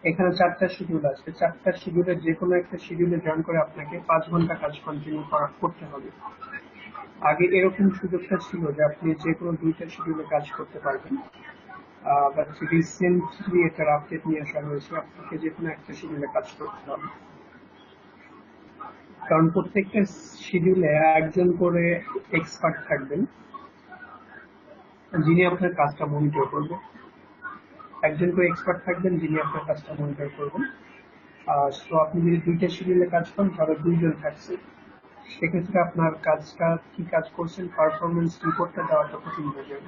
এখানে 4টা শিডিউল আছে, 4টা শিডিউলে যে কোনো একটা শিডিউলে জয়েন করে আপনাকে 5 ঘন্টা কাজ কন্টিনিউ করতে হবে। আগে এরকম সুযোগটা ছিল যে আপনি যে কোনো 2টা শিডিউলে কাজ করতে পারবেন, বাট রিসেন্টলি এটার আপডেট নিয়ে আসা হয়েছে, আপনাকে যে কোনো একটা শিডিউলে কাজ করতে হবে। কারণ প্রত্যেকটা শিডিউলে একজন করে এক্সপার্ট থাকবেন যিনি আপনার কাজটা মনিটর করবেন। একজন করে এক্সপার্ট থাকবেন যিনি আপনার কাজটা মনিটর করবেন। সো আপনি যদি 2টা শিডিউলে কাজ করেন তাহলে 2জন থাকছে, সেক্ষেত্রে আপনার কাজটা কি কাজ করছেন পারফরমেন্স রিপোর্টটা দেওয়াটা কঠিন হয়ে যাবে।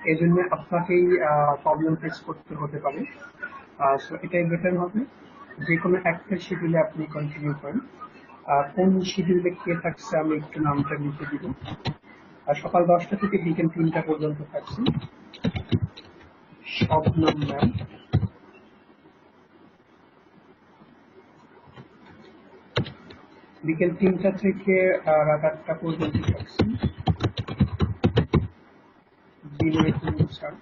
এই জন্য আপনাকেই প্রবলেম ফেস করতে হতে পারে। সো এটাই বেটার হবে যে কোনো একটা শিডিউলে আপনি কন্টিনিউ করেন। কোন শিডিউলে কে থাকছে আমি একটু নামটা লিখে দিব। সকাল 10টা থেকে বিকেল 3টা পর্যন্ত থাকছে শবনম ম্যাম। বিকেল 3টা থেকে রাত 8টা পর্যন্ত থাকছে বিনয় কুমার স্যার।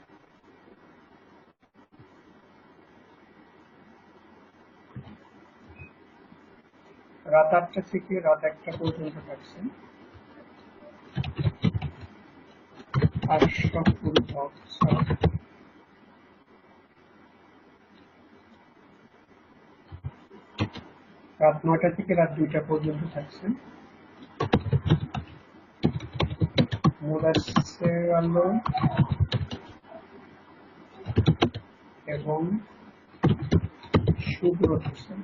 রাত 8টা থেকে রাত 1টা পর্যন্ত থাকছে আশরাফুল হক স্যার। রাত 9টা থেকে রাত 2টা পর্যন্ত থাকছে মুদাসসির আলম এবং সুব্রত হোসেন।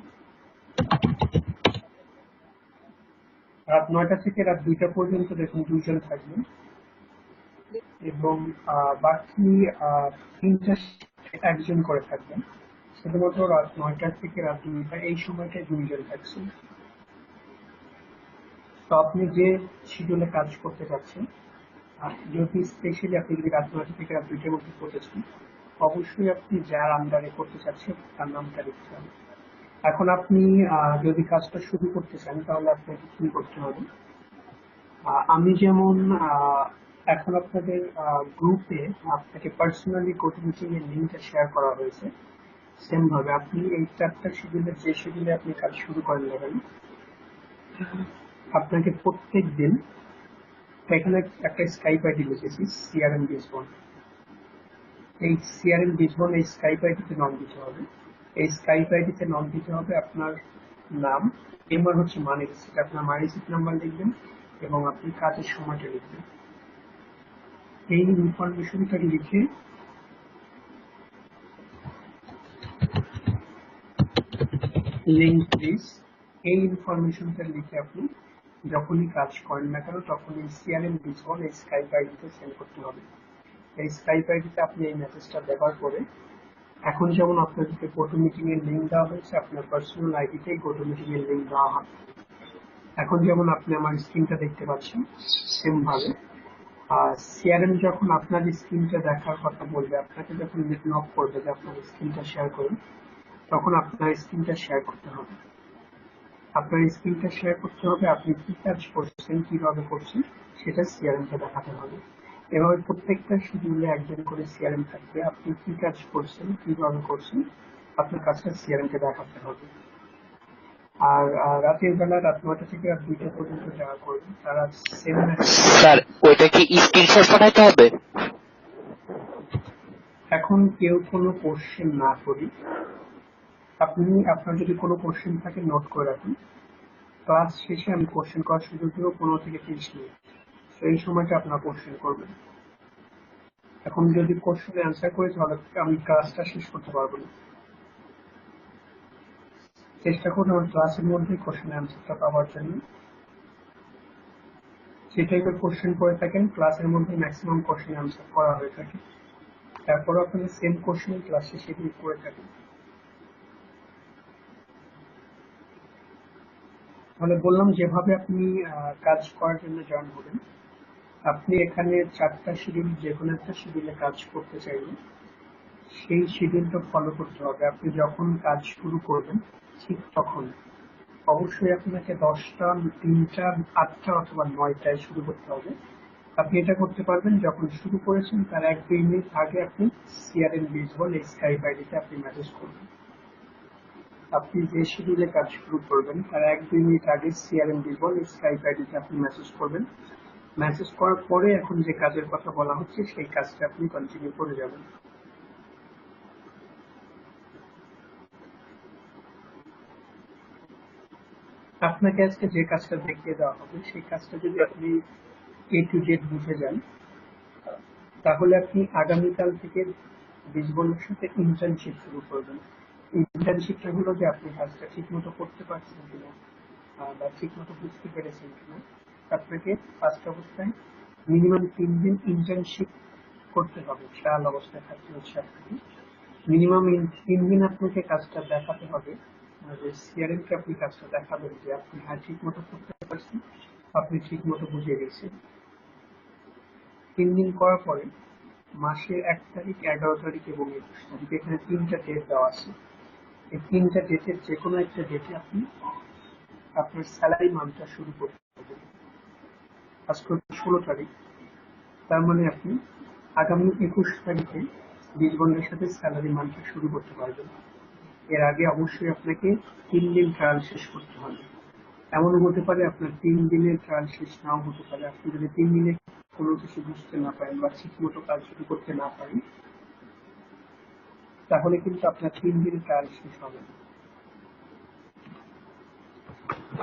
রাত 9টা থেকে রাত 2টা পর্যন্ত দেখুন 2জন থাকবেন, এবং বাকি 3টা একজন করে থাকবেন। শুধুমাত্র রাত 9টা থেকে রাত 2টা এই সময়টায় 2জন থাকছেন। তো আপনি যে শিডিউলে কাজ করতে যাচ্ছেন, যদি স্পেশালি আপনি যদি রাত 9টা থেকে রাত 2টার মধ্যে করতেছেন, অবশ্যই আপনি যার আন্ডারে করতে চাচ্ছেন তার নামটা লিখতে হবে। এখন আপনি যদি কাজটা শুরু করতে চান তাহলে আপনাকে কি করতে হবে, আমি যেমন এখন আপনাদের গ্রুপে আপনাকে পার্সোনালি গোটুমিটিং এর লিঙ্কটা শেয়ার করা হয়েছে, সেম ভাবে আপনি এই 4টা শিডিউলের যে শিডিউলে আপনি কাজ শুরু করেন না কেন, আপনাকে প্রত্যেক দিন এখানে একটা স্কাইপ আইডি লিখেছি সিআরএম বিজবন। এই সিআরএম বিজবন এই স্কাইপ আইডিতে নাম দিতে হবে। এই স্কাইপ আইডিতে নাম দিতে হবে আপনার নাম, এবার হচ্ছে মানি রিসিট, আপনার মানি রিসিট নাম্বার লিখবেন এবং আপনি কাজের সময়টা লিখবেন। এই ইনফরমেশনটা লিখে লিঙ্ক প্লিজ, এই ইনফরমেশনটা লিখে আপনি যখনই কাজ করেন না কেন তখন এই সিআরএম বিজবন এই স্কাইপ আইডিতে সেন্ড করতে হবে। এই স্কাইপ আইডিতে আপনি এই মেসেজটা ব্যবহার করে, এখন যেমন আপনাদেরকে গোটুমিটিং এর লিঙ্ক দেওয়া হয়েছে, আপনার পার্সোনাল আইডিতেই গোটুমিটিং এর লিঙ্ক দেওয়া হবে। এখন যেমন আপনি আমার স্ক্রিনটা দেখতে পাচ্ছেন, সেম ভাবে সিআরএম যখন আপনার স্ক্রিনটা দেখার কথা বলবে, আপনাকে যখন নক করবে যে আপনার স্ক্রিনটা শেয়ার করুন, তখন আপনার স্ক্রিনটা শেয়ার করতে হবে। আপনার স্ক্রিনটা শেয়ার করতে হবে, আপনি কি কাজ করছেন কিভাবে করছেন সেটা সিআরএম কে দেখাতে হবে। এভাবে প্রত্যেকটা শিডিউলে একজন করে সিআরএম থাকবে, আপনি কি কাজ করছেন কিভাবে করছেন আপনার কাজটা সিআরএম কে দেখাতে হবে। আর রাতের বেলা রাত 9টা থেকে রাত 2টা পর্যন্ত যারা করবে তারা সেম স্যার ওইটা কি স্ক্রিনশট পাঠাতে হবে? এখন কেউ কোনো কোশ্চেন না করি, আপনি আপনার যদি কোনো কোশ্চেন থাকে নোট করে রাখুন, ক্লাস শেষে আমি কোশ্চেন করার সুযোগ দেবো 15 থেকে 30 মিনিট, সেই সময়টা আপনার কোশ্চেন করবেন। এখন যদি কোশ্চেনে অ্যান্সার করি তাহলে আমি ক্লাসটা শেষ করতে পারবো না। চেষ্টা করুন আমার ক্লাসের মধ্যে কোশ্চেন অ্যান্সারটা পাওয়ার জন্য। যে টাইপের কোশ্চেন করে থাকেন ক্লাসের মধ্যে ম্যাক্সিমাম কোশ্চেন অ্যান্সার করা হয়ে থাকে, তারপর আপনারা সেম কোশ্চেন ক্লাস শেষে করে থাকেন। তাহলে বললাম যেভাবে আপনি কাজ করার জন্য জয়েন হবেন, আপনি এখানে 4টা শিডিউল যে কোনো একটা শিডিউলে কাজ করতে চাইলে সেই শিডিউলটা ফলো করতে হবে। আপনি যখন কাজ শুরু করবেন ঠিক তখন অবশ্যই আপনাকে 10টা, 3টা, 8টা অথবা 9টায় শুরু করতে হবে। আপনি এটা করতে পারবেন যখন শুরু করেছেন তার 1-2 মিনিট আগে আপনি সিআরএম বিজবল এই স্কাইপ আইডিতে আপনি মেসেজ করবেন। আপনি যে শিডিউলে কাজ শুরু করবেন তার 1-2 মিনিট আগে সিআরএম বিজবল স্কাইপ আইডিতে আপনি মেসেজ করবেন। মেসেজ করার পরে এখন যে কাজের কথা বলা হচ্ছে সেই কাজটা আপনি কন্টিনিউ করে যাবেন। আপনাকে আজকে যে কাজটা দেখিয়ে দেওয়া হবে সেই কাজটা যদি আপনি এ টু জেড বুঝে যান তাহলে আপনি আগামীকাল থেকে বিজবলের সাথে ইন্টার্নশিপ শুরু করবেন। ইন্টার্নশিপটা হলো যে আপনি কাজটা ঠিক মতো করতে পারছেন কিনা বা ঠিক মতো বুঝতে পেরেছেন কিনা। আপনাকে ফার্স্ট অবস্থায় মিনিমাম 3 দিন ইন্টার্নশিপ করতে হবে, ট্রায়াল অবস্থায় থাকতে হচ্ছে আপনাকে। মিনিমাম 3 দিন আপনাকে কাজটা দেখাতে হবে, যে সিআরএম কে আপনি কাজটা দেখাবেন যে আপনি হ্যাঁ ঠিক মতো করতে পারছেন, আপনি ঠিক মতো বুঝে গেছেন। 3 দিন করার পরে মাসের 1 তারিখ, 11 তারিখ এবং 21 তারিখ, এখানে 3টা ডেট দেওয়া আছে। এই 3টা ডেটের যে কোনো একটা ডেটে আপনি আপনার স্যালারি মান্থটা শুরু করতে হবে। আজকে 16 তারিখ, তার মানে আপনি আগামী 21 তারিখে বিজবন্ডের সাথে স্যালারি মান্থটা শুরু করতে পারবেন। এর আগে অবশ্যই আপনাকে 3 দিন ট্রায়াল শেষ করতে হবে। এমনও হতে পারে আপনার 3 দিনের ট্রায়াল শেষ নাও হতে পারে। আপনি যদি 3 দিনে কোনো কিছু বুঝতে না পারেন বা ঠিক মতো কাজ শুরু করতে না পারেন তাহলে কিন্তু আপনার 3 দিনের ট্রায়াল শেষ হবে না।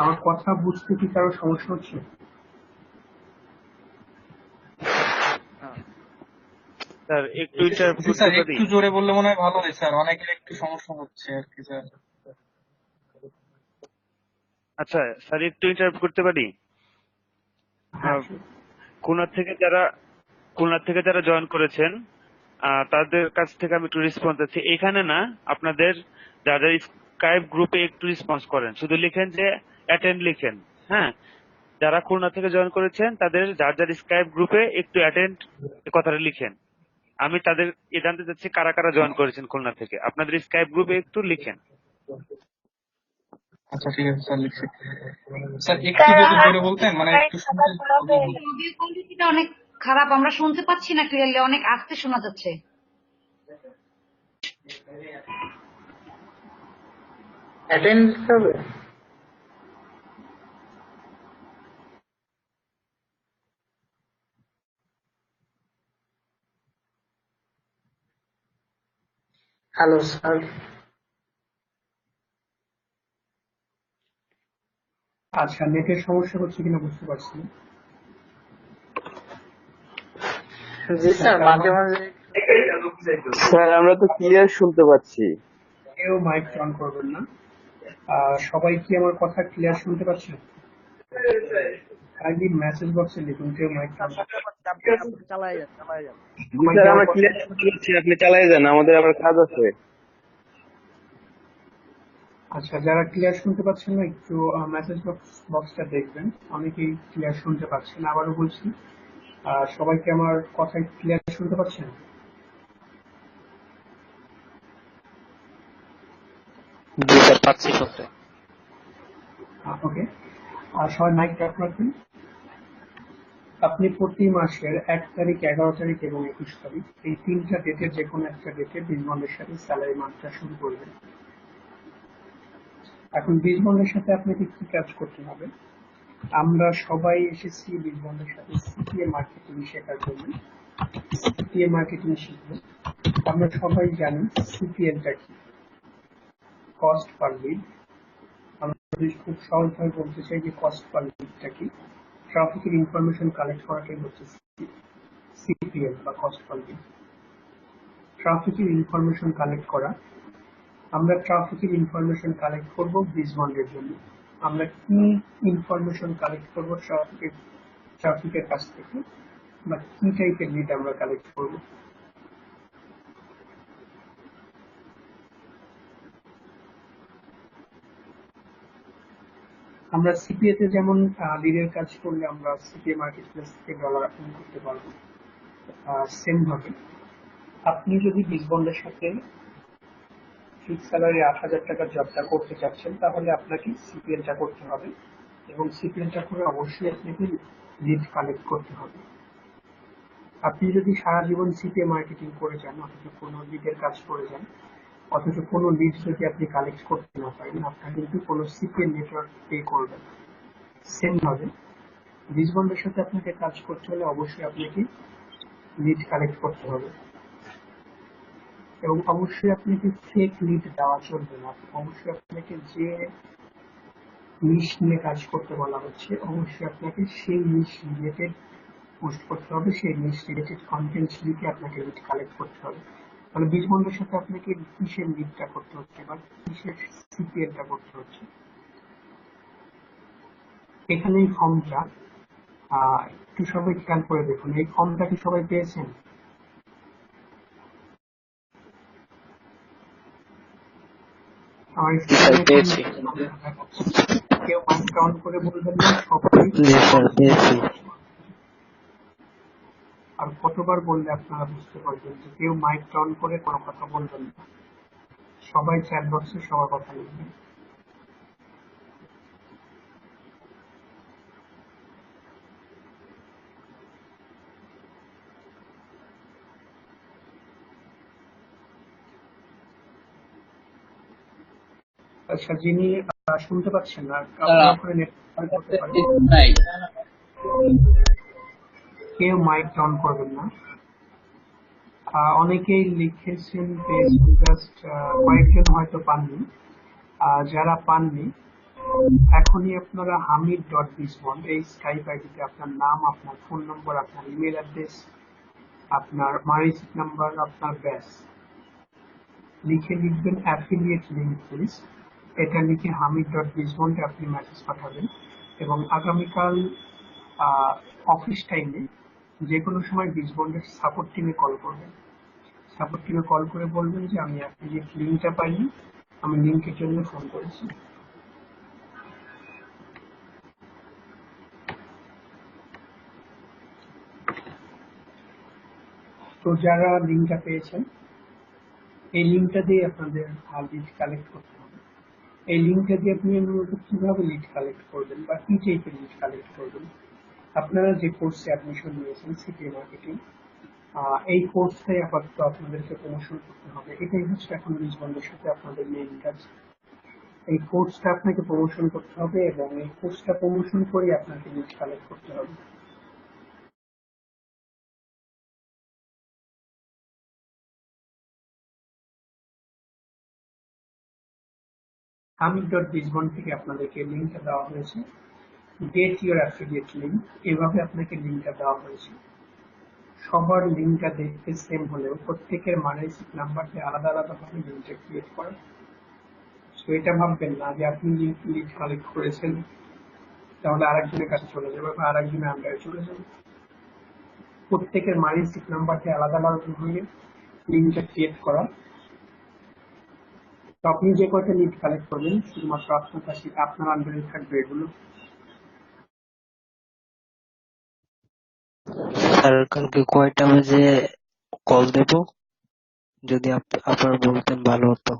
আমার কথা বুঝতে কি কারো সমস্যা হচ্ছে? স্যার একটু ইন্টারাপ্ট জি করতে স্যার, পারি? একটু জোরে বললে মনে হয় ভালো হয় স্যার, অনেকের একটু সমস্যা হচ্ছে আর কি স্যার। আচ্ছা স্যার, একটু ইন্টারাপ্ট করতে পারি? হ্যাঁ, খুলনা থেকে যারা জয়েন করেছেন তাদের কাছ থেকে আমি একটু রেসপন্স আছি এখানে না, আপনাদের যারা স্কাইপ গ্রুপে একটু রেসপন্স করেন, শুধু লিখেন যে অ্যাটেন্ড লিখেন। হ্যাঁ, যারা খুলনা থেকে জয়েন করেছেন তাদের যার যার স্কাইপ গ্রুপে একটু অ্যাটেন্ড কথাটা লিখেন। আমি তাদের জানতে চাচ্ছি কারা কারা জয়েন করেছেন খুলনা থেকে, আপনাদের স্কাইপ গ্রুপে একটু লিখেন। আচ্ছা ঠিক আছে স্যার, লিখছি। স্যার একটু যদি জোরে বলতেন, মানে একটু শুনতে প্রবলেম হচ্ছে। অডিও কোয়ালিটিটা অনেক খারাপ, আমরা শুনতে পাচ্ছি না ক্লিয়ারলি, অনেক আস্তে শোনা যাচ্ছে। অ্যাটেন্ড হবে। Hello sir. আচ্ছা, নেটের সমস্যা হচ্ছে কিনা বুঝতে পারছি না। জি স্যার, মাঝে মাঝে স্যার আমরা তো ক্লিয়ার শুনতে পাচ্ছি। কেউ মাইক অন করবেন না। সবাই কি আমার কথা ক্লিয়ার শুনতে পাচ্ছেন? কাইন্ডলি মেসেজ বক্সে লিখুন কেউ মাইক অন। জি স্যার, আমরা ক্লিয়ার শুনতে পাচ্ছি, আপনি চালিয়ে যান, আমাদের আবার কাজ আছে। আচ্ছা, যারা ক্লিয়ার শুনতে পাচ্ছেন না একটু মেসেজ বক্সটা দেখবেন, অনেকেই ক্লিয়ার শুনতে পাচ্ছেন। আবারও বলছি, সবাই কি আমার কথা ক্লিয়ার শুনতে পাচ্ছেন? জি স্যার, পাচ্ছি শুনতে। ওকে, সবাই মাইক অফ রাখবেন। আপনি প্রতি মাসের 1 তারিখ, 11 তারিখ এবং 21 তারিখ, এই 3টা ডেটের যে কোনো একটা ডেটে বিজবন্ডের সাথে স্যালারি মান্থটা শুরু করবেন। এখন বিজবন্ডের সাথে আপনাকে কি কাজ করতে হবে? আমরা সবাই এসেছি বিজবন্ডের সাথে সিপিএ মার্কেটিং শেখার জন্য। সিপিএ মার্কেটিং শিখবো। আমরা সবাই জানি সিপিএলটা কি, কস্ট পার লিড। আমরা যদি খুব সহজভাবে বলতে চাই যে কস্ট পার লিডটা কি, ট্রাফিকের ইনফরমেশন কালেক্ট করাটাই হচ্ছে সিপিএল বা কস্ট পার লিড। ট্রাফিকের ইনফরমেশন কালেক্ট করা। আমরা ট্রাফিকের ইনফরমেশন কালেক্ট করব বিজবন্ডের জন্য। আমরা কি ইনফরমেশন কালেক্ট করব ট্রাফিকের কাছ থেকে, বা কি টাইপের লিড আমরা কালেক্ট করব? আমরা সিপিএ তে যেমন লিডের কাজ করলে আমরা সিপিএ মার্কেট প্লেস থেকে ডলার আর্ন করতে পারবো, সেম ভাবে আপনি যদি বিজবন্ডের সাথে ফিক্স স্যালারি 8,000 টাকার জবটা করতে চাচ্ছেন তাহলে আপনাকে সিপিএলটা করতে হবে, এবং সিপিএলটা করে অবশ্যই আপনাকে লিড কালেক্ট করতে হবে। আপনি যদি সারা জীবন সিপিএ মার্কেটিং করে যান অথচ কোনো লিডের কাজ করে যান অথচ কোনো লিড যদি আপনি কালেক্ট করতে না পারেন, আপনার কিন্তু কোনো সিপিএল নেটওয়ার্ক পে করবেন। সেম ভাবে বীজ বন্ডের সাথে আপনাকে কাজ করতে হলে অবশ্যই আপনাকে লিড কালেক্ট করতে হবে, এবং অবশ্যই আপনাকে ফেক লিড দেওয়া চলবে না। অবশ্যই আপনাকে যে নিশ নিয়ে কাজ করতে বলা হচ্ছে, অবশ্যই আপনাকে সেই নিশ রিলেটেড পোস্ট করতে হবে, সেই নিশ রিলেটেড কন্টেন্ট লিখে আপনাকে লিড কালেক্ট করতে হবে। তাহলে বীজ বন্ডের সাথে আপনাকে কিসের লিডটা করতে হচ্ছে বা কিসের সিপিএলটা করতে হচ্ছে। এখানে এই ফর্মটা একটু সবাই খেয়াল করে দেখুন, এই ফর্মটা কি সবাই পেয়েছেন? আমার স্ক্রিনে পেয়েছি। কেউ মাইক অন করে বলবেন না, সবাই। জি স্যার পেয়েছি। আর কতবার বললে আপনারা বুঝতে পারবেন যে কেউ মাইক অন করে কোনো কথা বলবেন না, সবাই চ্যাট বক্সে সবার কথা লিখবেন। আচ্ছা, যিনি শুনতে পাচ্ছেন না, আপনারা ওখানে নেট করতে পারেন, কেউ মাইক অন করবেন না। অনেকেই লিখেছেন পেয়েছেন, জাস্ট কয়েকজন হয়তো পাননি। যারা পাননি, এখনই আপনারা hamid.bizbond এই স্কাইপ আইডিতে আপনার নাম, আপনার ফোন নম্বর, আপনার ইমেল অ্যাড্রেস, আপনার মারিসিক নাম্বার, আপনার ব্যাস লিখে লিখবেন অ্যাফিলিয়েট লিঙ্ক প্লিজ। এটা লিখে hamid.bizbond আপনি মেসেজ পাঠাবেন, এবং আগামীকাল অফিস টাইমে যে কোনো সময় bizbond-এর সাপোর্ট টিমে কল করবেন। সাপোর্ট টিমে কল করে বলবেন যে আমি অ্যাফিলিয়েট লিঙ্কটা পাইনি, আমি লিঙ্কের জন্য ফোন করেছি। তো যারা লিঙ্কটা পেয়েছেন, এই লিঙ্কটা দিয়ে আপনাদের লিড কালেক্ট করতে হবে। এই লিঙ্কটা দিয়ে আপনি মূলত কিভাবে লিড কালেক্ট করবেন বা কি টাইপের লিড কালেক্ট করবেন। আপনারা যে কোর্সে অ্যাডমিশন নিয়েছেন সিপিএ মার্কেটিং, এই কোর্সটাই আপাতত আপনাদেরকে প্রমোশন করতে হবে। এটাই হচ্ছে এখন বীজ বন্ডের সাথে আপনাদের মেইন কাজ। এই কোর্সটা আপনাকে প্রমোশন করতে হবে, এবং এই কোর্সটা প্রমোশন করে আপনাকে লিড কালেক্ট করতে হবে। hamid.bizbond থেকে আপনাদেরকে লিঙ্কটা দেওয়া হয়েছে, গেট ইউর অ্যাফিলিয়েট লিঙ্ক, এভাবে আপনাকে লিঙ্কটা দেওয়া হয়েছে। সবার লিঙ্কটা দেখতে সেম হলেও প্রত্যেকের মানসিক নাম্বারটি আলাদা আলাদা ভাবে লিঙ্কটা ক্রিয়েট করে। তো এটা ভাববেন না যে আপনি লিড কালেক্ট করেছেন তাহলে আরেকজনের কাছে চলে যাবে বা আরেকজনের আন্ডারে চলে যাবে। প্রত্যেকের মানসিক নাম্বারটি আলাদা আলাদা ভাবে লিঙ্কটা ক্রিয়েট করা। তো আপনি যে কয়টা লিড কালেক্ট করবেন শুধুমাত্র আপনার কাছে, আপনার আন্ডারে থাকবে এগুলো। স্যার কালকে কয়টা বাজে কল দেব, যদি আপনারা বলতেন ভালো হতো।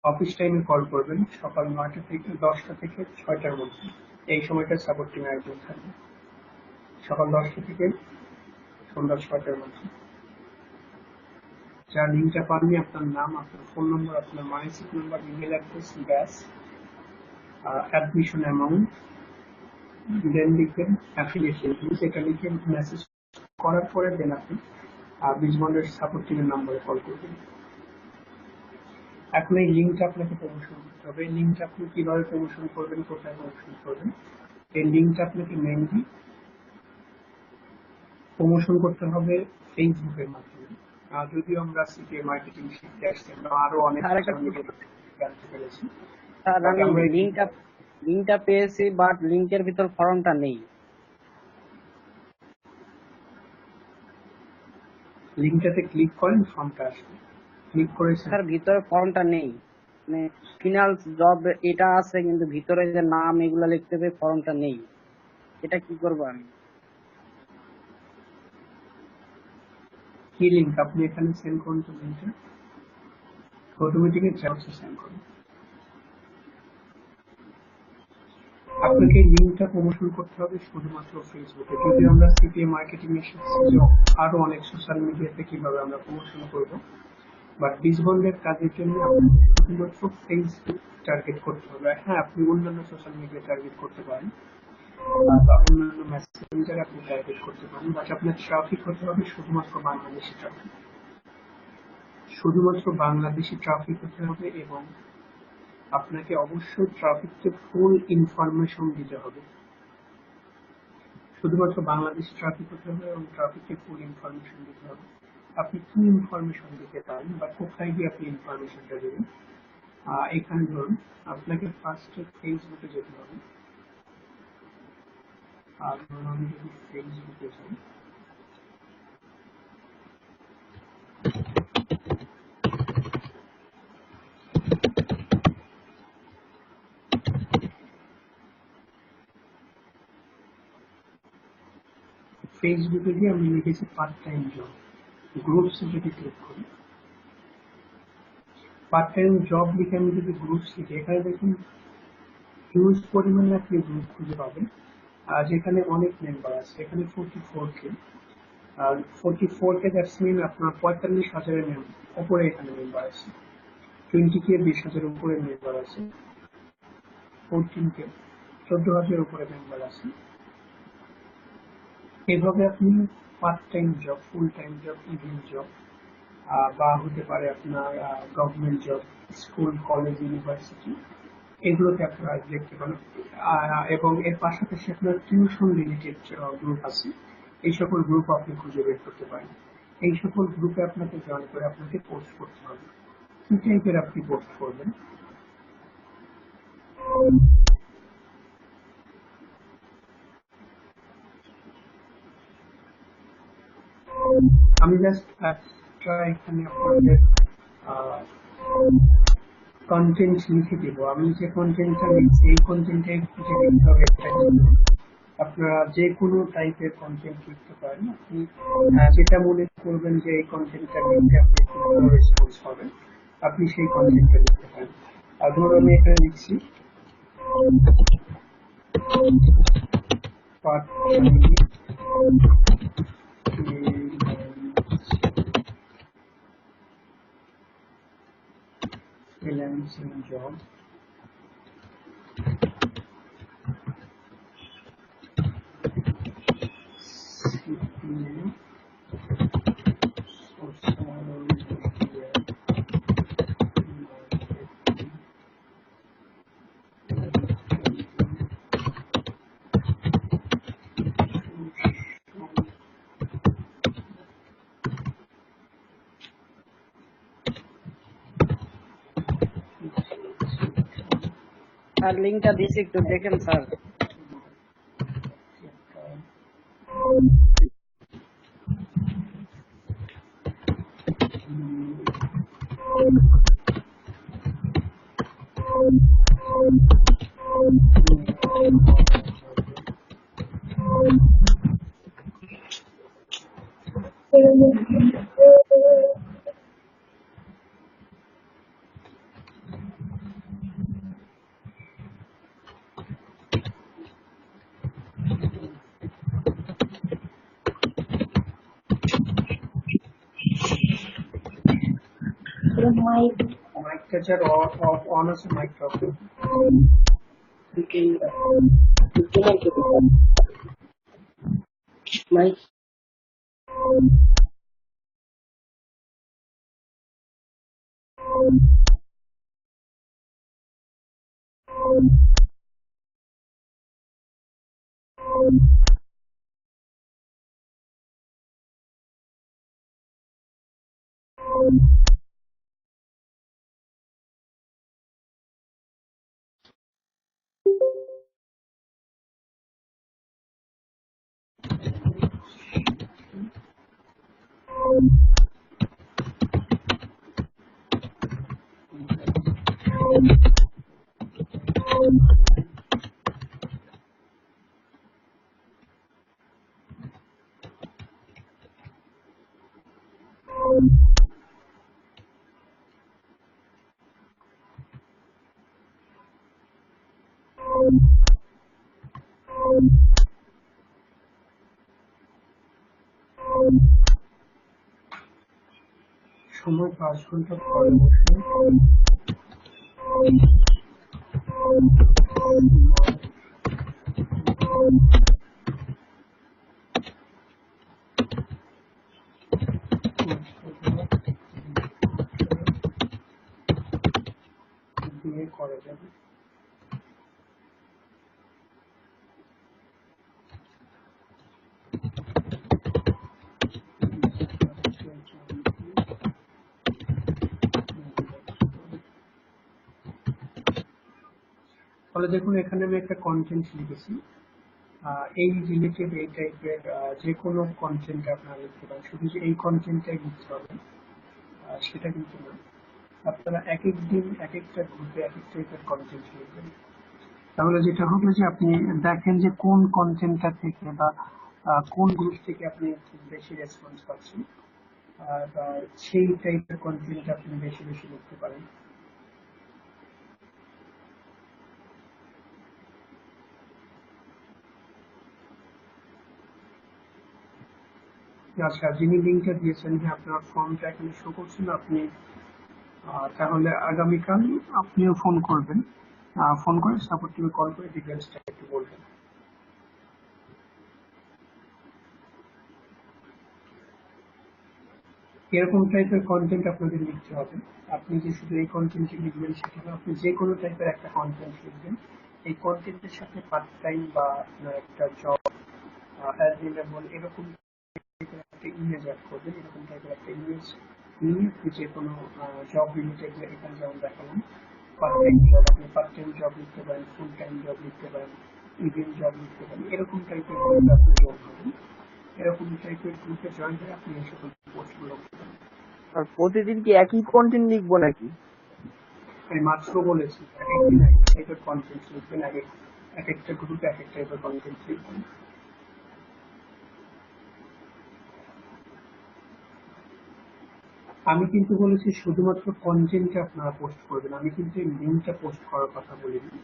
অফিস টাইমে কল করবেন, সকাল 9টা থেকে 10টা থেকে 6টার মধ্যে। এই সময়টা সাপোর্ট টিমে একজন থাকবে, সকাল 10টা থেকে সন্ধ্যা 6টার মধ্যে। যার লিঙ্কটা পাননি, আপনার নাম, আপনার ফোন নম্বর, আপনার মানসিক নাম্বার, ইমেল অ্যাড্রেস, ব্যাস, অ্যাডমিশন অ্যামাউন্ট, দেন লিখবেন অ্যাফিলিয়েট লিঙ্ক। এটা লিখে মেসেজ করার পরে দেন আপনি বীজবন্ডের সাপোর্ট টিমের নম্বরে কল করবেন। এখন এই লিঙ্কটা আপনাকে প্রমোশন করতে হবে। এই লিঙ্কটা আপনি কিভাবে প্রমোশন করবেন, কোথায় প্রমোশন করবেন। এই লিঙ্কটা আপনাকে মেইনলি প্রমোশন করতে হবে ফেসবুকের মাধ্যমে। যদিও আমরা সিপিএ মার্কেটিং শিখতে আসছি, আমরা আরো অনেক সোশ্যাল মিডিয়া জানতে পেরেছি। স্যার আমি আমরা লিঙ্কটা পেয়েছি, বাট লিঙ্কের ভিতর ফর্মটা নেই। লিঙ্কটাতে ক্লিক করেন, ফর্মটা আসবে, ক্লিক করেছেন। স্যার ভিতরে ফর্মটা নেই, মানে ফিনান্স জব এটা আছে, কিন্তু ভিতরে যে নাম এগুলো লিখতে হবে, ফর্মটা নেই। এটা কি করবো আমি? কি লিঙ্ক আপনি এখানে সেন্ড করুন, তো লিঙ্কটা অটোমেটিক্যালি চ্যাটে সেন্ড করুন। আপনাকে এই লিঙ্কটা প্রমোশন করতে হবে শুধুমাত্র ফেসবুকে। যদি আমরা সিপিএ মার্কেটিং এ শিখছি যে আরো অনেক সোশ্যাল মিডিয়াতে কিভাবে আমরা প্রমোশন করব, বাট ডিসবন্ডের কাজের জন্য আপনাকে শুধুমাত্র ফেসবুক টার্গেট করতে হবে। হ্যাঁ, আপনি অন্যান্য সোশ্যাল মিডিয়া টার্গেট করতে পারেন বা অন্যান্য মেসেঞ্জার আপনি টার্গেট করতে পারেন, বাট আপনার ট্রাফিক হতে হবে শুধুমাত্র বাংলাদেশি ট্রাফিক। শুধুমাত্র বাংলাদেশি ট্রাফিক হতে হবে এবং আপনাকে অবশ্যই ট্রাফিককে ফুল ইনফরমেশন দিতে হবে। শুধুমাত্র বাংলাদেশি ট্রাফিক হতে হবে এবং ট্রাফিককে ফুল ইনফরমেশন দিতে হবে। আপনি কি ইনফরমেশন দিতে পারেন বা কোথায় গিয়ে আপনি ইনফরমেশনটা দেবেন? এখানে ধরুন আপনাকে ফার্স্টে ফেসবুকে যেতে হবে। আর ধরুন আমি যদি ফেসবুকে যাই, ফেসবুকে গিয়ে আমি লিখেছি পার্ট টাইম জব, গ্রুপসে যদি ক্লিক করি, পার্ট টাইম জব লিখে আমি যদি গ্রুপস লিখি, এখানে দেখুন হিউজ পরিমাণে আপনি গ্রুপ খুঁজে পাবেন আর যেখানে অনেক মেম্বার আছে। এখানে 44K, R 44K that's mean আপনার 45,000 উপরে এখানে মেম্বার আছে। 20K 20,000 উপরে মেম্বার আছে। 14K 14,000 উপরে মেম্বার আছে। এভাবে আপনি part time job, full time job, event job বা হতে পারে আপনার government job, school, college, university, এগুলোতে আপনারা দেখতে পারেন। এবং এর পাশাপাশি আপনার টিউশন রিলেটেড গ্রুপ আছে, এই সকল গ্রুপ আপনি খুঁজে বের করতে পারেন। এই সকল গ্রুপে আপনাকে জয়েন করে আপনাকে পোস্ট করতে হবে। কি টাইপের আপনি পোস্ট করবেন? আমি জাস্ট একটা এখানে আপনাদের কন্টেন্ট লিখে দিব। আমি যে কন্টেন্টটা লিখছি এই কন্টেন্টে খুঁজে লিখতে হবে একটা কিছু। আপনারা যে কোনো টাইপের কন্টেন্ট লিখতে পারেন। আপনি যেটা মনে করবেন যে এই কন্টেন্টটা লিখতে আপনি খুব ভালো রেসপন্স পাবেন, আপনি সেই কন্টেন্টটা লিখতে পারেন। আর ধরুন আমি এখানে লিখছি freelancing job, CPA, social media, sir লিঙ্কটা দিছি, একটু দেখেন স্যার। মাইকটা যার অন আছে মাইকটা অফ করুন। সময় 5 ঘন্টা পরে বসে দিয়ে করা যাবে। তাহলে দেখুন এখানে আমি একটা কন্টেন্ট লিখেছি, এই রিলেটেড এই টাইপের যে কোনো কন্টেন্ট আপনারা লিখতে পারেন, শুধু যে এই কন্টেন্টটাই লিখতে হবে সেটা কিন্তু না। আপনারা এক এক দিন এক একটা গ্রুপে এক এক টাইপের কন্টেন্ট লিখবেন। তাহলে যেটা হবে যে আপনি দেখেন যে কোন কন্টেন্টটা থেকে বা কোন গ্রুপ থেকে আপনি খুব বেশি রেসপন্স পাচ্ছেন, আর সেই টাইপের কন্টেন্ট আপনি বেশি বেশি লিখতে পারেন। আচ্ছা, যিনি লিঙ্কটা দিয়েছেন, হ্যাঁ আপনার ফর্মটা এখানে শো করছিল, আপনি তাহলে আগামীকাল আপনিও ফোন করবেন, ফোন করে সাপোর্ট টিমে কল করে ডিটেলসটা একটু বলবেন। এরকম টাইপের কন্টেন্ট আপনাদের লিখতে হবে। আপনি যে শুধু এই কন্টেন্ট লিখবেন সেটা না, আপনি যে কোনো টাইপের একটা কন্টেন্ট লিখবেন। এই কন্টেন্টের সাথে পার্ট টাইম বা আপনার একটা জব অ্যাভেলেবল এরকম একটা ইমেজ অ্যাড করবেন। এরকম টাইপের একটা ইমেজ নিয়ে আপনি যে কোনো জব রিলেটেড, এখানে যেমন দেখালাম পার্ট টাইম জব, আপনি পার্ট টাইম জব লিখতে পারেন, ফুল টাইম জব লিখতে পারেন, ইভেন্ট জব লিখতে পারেন। এরকম টাইপের গ্রুপে আপনি জয়েন হবেন। এরকম টাইপের গ্রুপে জয়েন করে আপনি এই সকল পোস্টগুলো করবেন। আর প্রতিদিন কি একই কন্টেন্ট লিখবো নাকি? আমি মাত্র বলেছি এক একদিন এক এক টাইপের কন্টেন্ট লিখবেন, এক একটা গ্রুপে এক এক টাইপের কন্টেন্ট লিখবেন। আমি কিন্তু বলেছি শুধুমাত্র কন্টেন্টটা আপনারা পোস্ট করবেন, আমি কিন্তু এই লিঙ্কটা পোস্ট করার কথা বলিনি।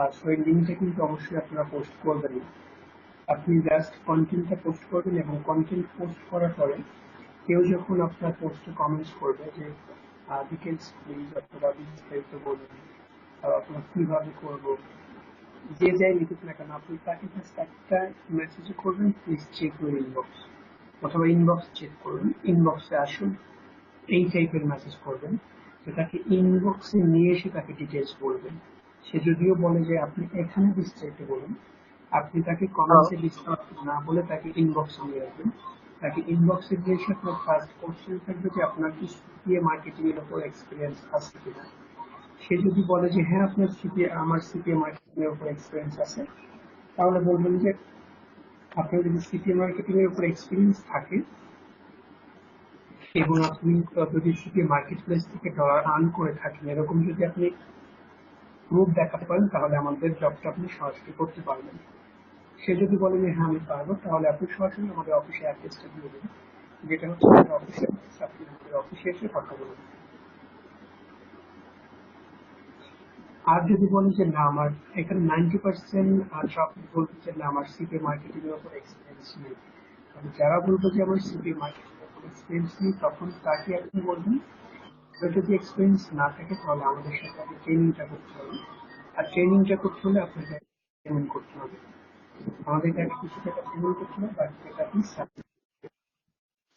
আর সেই লিঙ্কটা কিন্তু অবশ্যই আপনারা পোস্ট করবেন না। আপনি জাস্ট কন্টেন্টটা পোস্ট করবেন, এবং কন্টেন্ট পোস্ট করার পরে কেউ যখন আপনার পোস্টে কমেন্টস করবে যে ডিটেলস প্লিজ অথবা বিস্তারিত বলুন, আপনার কিভাবে করবো, যে যাই লিখুক না কেন, আপনি তাকে জাস্ট একটা মেসেজ করবেন, প্লিজ চেক ইউর ইনবক্স, অথবা ইনবক্স চেক করুন, ইনবক্সে আসুন, এই টাইপের মেসেজ করবেন। তো তাকে ইনবক্সে নিয়ে এসে তাকে ডিটেলস বলবেন। সে যদিও বলে যে আপনি এখানে বিস্তারিত বলুন, আপনি তাকে কমেন্টসে বিস্তারিত না বলে তাকে ইনবক্সে নিয়ে আসবেন। তাকে ইনবক্সে নিয়ে এসে আপনার ফার্স্ট কোশ্চেন থাকবে যে আপনার কি সিপিএ মার্কেটিং এর উপর এক্সপিরিয়েন্স আছে কিনা। সে যদি বলে যে হ্যাঁ আমার সিপিএ মার্কেটিং এর উপর এক্সপিরিয়েন্স আছে, তাহলে বলবেন যে আপনার যদি সিপিএ মার্কেটিং এর উপর এক্সপিরিয়েন্স থাকে এবং আপনি যদি সিপিএ মার্কেট প্লেস থেকে ডলার আর্ন করে থাকেন, এরকম যদি আপনি প্রুফ দেখাতে পারেন, তাহলে আমাদের জবটা আপনি সরাসরি করতে পারবেন। সে যদি বলে যে হ্যাঁ আমি পারবো, তাহলে আপনি সরাসরি আমাদের অফিসে অ্যাড্রেসটা দিয়ে দেবেন, যেটা হচ্ছে আমাদের অফিসে, আপনি আমাদের অফিসে এসে কথা বলুন। আর যদি বলেন যে না আমার এখানে 90% ট্রাফিক বলতে যে না আমার সিপিএ মার্কেটিং এর উপর এক্সপিরিয়েন্স নেই, যারা বলবো যে আমার সিপিএ মার্কেটিং এর উপর এক্সপিরিয়েন্স নেই, তখন তাকে আপনি বলবেন যদি এক্সপিরিয়েন্স না থাকে তাহলে আমাদের সাথে আগে ট্রেনিংটা করতে হবে, আর ট্রেনিংটা করতে হলে আপনাকে পেমেন্ট করতে হবে, আমাদেরকে আগে কিছু টাকা পেমেন্ট করতে হবে, বাকি টাকা আপনি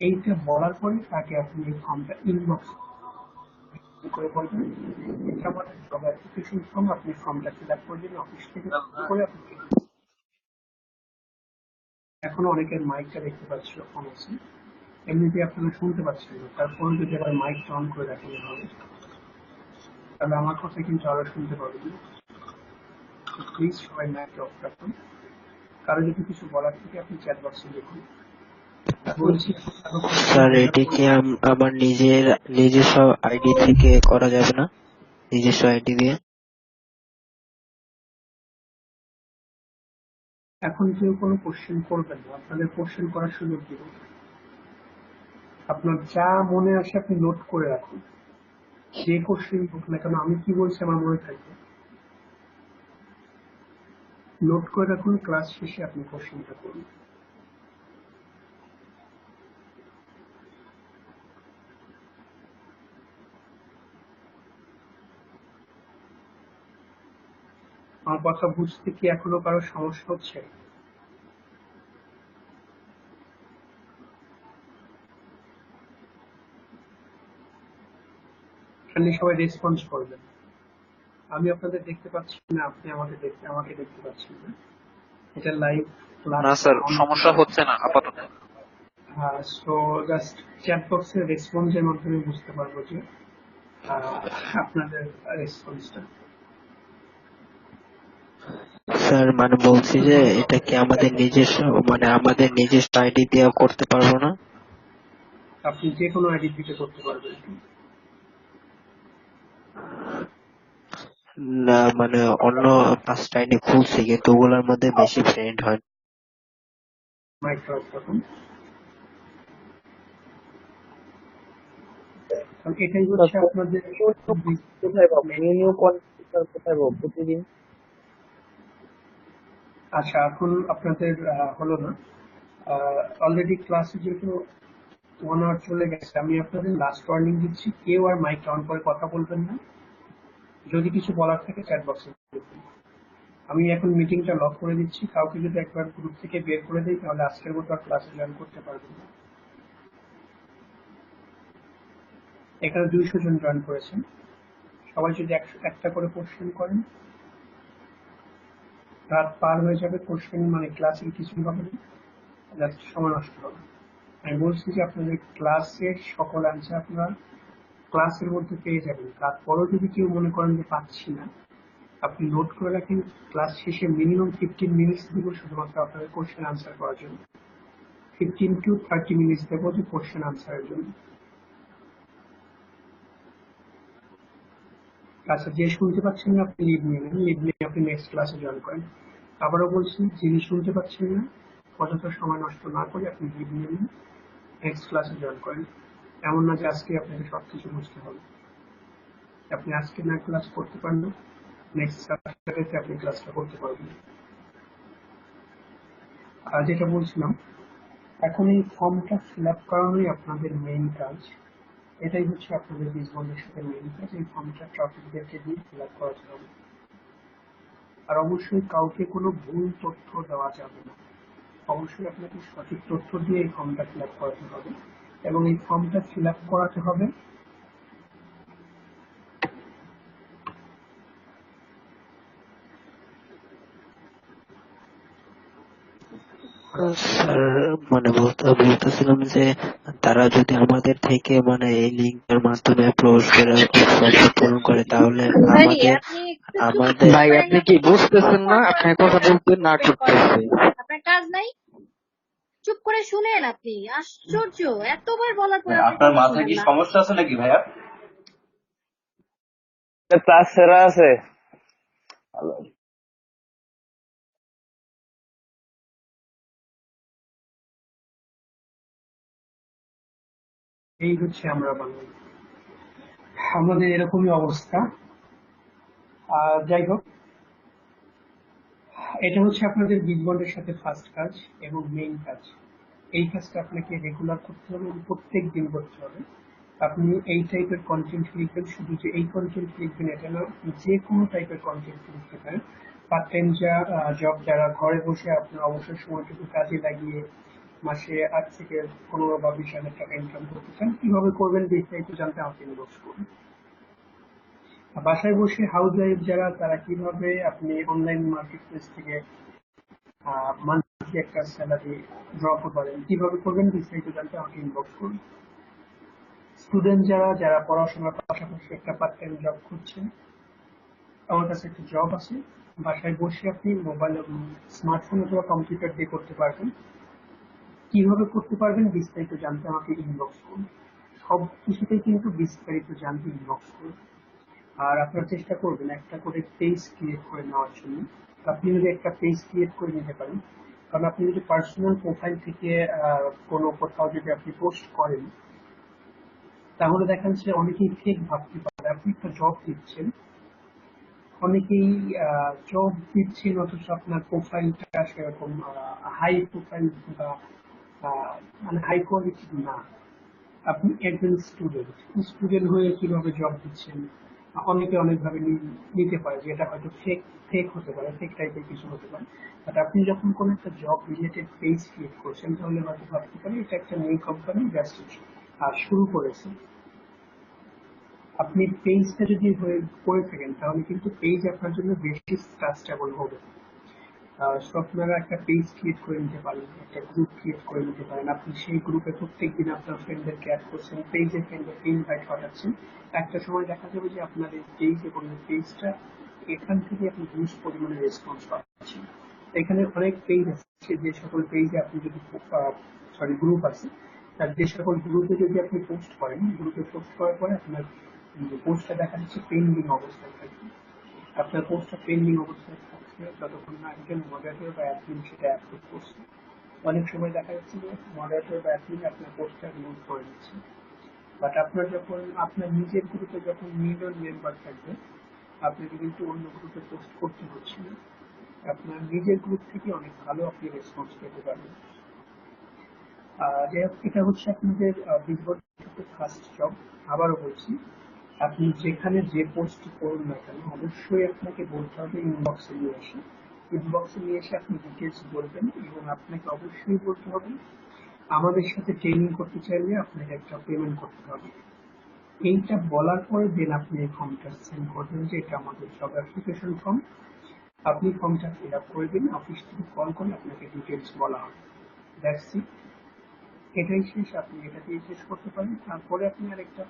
এইটা বলার পরে তাকে আপনি এই ফর্মটা ইনবক্স করে বলবেন এটা আমাদের জব অ্যাপ্লিকেশন ফর্ম, আপনি ফর্মটা ফিল আপ করবেন অফিস থেকে করে আপনি। এখনো অনেকের মাইকটা দেখতে পাচ্ছি অন আছে, এমনিতে আপনারা শুনতে পাচ্ছেন না, তারপরে যদি আবার মাইকটা অন করে রাখেন হবে, তাহলে আমার কথা কিন্তু আরো শুনতে পাবেন। প্লিজ সবাই মাইকটা অফ রাখুন। কারো যদি কিছু বলার থাকে আপনি চ্যাট বক্সে লিখুন। বলছি স্যার এটি কি আমার নিজস্ব আইডি থেকে করা যাবে না, নিজস্ব আইডি দিয়ে? এখন কেউ কোনো কোশ্চেন করবেন না, আপনাদের কোশ্চেন করার সুযোগ দিব। আপনার যা মনে আসে আপনি নোট করে রাখুন, যে কোশ্চেন হোক না কেন, আমি কি বলছি আমার মনে থাকবে, নোট করে রাখুন, ক্লাস শেষে আপনি কোশ্চেনটা করুন। আমার কথা বুঝতে কি এখনো কারো সমস্যা হচ্ছে? খালি সবাই রেসপন্স করবেন। আমি আপনাদের দেখতে পাচ্ছি না, আপনি আমাকে দেখতে পাচ্ছেন না। এটা লাইভ ক্লাস না স্যার, সমস্যা হচ্ছে না আপাতত। সো জাস্ট চ্যাট বক্সের রেসপন্সের মাধ্যমে বুঝতে পারবো যে আপনাদের রেসপন্সটা। স্যার মানে বলছি যে এটা কি আমাদের নিজস্ব আইডি দিয়ে করতে পারবো না? আপনি যে কোনো আইডি থেকে করতে পারবেন। না মানে অন্য 5টা আইডি খুলছি কিন্তু ওগুলোর মধ্যে বেশি ফ্রেন্ড হয়। মাইক্রো তখন এটাই হচ্ছে আপনাদের কোথায় পাবো নিউ কন্টেন্ট কোথায় পাবো প্রতিদিন? আচ্ছা, এখন আপনাদের হলো না, অলরেডি ক্লাসে যেহেতু 1 আওয়ার চলে গেছে, আমি আপনাদের লাস্ট ওয়ার্নিং দিচ্ছি, কেউ আর মাইক অন করে কথা বলবেন না। যদি কিছু বলার থাকে চ্যাট বক্সে লিখুন। আমি এখন মিটিংটা লক করে দিচ্ছি। কাউকে যদি একবার গ্রুপ থেকে বের করে দিই তাহলে আজকের মতো আর ক্লাসে জয়েন করতে পারবেন না। এখানে 200 জন জয়েন করেছেন। সবাই যদি একটা করে কোশ্চেন করেন, রাত পার হয়ে যাবে, কোশ্চেন মানে ক্লাসের কিছুই হবে না, জাস্ট সময় নষ্ট হবে। আমি বলছি যে আপনাদের ক্লাসের সকল অ্যান্সার আপনারা ক্লাসের মধ্যে পেয়ে যাবেন। তারপরেও যদি কেউ মনে করেন যে পাচ্ছি না, আপনি নোট করে রাখেন, ক্লাস শেষে মিনিমাম 15 মিনিটস দিব শুধুমাত্র আপনাদের কোশ্চেন আনসার করার জন্য। 15 to 30 মিনিটস দেবো যে কোশ্চেন আনসারের জন্য। আচ্ছা, যে শুনতে পাচ্ছেন না আপনি লিভ নিয়ে নেন, লিভ নিয়ে আপনি নেক্সট ক্লাসে জয়েন করেন। আবারও বলছি, যিনি শুনতে পাচ্ছেন না অযথা সময় নষ্ট না করে আপনি লিভ নিয়ে নিন, নেক্সট ক্লাসে জয়েন করেন। এমন না যে আজকে আপনাকে সবকিছু বুঝতে হবে। আপনি আজকে না ক্লাস করতে পারেন না, নেক্সট স্যাটারডেতে আপনি ক্লাসটা করতে পারবেন। আর যেটা বলছিলাম, এখন এই ফর্মটা ফিল আপ করানোই আপনাদের মেইন কাজ। এটাই হচ্ছে আপনাদের বীজবন্ধের সাথে মেইন কাজ। এই ফর্মটা টপিকদেরকে দিয়ে ফিল আপ করাতে হবে। আর অবশ্যই কাউকে কোনো ভুল তথ্য দেওয়া যাবে না। অবশ্যই আপনাকে সঠিক তথ্য দিয়ে এই ফর্মটা ফিল আপ করাতে হবে, এবং এই ফর্মটা ফিল আপ করাতে হবে স্যার মানে বলতেছিলাম যে তারা যদি আমাদের থেকে মানে এই লিঙ্কের মাধ্যমে প্রবেশ করে ফর্মটা পূরণ করে তাহলে ভাই আমাদের আপনি একটু চুপ আমাদের ভাই করেন, আপনি কি বুঝতেছেন না? আপনার কথা বলতে না করেন। করতেছে। আপনার কাজ নাই, চুপ করে শুনেন। আপনি আশ্চর্য, এতবার বলার পর আপনি আপনার কথা মাথায় শুনেন কি না। সমস্যা আছে নাকি ভাইয়া? ক্লাস সেরা আছে। এই হচ্ছে আমরা বাঙালি, আমাদের এরকমই অবস্থা। যাই হোক, এটা হচ্ছে আপনাদের বীজবন্ধের সাথে ফার্স্ট কাজ এবং মেইন কাজ। এই কাজটা আপনাকে রেগুলার করতে হবে এবং প্রত্যেক দিন করতে হবে। আপনি এই টাইপের কন্টেন্ট লিখবেন, শুধু যে এই কন্টেন্ট লিখবেন এটা না, যে কোনো টাইপের কন্টেন্ট লিখতে পারেন। পার্ট টাইম জব যারা ঘরে বসে আপনার অবসর সময়টুকু কাজে লাগিয়ে মাসে 8 থেকে 15 বা 20 হাজার টাকা ইনকাম করতে চান, কিভাবে করবেন বিস্তারিত জানতে আমাকে ইনবক্স করুন। বাসায় বসে হাউস ওয়াইফ যারা, তারা কিভাবে আপনি অনলাইন মার্কেট প্লেস থেকে মান্থলি একটা স্যালারি ড্র করতে পারেন, কিভাবে করবেন বিস্তারিত জানতে আমাকে ইনবক্স করুন। স্টুডেন্ট যারা পড়াশোনার পাশাপাশি একটা পার্ট টাইম জব করছেন, আমার কাছে একটা জব আছে, বাসায় বসে আপনি মোবাইল স্মার্টফোন অথবা কম্পিউটার দিয়ে করতে পারবেন। কিভাবে করতে পারবেন বিস্তারিত জানতে আমাকে ইনবক্স করুন। সব কিছুতেই কিন্তু বিস্তারিত জানতে ইনবক্স করুন। আর আপনারা চেষ্টা করবেন একটা করে পেজ ক্রিয়েট করে নেওয়ার জন্য। আপনি যদি একটা পেজ ক্রিয়েট করে নিতে পারেন, কারণ আপনি যদি পার্সোনাল প্রোফাইল থেকে কোনো কোথাও যদি আপনি পোস্ট করেন, তাহলে দেখা যাচ্ছে অনেকেই ফেক ভাবতে পারে আপনি একটা জব দিচ্ছেন। অনেকেই জব দিচ্ছেন অথচ আপনার প্রোফাইলটা সেরকম হাই প্রোফাইল বা মানে হাই কোয়ালিটি না। আপনি একজন স্টুডেন্ট হয়ে কিভাবে জব দিচ্ছেন, অনেকে অনেকভাবে নিতে পারে যে এটা হয়তো ফেক ফেক হতে পারে, ফেক টাইপের কিছু হতে পারে। বাট আপনি যখন কোনো একটা জব রিলেটেড পেজ ক্রিয়েট করছেন তাহলে হয়তো ভাবতে পারেন এটা একটা নিউ কোম্পানি জাস্ট শুরু করেছে। আপনি পেজটা যদি করে থাকেন তাহলে কিন্তু পেজ আপনার জন্য বেশি ট্রাস্টেবল হবে। আপনারা একটা পেজ ক্রিয়েট করে নিতে পারেন, একটা গ্রুপ ক্রিয়েট করে নিতে পারেন। আপনি সেই গ্রুপে প্রত্যেকদিন আপনার ফ্রেন্ডদেরকে অ্যাড করছেন, পেজে ফ্রেন্ডদেরকে ইনভাইট পাঠাচ্ছেন। একটা সময় দেখা যাবে যে আপনার এই পেজ এবং এই পেজটা এখান থেকে আপনি হিউজ পরিমাণে রেসপন্স পাচ্ছেন। এখানে অনেক পেজ আছে, যে সকল পেজে আপনি যদি গ্রুপ আছে, তার যে সকল গ্রুপে যদি আপনি পোস্ট করেন, গ্রুপে পোস্ট করার পরে আপনার পোস্টটা দেখা যাচ্ছে পেন্ডিং অবস্থায় থাকবে। আপনার পোস্টটা পেন্ডিং অবস্থায় থাকছে যতক্ষণ না একজন মডারেটর বা অ্যাডমিন সেটা অ্যাপ্রুভ করছে। অনেক সময় দেখা যাচ্ছে যে মডারেটর বা অ্যাডমিন আপনার পোস্টটা রিমুভ করে দিচ্ছে। বাট আপনার যখন আপনার নিজের গ্রুপে যখন মিলিয়ন মেম্বার থাকবে, আপনাকে কিন্তু অন্য গ্রুপে পোস্ট করতে হচ্ছে না। আপনার নিজের গ্রুপ থেকে অনেক ভালো আপনি রেসপন্স পেতে পারবেন। এটা হচ্ছে আপনাদের বিজনেস ফার্স্ট জব। আবারও বলছি, আপনি যেখানে যে পোস্ট করুন না কেন অবশ্যই আপনাকে বলতে হবে ইনবক্সে নিয়ে এসে। ইনবক্সে নিয়ে এসে আপনি ডিটেলস বলবেন এবং আপনাকে অবশ্যই বলতে হবে আমাদের সাথে ট্রেনিং করতে চাইলে আপনাকে একটা পেমেন্ট করতে হবে। এইটা বলার পরে দেন আপনি এই ফর্মটা সেন্ড করবেন যে এটা আমাদের জব অ্যাপ্লিকেশন ফর্ম, আপনি ফর্মটা ফিল আপ করে দিন, অফিস থেকে কল করে আপনাকে ডিটেলস বলা হবে। দ্যাটস ইট, এটাই শেষ। আপনি এটা দিয়ে শেষ করতে পারেন। তারপরে আপনি আরেকটা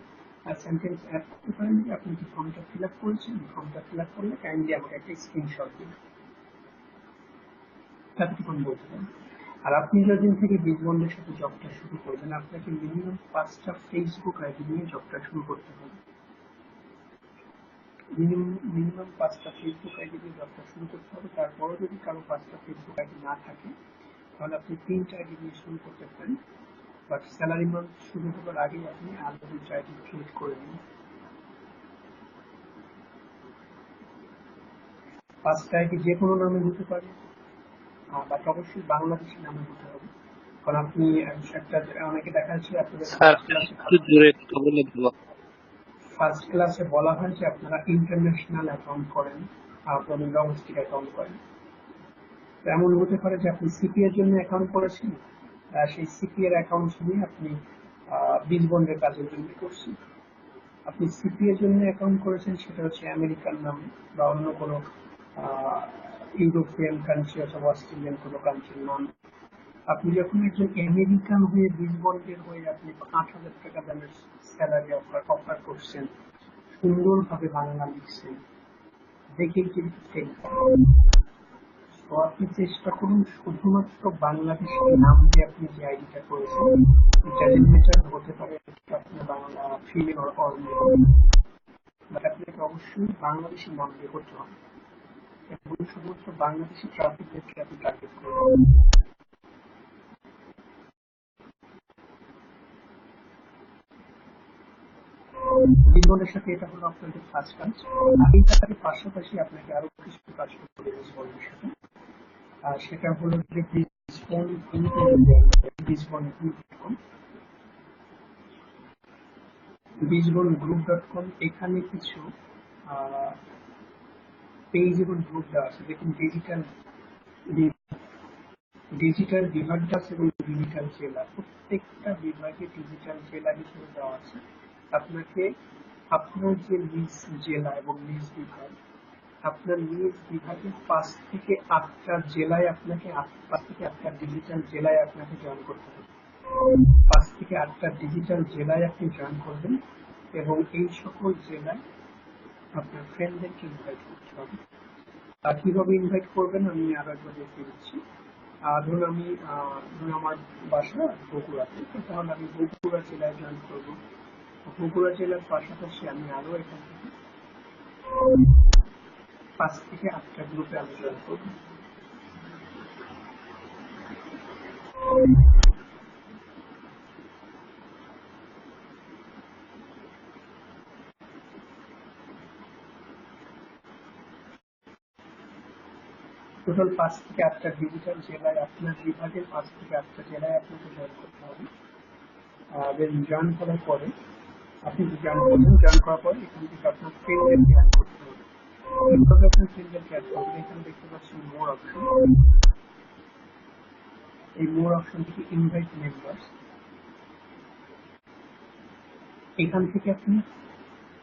সেন্টেন্স অ্যাড করতে পারেন যে আপনি কি ফর্মটা ফিল আপ করেছেন, ফর্মটা ফিল আপ করলে কাইন্ডলি আমাকে একটা স্ক্রিনশট দিন, এতটুকুন বলতে পারেন। আর আপনি যেদিন থেকে বীজবন্ধের সাথে জবটা শুরু করবেন আপনাকে মিনিমাম 5টা ফেসবুক আইডি নিয়ে জবটা শুরু করতে হবে। মিনিমাম 5টা ফেসবুক আইডি দিয়ে জবটা শুরু করতে হবে। তারপরে যদি কারো 5টা ফেসবুক আইডি না থাকে তাহলে আপনি 3টা আইডি দিয়ে শুরু করতে পারেন। বাট স্যালারি মান্থ শুরু হবার আগে আপনি আরো 2টা আইডি ক্রিয়েট করে নিন। 5টা আইডি যে কোনো নামে হতে পারে, বাট অবশ্যই বাংলাদেশি নামে হতে হবে। কারণ আপনি একটা অনেকে দেখা যাচ্ছে আপনাদের স্যার একটু জোরে কথা বললে ভালো। ফার্স্ট ক্লাসে বলা হয় যে আপনারা ইন্টারন্যাশনাল অ্যাকাউন্ট করেন, আপনাদের ডোমেস্টিক অ্যাকাউন্ট করেন। এমন হতে পারে যে আপনি সিপি এর জন্য অ্যাকাউন্ট করেছেন, সেই সিপি এর অ্যাকাউন্ট নিয়ে আপনি বীজবন্ধের কাজের জন্য করছেন। আপনি সিপি এর জন্য অ্যাকাউন্ট করেছেন সেটা হচ্ছে আমেরিকান নামে বা অন্য কোনো ইউরোপিয়ান কান্ট্রি অথবা অস্ট্রেলিয়ান কোনো কান্ট্রির নাম। আপনি যখন একজন আমেরিকান হয়ে বীজবন্ধের হয়ে আপনি 8,000 টাকা দামের স্যালারি অফার করছেন, সুন্দরভাবে বাংলা লিখছেন, দেখেই কিন্তু ফেক। তো আপনি চেষ্টা করুন শুধুমাত্র বাংলাদেশের নাম দিয়ে আপনি যে আইডিটা করেছেন ডেজিগনেটর হতে পারে আপনার Bangla female or male, but আপনাকে অবশ্যই বাংলাদেশি নাম দিয়ে করতে হবে এবং শুধুমাত্র বাংলাদেশি ট্রাফিকদেরকে আপনি টার্গেট করবেন। বীজবন্ধের সাথে এটা হলো আপনাদের ফার্স্ট কাজ। এই কাজের পাশাপাশি আপনাকে আরো কিছু কাজ করতে হবে বীজবন্ধের সাথে। আর সেটা হলো যে বীজবন্ধ.গ্রুপ.com, এখানে কিছু পেজ এবং গ্রুপ দেওয়া আছে। দেখুন ডিজিটাল বিভাগটা আছে এবং ডিজিটাল জেলা, প্রত্যেকটা বিভাগে ডিজিটাল জেলা হিসেবে দেওয়া আছে। আপনাকে আপনার যে নিজ জেলা এবং নিজ বিভাগ, আপনার নিজ বিভাগের 5 থেকে 8টা জেলায় আপনাকে 5 থেকে 8টা ডিজিটাল জেলায় আপনাকে জয়েন করতে হবে। 5 থেকে 8টা ডিজিটাল জেলায় আপনি জয়েন করবেন এবং এই সকল জেলায় আপনার ফ্রেন্ডদেরকে ইনভাইট করতে হবে। আর কিভাবে ইনভাইট করবেন আমি আরো একবার দেখিয়ে দিচ্ছি। ধরুন আমার বাসা বগুড়াতে, তাহলে আমি বগুড়া জেলায় জয়েন করবো। বগুড়া জেলার পাশাপাশি আমি আরো এখান থেকে 5 থেকে 8টা গ্রুপে আমি জয়েন করবো। টোটাল 5 থেকে 8টা ডিজিটাল জেলায় আপনার বিভাগের 5 থেকে 8টা জেলায় আপনাকে জয়েন করতে হবে। জয়েন করার পরে আপনি জয়েন করবেন, জয়েন করার পর এখান থেকে আপনার ফ্রেন্ডদেরকে অ্যাড করতে হবে। কিভাবে আপনার ফ্রেন্ডদেরকে অ্যাড করবেন, এখানে দেখতে পাচ্ছেন মোর অপশন। এই মোর অপশন থেকে ইনভাইট মেম্বার্স, এখান থেকে আপনি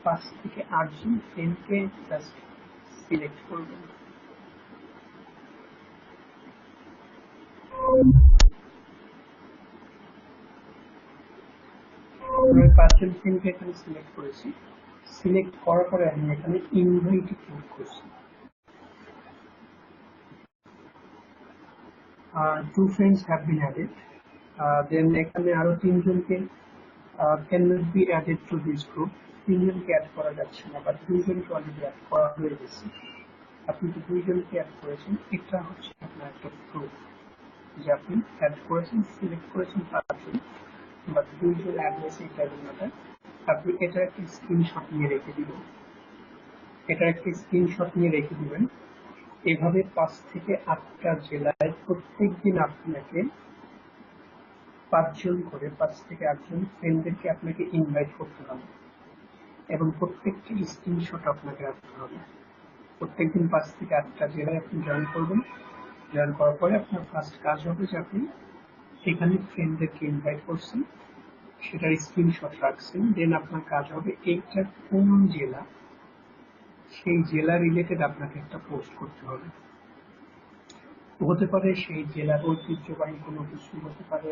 5 থেকে 8 জন ফ্রেন্ডকে জাস্ট সিলেক্ট করবেন। আমি 5 জন ফ্রেন্ডকে এখানে সিলেক্ট করেছি। সিলেক্ট করার পরে আমি এখানে ইনভাইটে ক্লিক করছি। 2 friends have been added. Then এখানে আরো 3 জনকে cannot be added to this group. 3 জনকে অ্যাড করা যাচ্ছে না, বাট 2 জনকে অলরেডি অ্যাড করা হয়ে গেছে। আপনি যে 2 জনকে অ্যাড করেছেন, এটা হচ্ছে আপনার একটা প্রুফ যে আপনি অ্যাড করেছেন, সিলেক্ট করেছেন 5 জন, বাট 2 জন অ্যাড হয়েছে, এটা ম্যাটার। আপনি এটার একটা স্ক্রিনশট নিয়ে রেখে দিবেন। এভাবে 5 থেকে 8টা জেলায় প্রত্যেকদিন আপনাকে 5 জন করে 5 থেকে 8 জন ফ্রেন্ডদেরকে আপনাকে ইনভাইট করতে হবে এবং প্রত্যেকটি স্ক্রিনশট আপনাকে রাখতে হবে। প্রত্যেকদিন 5 থেকে 8টা জেলায় আপনি জয়েন করবেন। জয়েন করার পরে আপনার ফার্স্ট কাজ হবে যে আপনি এখানে ফ্রেন্ডদেরকে ইনভাইট করছেন, সেটার স্ক্রিনশট রাখছেন। দেন আপনার কাজ হবে এইটা কোন জেলা, সেই জেলা রিলেটেড আপনাকে একটা পোস্ট করতে হবে। হতে পারে সেই জেলার ঐতিহ্যবাহী কোনো কিছু, হতে পারে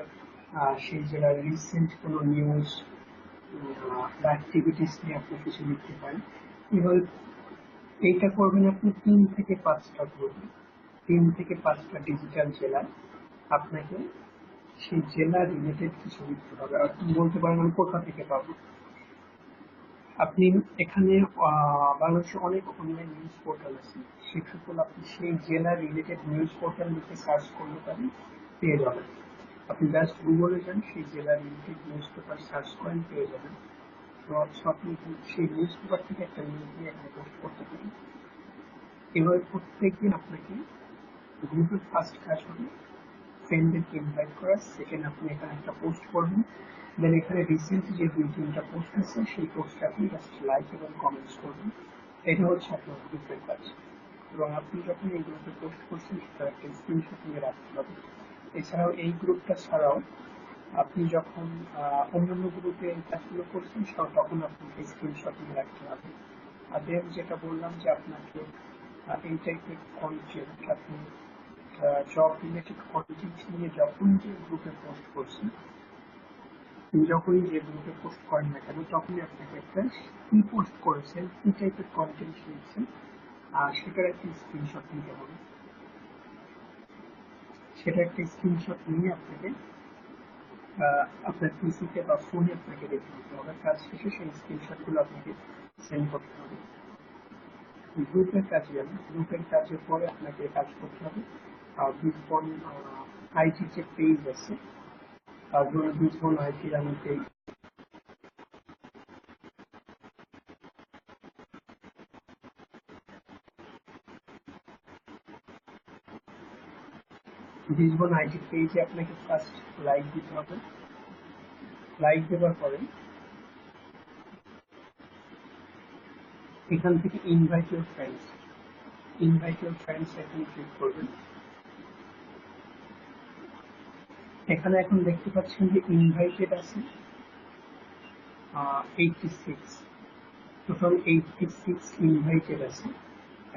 সেই জেলার রিসেন্ট কোনো নিউজ বা অ্যাক্টিভিটিস নিয়ে আপনি কিছু লিখতে পারেন। এবার এইটা করবেন আপনি 3 থেকে 5টা গ্রুপে, 3 থেকে 5টা ডিজিটাল জেলায় আপনাকে সেই জেলা রিলেটেড কিছু লিখতে হবে। আপনি বলতে পারেন আমি কোথা থেকে পাবো। আপনি এখানে বাংলাদেশে অনেক অনলাইন নিউজ পোর্টাল আছে, সে সকল আপনি সেই জেলা রিলেটেড নিউজ পোর্টাল লিখে সার্চ করলে পারেন, পেয়ে যাবেন। আপনি জাস্ট গুগলে যান, সেই জেলা রিলেটেড নিউজ পেপার সার্চ করেন, পেয়ে যাবেন। তো আপনি সেই নিউজ পেপার থেকে একটা নিউজ নিয়ে এখানে পোস্ট করতে পারেন। এভাবে প্রত্যেকদিন আপনাকে গ্রুপের ফার্স্ট কাজ হবে ফ্রেন্ডদেরকে ইনভাইট করা, সেকেন্ড আপনি এখানে একটা পোস্ট করবেন। দেন এখানে রিসেন্ট যে 2-3টা পোস্ট আছে সেই পোস্টে আপনি জাস্ট লাইক এবং কমেন্টস করবেন। এটা হচ্ছে আপনার গ্রুপের কাজ। এবং আপনি যখন এই গ্রুপে পোস্ট করছেন সেটা একটা স্ক্রিনশট নিয়ে রাখতে হবে। এছাড়াও এই গ্রুপটা ছাড়াও আপনি যখন অন্যান্য গ্রুপে এই কাজগুলো করছেন তখন আপনাকে স্ক্রিনশট নিয়ে রাখতে হবে। আর দেন যেটা বললাম যে আপনাকে এই টাইপের কন্টেন্ট, আপনি জব রিলেটেড কন্টেন্ট নিয়ে যখন যে গ্রুপে পোস্ট করছেন, যখনই যে গ্রুপে পোস্ট করেন না কেন, তখনই আপনাকে একটা কি পোস্ট করেছেন, কি টাইপের কন্টেন্ট লিখছেন, সেটার একটা স্ক্রিনশট নিতে হবে। সেটা একটা স্ক্রিনশট নিয়ে আপনাকে আপনার পিসিতে বা ফোনে আপনাকে রেখে দিতে হবে। কাজ শেষে সেই স্ক্রিনশটগুলো আপনাকে সেন্ড করতে হবে। গ্রুপের কাজে যাবেন, গ্রুপের কাজের পরে আপনাকে কাজ করতে হবে বিসবন আইটি যে পেজ আছে, ধরুন বিসবন আইটির আমি পেজ, বিসবন আইটি পেজে আপনাকে ফার্স্ট লাইক দিতে হবে। লাইক দেওয়ার পরে এখান থেকে ইনভাইট ইউর ফ্রেন্ডস, এখানে ক্লিক করবেন। এখানে এখন দেখতে পাচ্ছেন যে ইনভাইটেড আছে 86, টোটাল 86 ইনভাইটেড আছে।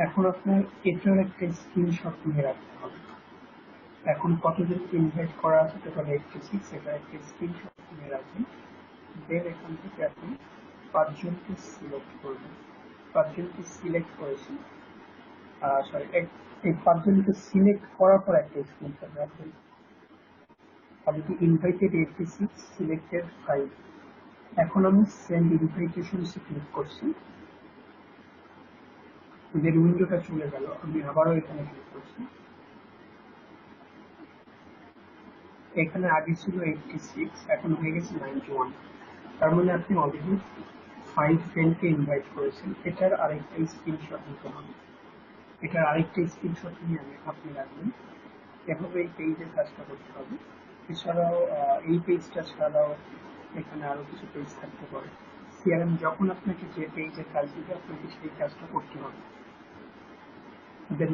এখন আপনার এটার একটা স্ক্রিনশট নিয়ে রাখতে হবে। এখন কতজনকে ইনভাইট করা আছে, টোটাল 86, এটা একটা স্ক্রিনশট নিয়ে রাখবেন। দেন এখান থেকে আপনি 5 জনকে সিলেক্ট করবেন। 5 জনকে সিলেক্ট করেছি, এই 5 জনকে সিলেক্ট করার পর একটা স্ক্রিনশট রাখবেন। আমি ইনভাইটেড 86, সিলেক্টেড 5। এখন আমি সেন্ড ইনভাইটেশনসে ক্লিক করছি। যে উইন্ডোটা চলে গেল, আমি আবারও এখানে ক্লিক করছি। এখানে আগে ছিল 86, এখন হয়ে গেছে 91। তার মানে আপনি অলরেডি 5 ফ্রেন্ডকে ইনভাইট করেছেন। এটার আরেকটা স্ক্রিনশট নিতে হবে। নিয়ে আপনি রাখবেন। এভাবে এই পেজের কাজটা করতে হবে। এছাড়াও এই পেজটা ছাড়াও এখানে আরো কিছু পেজ থাকতে পারে। সিআরএম যখন আপনাকে যে পেজে কাজ দিবে আপনাকে সেই কাজটা করতে হবে।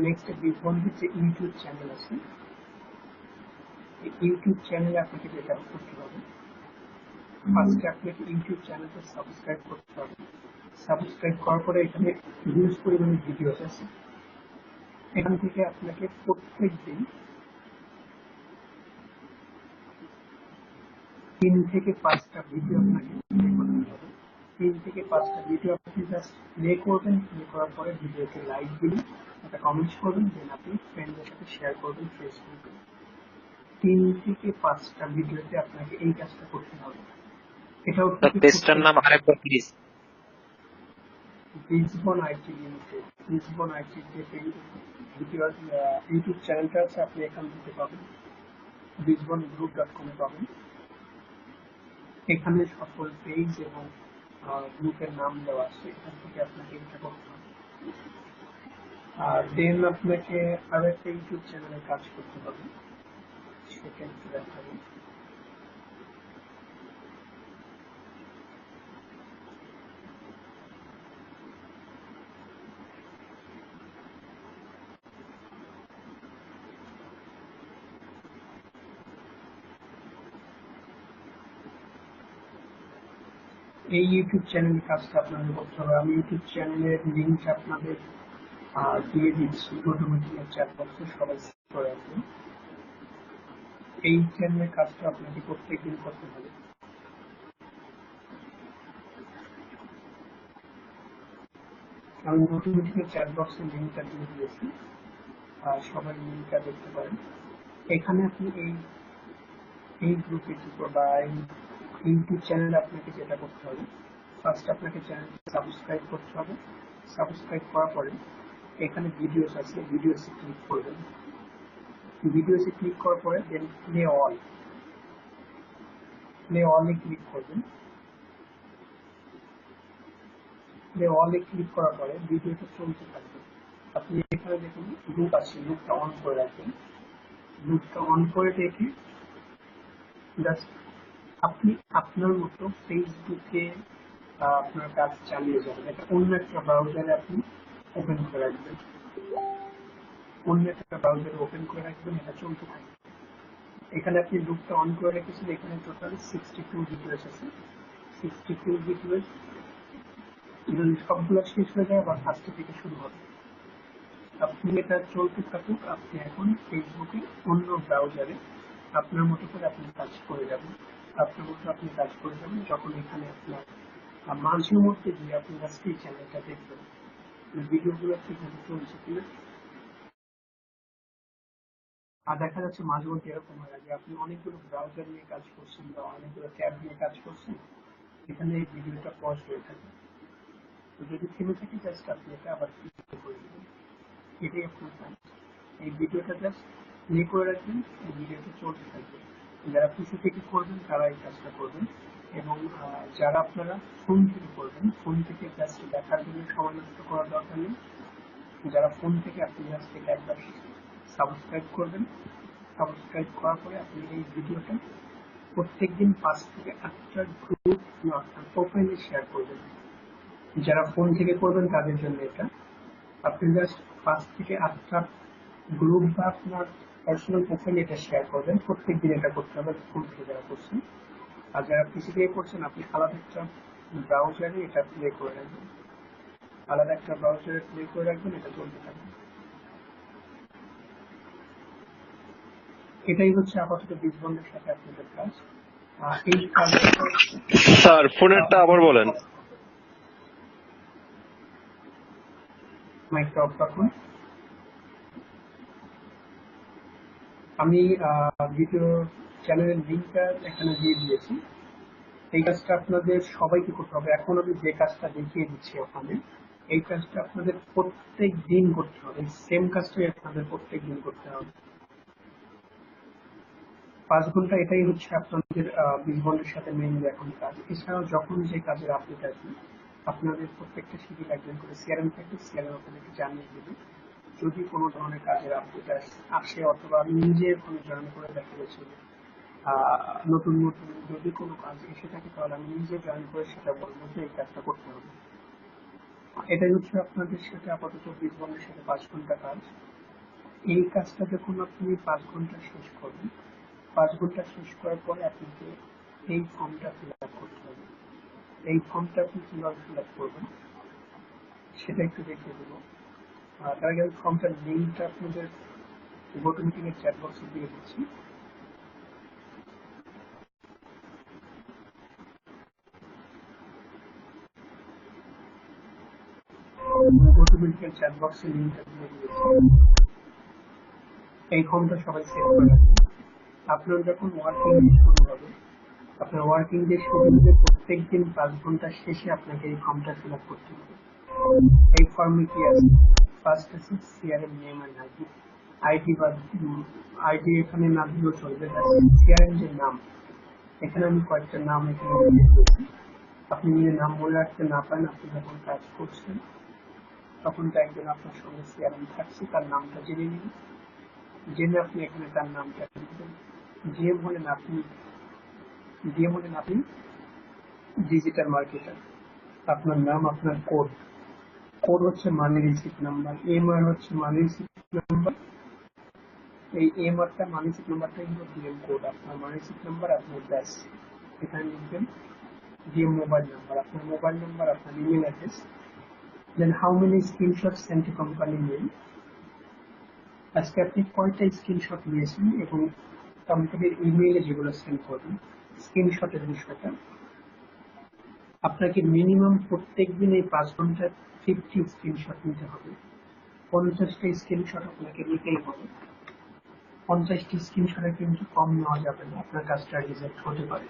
নেক্সট বিজবন্ধের যে ইউটিউব চ্যানেল আছে, এই ইউটিউব চ্যানেলে আপনাকে যেটা করতে হবে, ফার্স্টে আপনাকে ইউটিউব চ্যানেলটা সাবস্ক্রাইব করতে হবে। সাবস্ক্রাইব করার পরে এখানে হিউজ পরিমাণে ভিডিও আছে, এখান থেকে আপনাকে প্রত্যেক দিন 3 থেকে 5টা ভিডিও আপনাকে প্লে করতে হবে। 3 থেকে 5টা ভিডিও আপনি জাস্ট প্লে করবেন, প্লে করার পরে ভিডিওতে লাইক দিবেন, একটা কমেন্ট করবেন, দেন আপনি ফ্রেন্ডদের সাথে শেয়ার করবেন ফেসবুকে। 3 থেকে 5টা ভিডিওতে আপনাকে এই কাজটা করতে হবে। এটাও পেজটার নাম আরেকবার please. Lisbon IT limited, Lisbon IT যে ভিডিও ইউটিউব চ্যানেলটা আছে আপনি এখান থেকে পাবেন, lisbongroup.com পাবেন। এখানে সকল পেজ এবং গ্রুপের নাম দেওয়া আছে, এখান থেকে আপনাকে এটা করতে হবে। আর দেন আপনাকে আর একটা ইউটিউব চ্যানেলে কাজ করতে হবে, সেটা একটু দেখাবো। এই ইউটিউব চ্যানেলের কাজটা আপনাদের করতে হবে। আমি ইউটিউব চ্যানেলের লিঙ্ক আপনাদের দিয়ে দিচ্ছি অটোমেটিক চ্যাট বক্সে, সবাই করে আসবেন। এই চ্যানেলের কাজটা আপনাকে প্রত্যেকদিন করতে হবে। আমি অটোমেটিক চ্যাট বক্সের লিঙ্কটা দিয়ে দিয়েছি, সবাই লিঙ্কটা দেখতে পারেন। এখানে আপনি এই গ্রুপে বা ইউটিউব চ্যানেলে আপনাকে যেটা করতে হবে, ফার্স্ট আপনাকে চ্যানেলটা সাবস্ক্রাইব করতে হবে। সাবস্ক্রাইব করার পরে এখানে ভিডিওস আছে, ভিডিওসে ক্লিক করবেন। ভিডিওসে ক্লিক করার পরে দেন প্লে অলে ক্লিক করবেন। প্লে অলে ক্লিক করার পরে ভিডিওটা চলতে থাকবে। আপনি এখানে দেখুন লুপ আছে, লুপটা অন করে রাখবেন। লুপটা অন করে রেখে জাস্ট আপনি আপনার মতো ফেসবুকে আপনার কাজ চালিয়ে যাবেন। এটা অন্য একটা ব্রাউজারে আপনি ওপেন করে রাখবেন, এটা চলতে থাকবে। এখানে আপনি লুপটা অন করে রেখেছেন, এখানে টোটাল 62 ভিডিওস আছে। 62 ভিডিওস যদি সবগুলো শেষ হয়ে যায় আবার ফার্স্ট থেকে শুরু হবে। আপনি এটা চলতে থাকুক, আপনি এখন ফেসবুকে অন্য ব্রাউজারে আপনার মতো করে আপনি কাজ করে যাবেন। যখন এখানে আপনার মাঝে মধ্যে গিয়ে আপনি জাস্ট এই চ্যানেলটা দেখবেন, ভিডিওগুলো ঠিকভাবে চলছে কিনা। আর দেখা যাচ্ছে মাঝে মধ্যে এরকম হয় যে আপনি অনেকগুলো ব্রাউজার নিয়ে কাজ করছেন বা অনেকগুলো ট্যাব নিয়ে কাজ করছেন, এখানে এই ভিডিওটা পজ হয়ে থাকে। তো যদি থেমে থাকে জাস্ট আপনি এটা আবার প্লে করে দেবেন, এটাই আপনার কাজ। এই ভিডিওটা জাস্ট প্লে করে রাখবেন, এই ভিডিওটা চলতে থাকবে। যারা পিসি থেকে করবেন তারা এই কাজটা করবেন, এবং যারা আপনারা ফোন থেকে করবেন, ফোন থেকে জাস্ট দেখার জন্য সময় নষ্ট করার দরকার নেই। যারা ফোন থেকে আপনি জাস্ট এটা একবার সাবস্ক্রাইব করবেন। সাবস্ক্রাইব করার পরে আপনি এই ভিডিওটা প্রত্যেকদিন 5 থেকে 8টা গ্রুপ আপনার প্রোফাইলে শেয়ার করবেন। যারা ফোন থেকে করবেন তাদের জন্য এটা, আপনি জাস্ট 5 থেকে 8টা গ্রুপ বা আপনার পার্সোনাল প্রোফাইলে এটা শেয়ার করবেন। প্রত্যেকদিন এটা করতে হবে ফোন থেকে যারা করছেন। আর যারা পিসি থেকে করছেন আপনি আলাদা একটা ব্রাউজারে এটা প্লে করে রাখবেন, এটা চলতে থাকবে। এটাই হচ্ছে আপাতত বীজবন্ধের সাথে আপনাদের কাজ। এই কাজটা স্যার ফোনেরটা আবার বলেন। মাইকটা অফ রাখুন। আমি ভিডিও চ্যানেলের লিঙ্কটা এখানে দিয়ে দিয়েছি। এই কাজটা আপনাদের সবাইকে করতে হবে। এখন আমি যে কাজটা দেখিয়ে দিচ্ছি ওখানে, এই কাজটা আপনাদের প্রত্যেক দিন করতে হবে। সেম কাজটাই আপনাদের প্রত্যেক দিন করতে হবে। 5 ঘন্টা এটাই হচ্ছে আপনাদের বীজবন্ধের সাথে মেইনলি এখন কাজ। এছাড়াও যখন যে কাজের আপডেট আসবে আপনাদের প্রত্যেকটা শিডিউল একজন করে সিআরএম থাকবে, সিআরএম আপনাদেরকে জানিয়ে দেবে। যদি কোনো ধরনের কাজের আপডেট আসে অথবা আমি নিজে ওখানে জয়েন করে দেখা গেছে নতুন নতুন যদি কোনো কাজ এসে থাকে তাহলে আমি নিজে জয়েন করে সেটা বলবো যে এই কাজটা করতে হবে। এটাই হচ্ছে আপনাদের সাথে আপাতত বীজবনের সাথে 5 ঘন্টা কাজ। এই কাজটা যখন আপনি 5 ঘন্টা শেষ করবেন, 5 ঘন্টা শেষ করার পরে আপনাকে এই ফর্মটা ফিল আপ করতে হবে। এই ফর্মটা আপনি কিভাবে ফিল আপ করবেন সেটা একটু দেখিয়ে দেবো। তার আগে ফর্মটার লিঙ্কটা আপনাদের গোটো মিটিং এর চ্যাট বক্সে দিয়ে দিচ্ছি। গোটো মিটিং এর চ্যাট বক্সে লিঙ্কটা দিয়ে দিয়েছি। এই ফর্মটা সবাই সেভ করে রাখবেন। আপনার যখন ওয়ার্কিং ডে শুরু হবে, আপনার ওয়ার্কিং ডে শুরু হবে প্রত্যেক দিন 5 ঘন্টা শেষে আপনাকে এই ফর্মটা ফিল আপ করতে হবে। এই ফর্মে কি আছে? ফার্স্ট আছে CRM name and ID. ID বা আইডি এখানে না দিলেও চলবে, সিআরএম যে নাম, এখানে আমি কয়েকটা নাম এখানে লিখে দিয়েছি। আপনি যদি নাম মনে রাখতে না পারেন, আপনি যখন কাজ করছেন তখন তো একজন আপনার সঙ্গে সিআরএম থাকছে, তার নামটা জেনে নিন। জেনে আপনি এখানে তার নামটা লিখবেন। জিএম হলেন আপনি, ডিজিটাল মার্কেটার। আপনার নাম, আপনার কোড, কোড হচ্ছে মানি রিসিপ্ট নাম্বার, এমআর হচ্ছে মানি রিসিপ্ট নাম্বার। এই এমআরটা মানি রিসিপ্ট নাম্বারটাই হলো ডিএম কোড। আপনার মানি রিসিপ্ট নাম্বার, আপনার ব্যাস এখানে লিখবেন। ডিএম মোবাইল নাম্বার, আপনার মোবাইল নাম্বার, আপনার email address. Then how many screenshot send to company mail. আজকে আপনি কয়টা স্ক্রিনশট নিয়েছেন এবং কোম্পানির ইমেইলে যেগুলো সেন্ড করবেন, স্ক্রিনশটের বিষয়টা। আপনাকে মিনিমাম প্রত্যেকদিন এই 5 ঘন্টায় 50 স্ক্রিনশট নিতে হবে। 50টা স্ক্রিনশট আপনাকে নিতেই হবে। 50টি স্ক্রিনশটের কিন্তু কম নেওয়া যাবে না, আপনার কাজটা রিজেক্ট হতে পারে।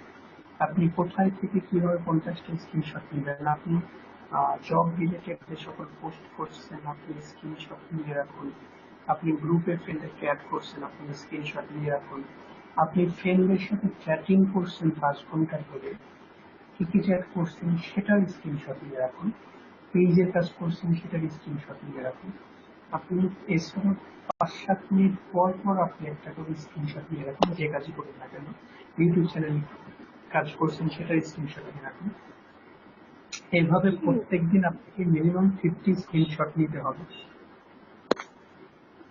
আপনি কোথায় থেকে কিভাবে 50টা স্ক্রিনশট নেবেন? আপনি জব রিলেটেড যে সকল পোস্ট করছেন, আপনি স্ক্রিনশট নিয়ে রাখুন। আপনি গ্রুপে ফ্রেন্ডকে অ্যাড করছেন, আপনি স্ক্রিনশট নিয়ে রাখুন। আপনি ফ্রেন্ডের সাথে চ্যাটিং করছেন 5 ঘন্টা ধরে, কি কি চ্যাট করছেন সেটার স্ক্রিনশট নিয়ে রাখুন। পেজের কাজ করছেন সেটার স্ক্রিনশট নিয়ে রাখুন। আপনি এছাড়া 5-7 মিনিট পর পর আপনি একটা করে স্ক্রিনশট নিয়ে রাখুন, যে কাজই করেন না কেন। ইউটিউব চ্যানেল কাজ করছেন সেটার স্ক্রিনশট নিয়ে রাখুন। এইভাবে প্রত্যেকদিন আপনাকে মিনিমাম 50 স্ক্রিনশট নিতে হবে।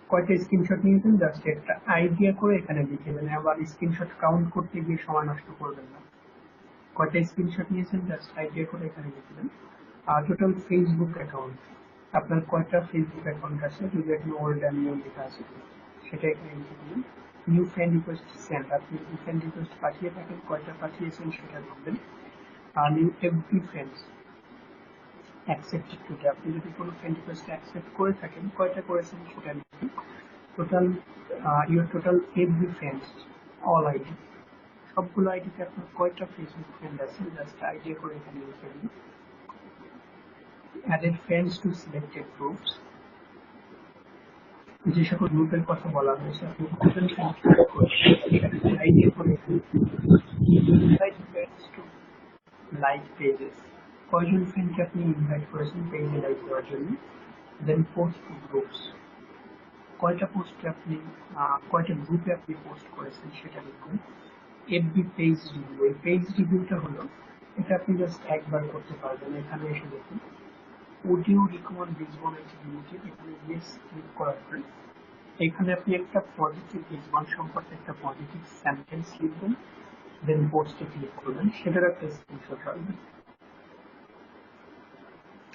কয়টা স্ক্রিনশট নিয়েছেন জাস্ট একটা আইডিয়া করে এখানে লিখে দেন, আবার স্ক্রিনশট কাউন্ট করতে গিয়ে সময় নষ্ট করবেন না। কয়টা স্ক্রিনশট নিয়েছেন জাস্ট আইডিয়া করে এখানে লিখে দেন। আর টোটাল ফেসবুক অ্যাকাউন্ট, আপনার কয়টা ফেসবুক অ্যাকাউন্ট আছে, যদি এখানে ওল্ড অ্যান্ড নিউ লেখা আছে সেটা এখানে লিখে দিন। নিউ ফ্রেন্ড রিকোয়েস্ট সেন্ড, আপনি যদি ফ্রেন্ড রিকোয়েস্ট পাঠিয়ে থাকেন কয়টা পাঠিয়েছেন সেটা লিখবেন। আর new FB friends accepted today, আপনি যদি কোনো ফ্রেন্ড রিকোয়েস্ট অ্যাকসেপ্ট করে থাকেন কয়টা করেছেন সেটা লিখবেন। Total your total FB friends all ID, সবগুলো আইডিতে আপনার কয়টা ফেসবুক ফ্রেন্ড আছে জাস্ট আইডিয়া করে এখানে লিখে দিন। Added friends to selected groups, যে সকল গ্রুপের কথা বলা হয়েছে আপনি কয়জন ফ্রেন্ড করছেন সেটা আইডিয়া করে এখানে invite friends to like pages, কয়জন ফ্রেন্ডকে আপনি ইনভাইট করেছেন পেজে লাইক দেওয়ার জন্য। দেন পোস্ট গ্রুপস, কয়টা পোস্টে আপনি কয়টা গ্রুপে আপনি পোস্ট করেছেন সেটা লিখুন। এফবি পেজ রিভিউ, এই পেজ রিভিউটা হলো, এটা আপনি জাস্ট একবার করতে পারবেন। এখানে এসে দেখুন অডিও রিকমেন্ড বীজবনের লিমিটেড, এখানে ইয়েস ক্লিক করার পরে এখানে আপনি একটা পজিটিভ বীজবন সম্পর্কে একটা পজিটিভ সেন্টেন্স লিখবেন, দেন পোস্টে ক্লিক করবেন, সেটার একটা স্ক্রিনশট রাখবেন।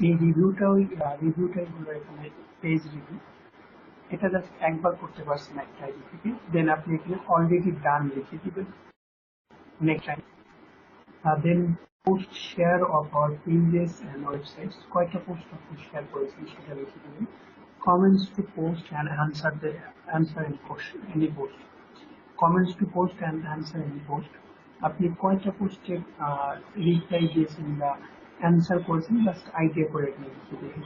এই রিভিউটাই হলো এখানে পেজ রিভিউ। এটা জাস্ট একবার করতে পারছেন একটা আইডি থেকে, দেন আপনি এখানে অলরেডি ডান লিখে দিবেন। Next time then post share of our pages and websites, কয়টা পোস্ট আপনি শেয়ার করেছেন সেটা লিখে দিবেন। Comments to post and answer any post, comments to post and answer any post, আপনি কয়টা পোস্টে রিপ্লাই দিয়েছেন বা অ্যান্সার করেছেন জাস্ট আইডিয়া করে এখানে লিখে দিবেন।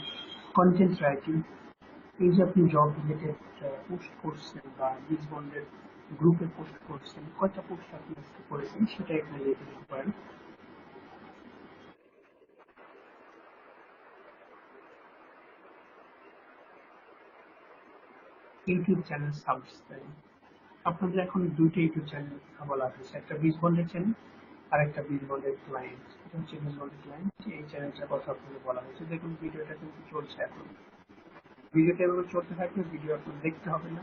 কন্টেন্ট রাইটিং, এই যে আপনি জব রিলেটেড পোস্ট করছেন বা বীজবন্ডের গ্রুপে পোস্ট করছেন, কয়টা পোস্ট আপনি করেছেন সেটা এখানে লিখে দিতে পারেন। ইউটিউব চ্যানেল সাবস্ক্রাইব, আপনাদের এখন দুইটা ইউটিউব চ্যানেল বলা হয়েছে, একটা বিশ বন্ডের চ্যানেল আর একটা বিশ বন্ডের ক্লায়েন্ট। এটা হচ্ছে বিশ বন্ডের ক্লায়েন্ট, এই চ্যানেলটার কথা আপনাদের বলা হয়েছে। দেখুন ভিডিওটা কিন্তু চলছে এখন, ভিডিওটা এভাবে চলতে থাকবে, ভিডিও আপনার দেখতে হবে না,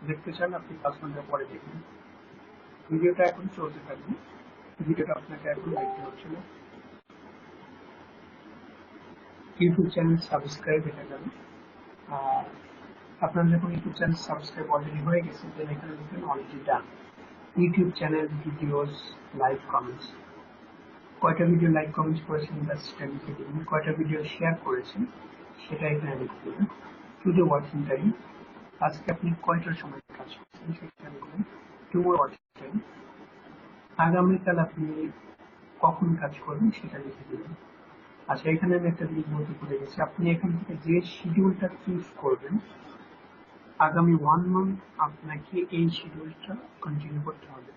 দেখতে চান আপনি 5 ঘন্টা পরে দেখুন। ভিডিওটা এখন চলতে থাকবে, ভিডিওটা আপনাকে এখন দেখতে হচ্ছে না। ইউটিউব চ্যানেল সাবস্ক্রাইব এটা যাবে, আর আপনার যখন ইউটিউব চ্যানেল সাবস্ক্রাইব অলরেডি হয়ে গেছে দেন এখানে লিখবেন already done. YouTube channel videos like comments, কয়টা ভিডিও লাইক কমেন্টস করেছেন সেটা লিখে দেবেন, কয়টা ভিডিও শেয়ার করেছেন সেটা এখানে লিখে দেবেন। টুডে ওয়াচিং টাইম, আজকে আপনি কয়টার সময় কাজ করছেন সেটা লিখবেন। টুমোর ওয়াচিং টাইম, আগামীকাল আপনি কখন কাজ করবেন সেটা লিখে দেবেন। আচ্ছা, এখানে আমি একটা জিনিস বলতে ভুলে গেছি, আপনি এখান থেকে যে শিডিউলটা চুজ করবেন আগামী 1 মান্থ আপনাকে এই শিডিউলটা কন্টিনিউ করতে হবে।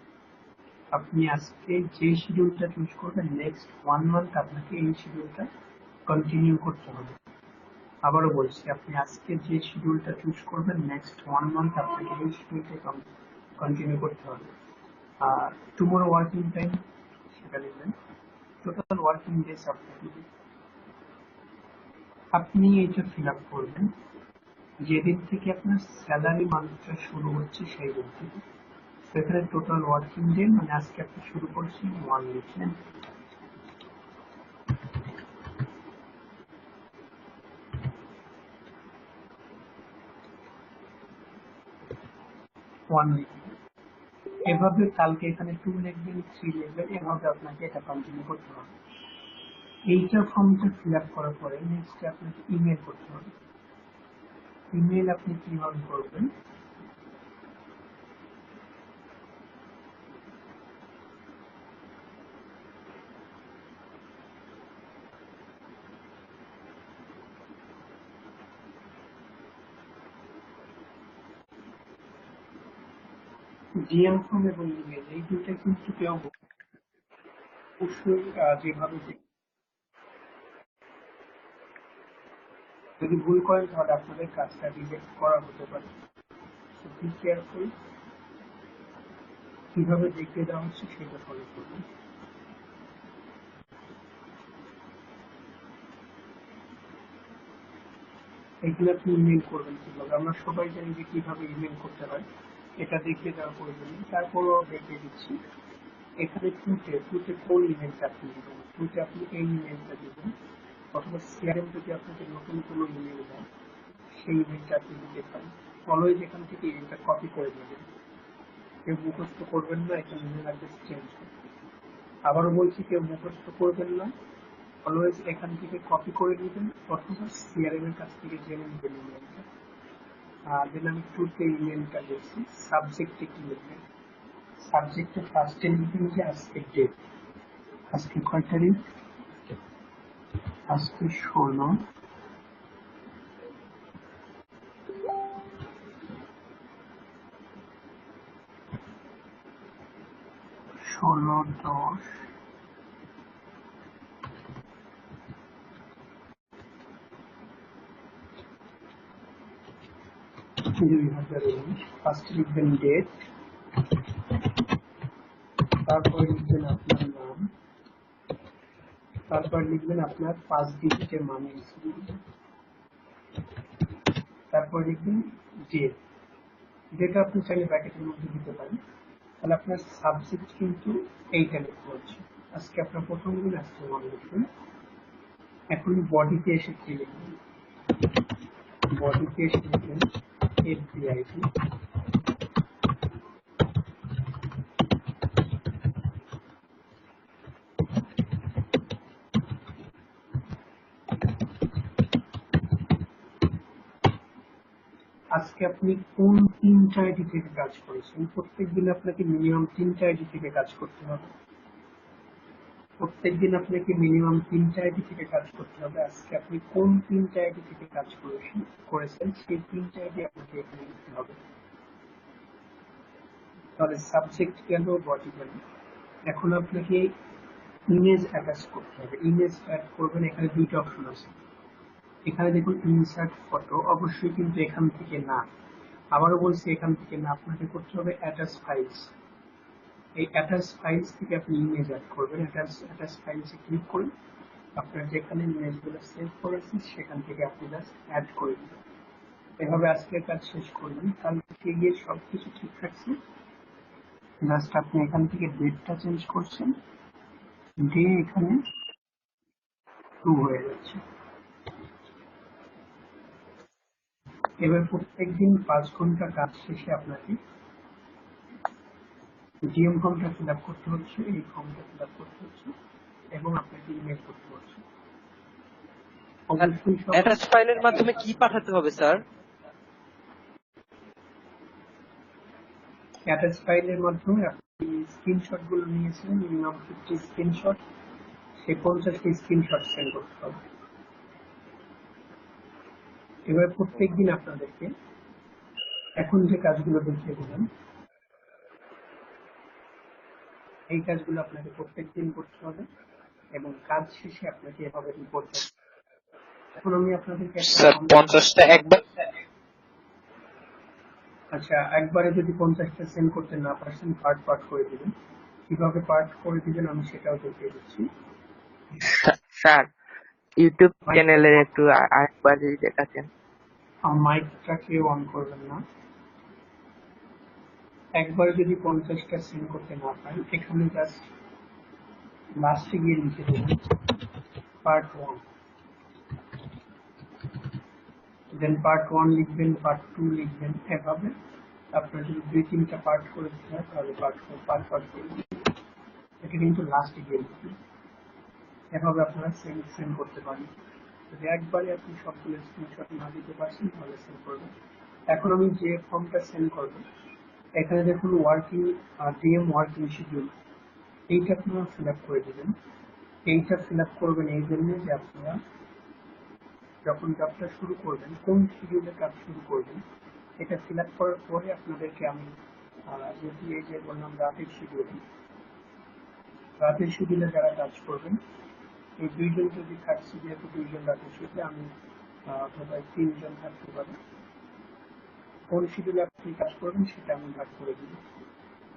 আপনি আজকে যে শিডিউলটা চুজ করবেন নেক্সট 1 মান্থ আপনাকে এই শিডিউলটা কন্টিনিউ করতে হবে। আবারও বলছি, আপনি আজকে যে শিডিউলটা চুজ করবেন নেক্সট 1 মান্থ আপনাকে এই শিডিউলটা কন্টিনিউ করতে হবে। আর টুমোরো ওয়ার্কিং টাইম সেটা লিখবেন, টোটাল ওয়ার্কিং ডেজ আপনাকে আপনি এটা ফিল আপ করবেন যেদিন থেকে আপনার স্যালারি মান্থটা শুরু হচ্ছে সেই দিন থেকে। সেখানে টোটাল ওয়ার্কিং ডে মানে আজকে আপনি শুরু করছেন 1 লিখলেন, এভাবে কালকে এখানে 2 লিখবেন, 3 লিখবেন, এভাবে আপনাকে এটা কন্টিনিউ করতে হবে। এইটা ফর্মটা ফিল আপ করার পরে নেক্সট আপনাকে ইমেল করতে হবে। ইমেল আপনি কিভাবে করবেন, জিএম ফর্ম এবং ইমেল এই দুইটা কিন্তু কেউ অবশ্যই যেভাবে যদি ভুল করেন তাহলে আপনাদের কাজটা রিজেক্ট করা হতে পারে। সো বি কেয়ারফুল, কিভাবে দেখিয়ে দেওয়া হচ্ছে সেটা ফলো করবেন। এগুলো আপনি ইমেল করবেন কিভাবে, আমরা সবাই জানি যে কিভাবে ইমেল করতে হয়, এটা দেখিয়ে দেওয়া প্রয়োজন নেই, তারপরও দেখিয়ে দিচ্ছি। এখানে টুতে কোন ইমেলটা আপনি দেবেন, টুতে আপনি এই ইমেলটা দেবেন, অথবা সিআরএম যদি আপনাকে নতুন কোনো ইমেল দেন সেই ইমেলটা আপনি দিতে পারেন। অলওয়েজ এখান থেকে ইমেলটা কপি করে দেবেন, কেউ মুখস্থ করবেন না, এখানে ইমেল অ্যাড্রেস চেঞ্জ করবেন। আবারও বলছি, কেউ মুখস্থ করবেন না, অলওয়েজ এখান থেকে কপি করে নেবেন অথবা সিআরএম এর কাছ থেকে জেনে নেবেন ইমেলটা। দেন আমি টুতে ইমেলটা দিচ্ছি, সাবজেক্টে কি লিখবেন, সাবজেক্টে ফার্স্টে লিখবেন যে আজকের ডেট, আজকে কয় তারিখ, আজকে 16/10 2019। ফার্স্টে লিখবেন ডেট, তারপর লিখবেন আপনার নাম, তারপর লিখবেন আপনার 5 ডিজিটের মানে, তারপর লিখবেন ডেট, যেটা আপনি চাইলে ব্র্যাকেটের মধ্যে দিতে পারেন। তাহলে আপনার সাবজেক্ট কিন্তু এইটা লিখতে হচ্ছে, আজকে আপনার প্রথম দিন, আজকে 1 লিখবেন। এখন বডিতে এসে কি লিখবেন, বডিতে এসে লিখবেন এফবিআইডি, আজকে আপনি কোন 3টা আইডি থেকে কাজ করেছেন। প্রত্যেকদিন আপনাকে মিনিমাম 3টা আইডি থেকে কাজ করতে হবে, প্রত্যেকদিন আপনাকে মিনিমাম 3টা আইডি থেকে কাজ করতে হবে। আজকে আপনি কোন 3টা আইডি থেকে কাজ করেছেন সেই 3টা আইডি আপনাকে এখানে লিখতে হবে। তাহলে সাবজেক্ট গেল, বডি গেল। এখন আপনাকে ইমেজ অ্যাটাচ করতে হবে, ইমেজ অ্যাড করবেন। এখানে 2টা অপশন আছে, এখানে দেখুন ইনসার্ট ফটো, অবশ্যই কিন্তু এখান থেকে না, আবারও বলছি এখান থেকে না আপনাকে করতে হবে অ্যাটাচ ফাইলস। এই অ্যাটাচ ফাইলস থেকে আপনি ইমেজ অ্যাড করবেন। অ্যাটাচ ফাইলসে ক্লিক করে আপনার যেখানে ইমেজগুলো সেভ করেছেন সেখান থেকে আপনি জাস্ট অ্যাড করে দিবেন। এভাবে আজকের কাজ শেষ করবেন। কালকে গিয়ে সবকিছু ঠিক থাকছে, জাস্ট আপনি এখান থেকে ডেটটা চেঞ্জ করছেন, ডে এখানে 2 হয়ে যাচ্ছে। এবার প্রত্যেকদিন 5 ঘন্টা কাজ শেষে আপনাকে জিএম ফর্মটা ফিল আপ করতে হচ্ছে, এই ফর্মটা ফিল আপ করতে হচ্ছে এবং আপনাকে ইমেল করতে হচ্ছে। অবশ্যই সব অ্যাটাচ ফাইলের মাধ্যমে কি পাঠাতে হবে স্যার? অ্যাটাচ ফাইলের মাধ্যমে আপনি স্ক্রিনশট গুলো নিয়েছিলেন, মিনিমাম 50 স্ক্রিনশট, সেই 50টি স্ক্রিনশট সেন্ড করতে হবে। এবার প্রত্যেকদিন আপনাদেরকে এখন যে কাজগুলো দেখিয়ে দিলাম এই কাজগুলো আপনাকে প্রত্যেকদিন করতে হবে এবং কাজ শেষে আপনাকে এভাবে রিপোর্ট করতে হবে। এখন আমি আপনাদেরকে স্যার 50টা একবার আচ্ছা, একবারে যদি 50টা সেন্ড করতে না পারছেন পার্ট পার্ট করে দিবেন। কিভাবে পার্ট করে দিবেন আমি সেটাও দেখিয়ে দিচ্ছি। স্যার ইউটিউব চ্যানেলের একটু আরেকবার যদি দেখাচ্ছেন। মাইকটাকে অন করবেন না। একবারে যদি 50টা সেন্ড করতে না পারেন এখানে জাস্ট লাস্টে গিয়ে লিখে দেবেন পার্ট 1, দেন পার্ট 1 লিখবেন, পার্ট 2 লিখবেন। এভাবে আপনার যদি 2-3টা পার্ট করে দিতে হয় তাহলে পার্ট করে দিবেন। এটা কিন্তু লাস্টে গিয়ে লিখবেন। এভাবে আপনারা সেন্ড করতে পারেন। যদি একবারে আপনি সবগুলো স্ক্রিনশট না দিতে পারছেন তাহলে সেন্ড করবেন। এখন আমি যে ফর্মটা সেন্ড করবো এখানে দেখুন ডিএম ওয়ার্কিং শিডিউল, এইটা আপনারা ফিল আপ করে দেবেন। এইটা ফিল আপ করবেন এই জন্য যে আপনারা যখন জবটা শুরু করবেন কোন শিডিউলে কাজ শুরু করবেন এটা ফিল আপ করার পরে আপনাদেরকে আমি যদি এই যে বললাম রাতের শিডিউলে যারা কাজ করবেন এই 2 জন যদি থাকছে, যেহেতু 2 জন রাতের শিডিউলে আমি অথবা 3 জন থাকতে পারে, কোন শিডিউলে আপনি কাজ করবেন সেটা আমি ভাগ করে দিব।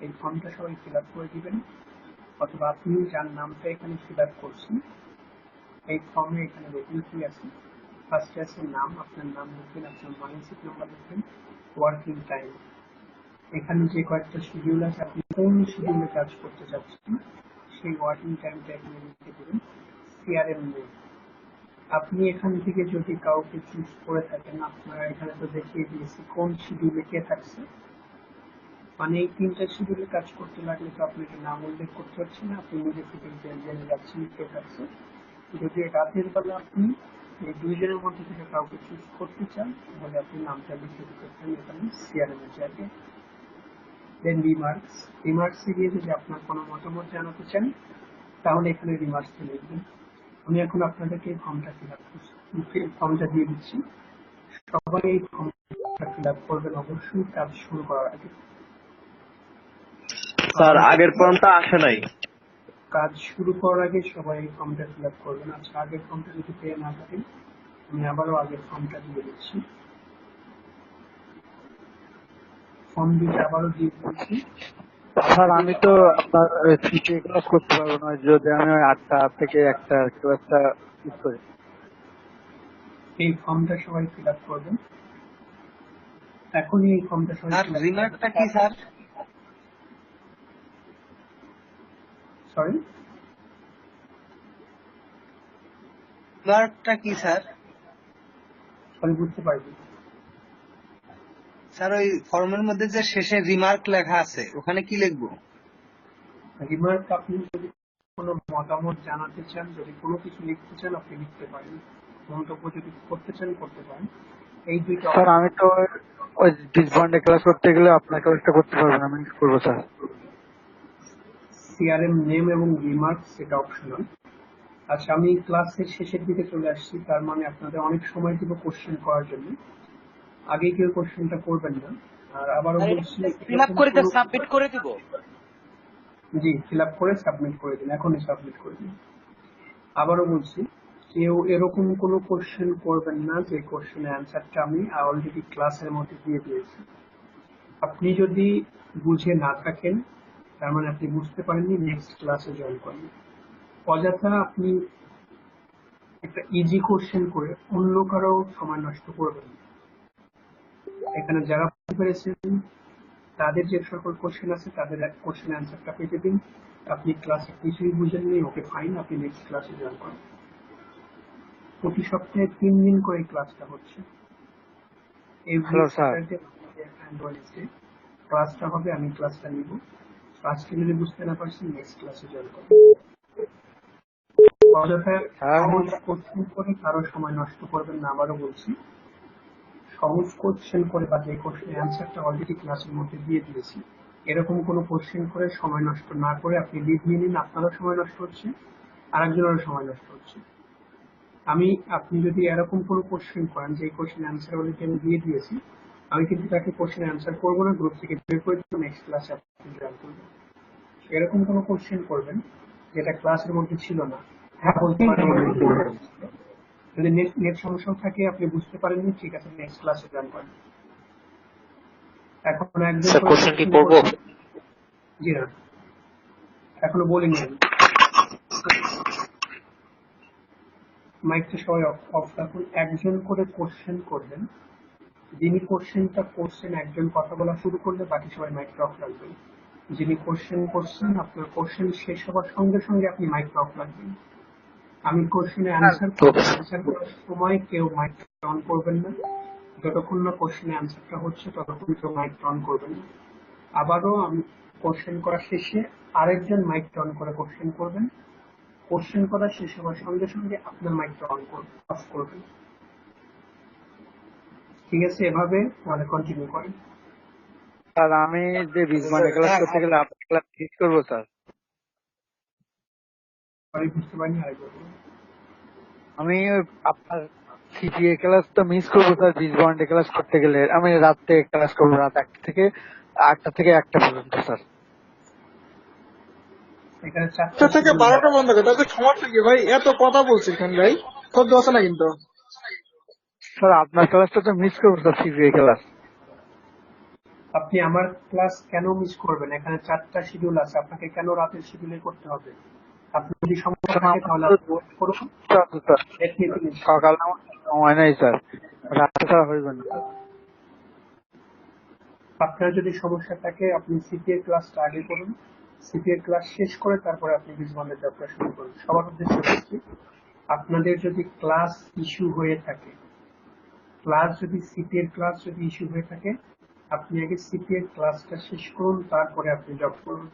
এই ফর্মটা সবাই ফিল আপ করে দিবেন, অথবা আপনি যার নামটা এখানে ফিল আপ করছেন এই ফর্মে এখানে দেখুন কি আছে। ফার্স্টে আছে নাম, আপনার নাম লিখবেন, আপনার মাইনসিট নাম্বার লিখবেন, ওয়ার্কিং টাইম, এখানে যে কয়েকটা শিডিউল আছে আপনি কোন শিডিউলে কাজ করতে চাচ্ছেন সেই ওয়ার্কিং টাইমটা এখানে লিখে দেবেন। সিআরএম নেম, আপনি এখান থেকে যদি কাউকে চুজ করে থাকেন আপনারা এখানে তো দেখিয়ে দিয়েছি কোন শিডিউলে কে থাকছে, মানে এই 3টা শিডিউলে কাজ করতে লাগলে তো আপনাকে নাম উল্লেখ করতে হচ্ছে না, আপনি নিজে থেকে জেনে যাচ্ছেন কে থাকছে। যদি রাতের বেলা আপনি এই 2 জনের মধ্যে থেকে কাউকে চুজ করতে চান তাহলে আপনি নামটা লিখে দিতে পারেন এখানে সিআরএম এর জায়গায়। দেন রিমার্কসে গিয়ে যদি আপনার কোনো মতামত জানাতে চান তাহলে এখানে রিমার্কসে লিখবেন। আমি এখন আপনাদেরকে এই ফর্মটা ফিল আপ করছি, ফর্মটা দিয়ে দিচ্ছি। সবাই এই ফর্মটা ফিল আপ করবেন অবশ্যই কাজ শুরু করার আগে। স্যার আগের ফর্মটা আসে নাই। কাজ শুরু করার আগে সবাই এই ফর্মটা ফিল আপ করবেন। আচ্ছা, আগের ফর্মটা যদি পেয়ে না থাকেন আমি আবারও আগের ফর্মটা দিয়ে দিচ্ছি। ফর্ম দিতে আবারও দিয়ে দিচ্ছি। স্যার আমি তো আপনার সিপিএ ক্লাস করতে পারবো না যদি আমি 8টা থেকে 1টা ক্লাসটা মিস করি। এই ফর্মটা সবাই ফিল আপ করবেন এখনই। এই ফর্মটা সবাই রিমার্কটা কি স্যার? সরি, রিমার্কটা কি স্যার? সরি বুঝতে পারবেন স্যার ওই ফর্মের মধ্যে যে শেষে রিমার্ক লেখা আছে ওখানে কি লিখবো? রিমার্ক আপনি যদি কোনো মতামত জানাতে চান, যদি কোনো কিছু লিখতে চান আপনি লিখতে পারেন, মন্তব্য যদি করতে চান করতে পারেন। এই দুইটা স্যার আমি তো ওই ডিসবন্ডে ক্লাস করতে গেলে আপনার ক্লাসটা করতে পারবো না, আমি মিস করবো স্যার। সিআরএম নেম এবং রিমার্ক সেটা অপশনাল। আচ্ছা, আমি ক্লাসের শেষের দিকে চলে আসছি, তার মানে আপনাদের অনেক সময় দিব কোশ্চেন করার জন্য। আগে কেউ কোশ্চেনটা করবেন না। আর আবারও বলছি ফিল আপ করে সাবমিট করে দিব। জি, ফিল আপ করে সাবমিট করে দিন, এখনই সাবমিট করে দিন। আবারও বলছি কেউ এরকম কোনো কোশ্চেন করবেন না যে কোশ্চেনের অ্যান্সারটা আমি অলরেডি ক্লাসের মধ্যে দিয়ে দিয়েছি। আপনি যদি বুঝে না থাকেন তার মানে আপনি বুঝতে পারেননি, নেক্সট ক্লাসে জয়েন করেন। অযথা আপনি একটা ইজি কোশ্চেন করে অন্য কারো সময় নষ্ট করবেন না। এখানে যারা বুঝতে পেরেছেন তাদের যে সকল কোশ্চেন আছে তাদের কোশ্চেন অ্যান্সারটা পেতে দিন। আপনি ক্লাসে কিছুই বুঝেননি, ওকে ফাইন, আপনি নেক্সট ক্লাসে জয়েন করেন। প্রতি সপ্তাহে 3 দিন করে ক্লাসটা হচ্ছে। Every hello sir. Saturday and Wednesday ক্লাসটা হবে, আমি ক্লাসটা নিব। ক্লাসটি যদি বুঝতে না পারছেন নেক্সট ক্লাসে জয়েন করেন। অযথা সহজ কোশ্চেন করে কারো সময় নষ্ট করবেন না, আবারও বলছি। সহজ কোশ্চেন করে বা যে কোশ্চেন অ্যান্সারটা অলরেডি ক্লাসের মধ্যে দিয়ে দিয়েছি এরকম কোনো কোশ্চেন করে সময় নষ্ট না করে আপনি লিভ নিয়ে নিন। আপনারও সময় নষ্ট হচ্ছে, আরেকজনেরও সময় নষ্ট হচ্ছে। আপনি যদি এরকম কোনো কোশ্চেন করেন যে কোশ্চেন অ্যান্সার অলরেডি আমি দিয়ে দিয়েছি, আমি কিন্তু তাকে কোশ্চেন অ্যান্সার করবো না, গ্রুপ থেকে বের করে দেবো, নেক্সট ক্লাসে আপনি জয়েন করবেন। এরকম কোনো কোশ্চেন করবেন যেটা ক্লাসের মধ্যে ছিল না। হ্যাঁ বলতে পারেন, যদি নেট সমস্যা থাকে আপনি বুঝতে পারেননি, ঠিক আছে, নেক্সট ক্লাসে জয়েন করেন। এখন একজন কোশ্চেন কি করব? জি না, এখনো বলিনি আমি। মাইকটা সবাই অফ রাখুন। একজন করে কোশ্চেন করবেন, যিনি কোশ্চেনটা করছেন একজন কথা বলা শুরু করলে বাকি সবাই মাইকটা অফ রাখবেন। যিনি কোশ্চেন করছেন আপনার কোশ্চেন শেষ হওয়ার সঙ্গে সঙ্গে আপনি মাইকটা অফ রাখবেন। আমি কোশ্চেনে অ্যান্সার করবো, অ্যান্সার করার সময় কেউ মাইক অন করবেন না। যতক্ষণ না কোশ্চেনে অ্যান্সারটা হচ্ছে ততক্ষণ কেউ মাইক অন করবেন না। আবারও আমি কোশ্চেন করা শেষে আরেকজন মাইক অন করে কোশ্চেন করবেন। কোশ্চেন করা শেষ হওয়ার সঙ্গে সঙ্গে আপনার মাইকটা অফ করবেন। ঠিক আছে, এভাবে মানে কন্টিনিউ করেন। স্যার আমি যে রিজওয়ানের ক্লাস করতে গেলে আপনার ক্লাস মিস করবো স্যার? আমি বুঝতে পারিনি, আরেকবার বলুন। আমি আপনার সিটিএ ক্লাস তো মিস করবো স্যার। রিজওয়ানের ক্লাস করতে গেলে আমি রাতে ক্লাস করবো, রাত 1টা থেকে 8টা পর্যন্ত স্যার। এখানে 4টা থেকে 12টা বন্ধ করে তাদের সমস্যা কি ভাই? এত কথা বলছে এখানে ভাই, সহ্য আছে না কিন্তু। স্যার আপনার ক্লাসটা তো মিস করবো স্যার, সিটিএ ক্লাস। আপনি আমার ক্লাস কেন মিস করবেন? এখানে 4টা শিডিউল আছে, আপনাকে কেন রাতের শিডিউলে করতে হবে? আপনি যদি সমস্যা থাকে তাহলে আপনি ওয়েট করুন। সকালে আমার সময় নাই স্যার, রাতে ছাড়া হইবে না স্যার। আপনার যদি সমস্যা থাকে আপনি সিপিএ ক্লাসটা আগে করুন, সিপিএ ক্লাস শেষ করে তারপরে আপনি রিজওয়ানের যাত্রা শুরু করুন। সবার উদ্দেশ্যে বলছি, আপনাদের যদি ক্লাস ইস্যু হয়ে থাকে, সিপিএ ক্লাস যদি ইস্যু হয়ে থাকে, আপনি আগে সিপিএ ক্লাসটা শেষ করুন, তারপরে আপনি জব করুন।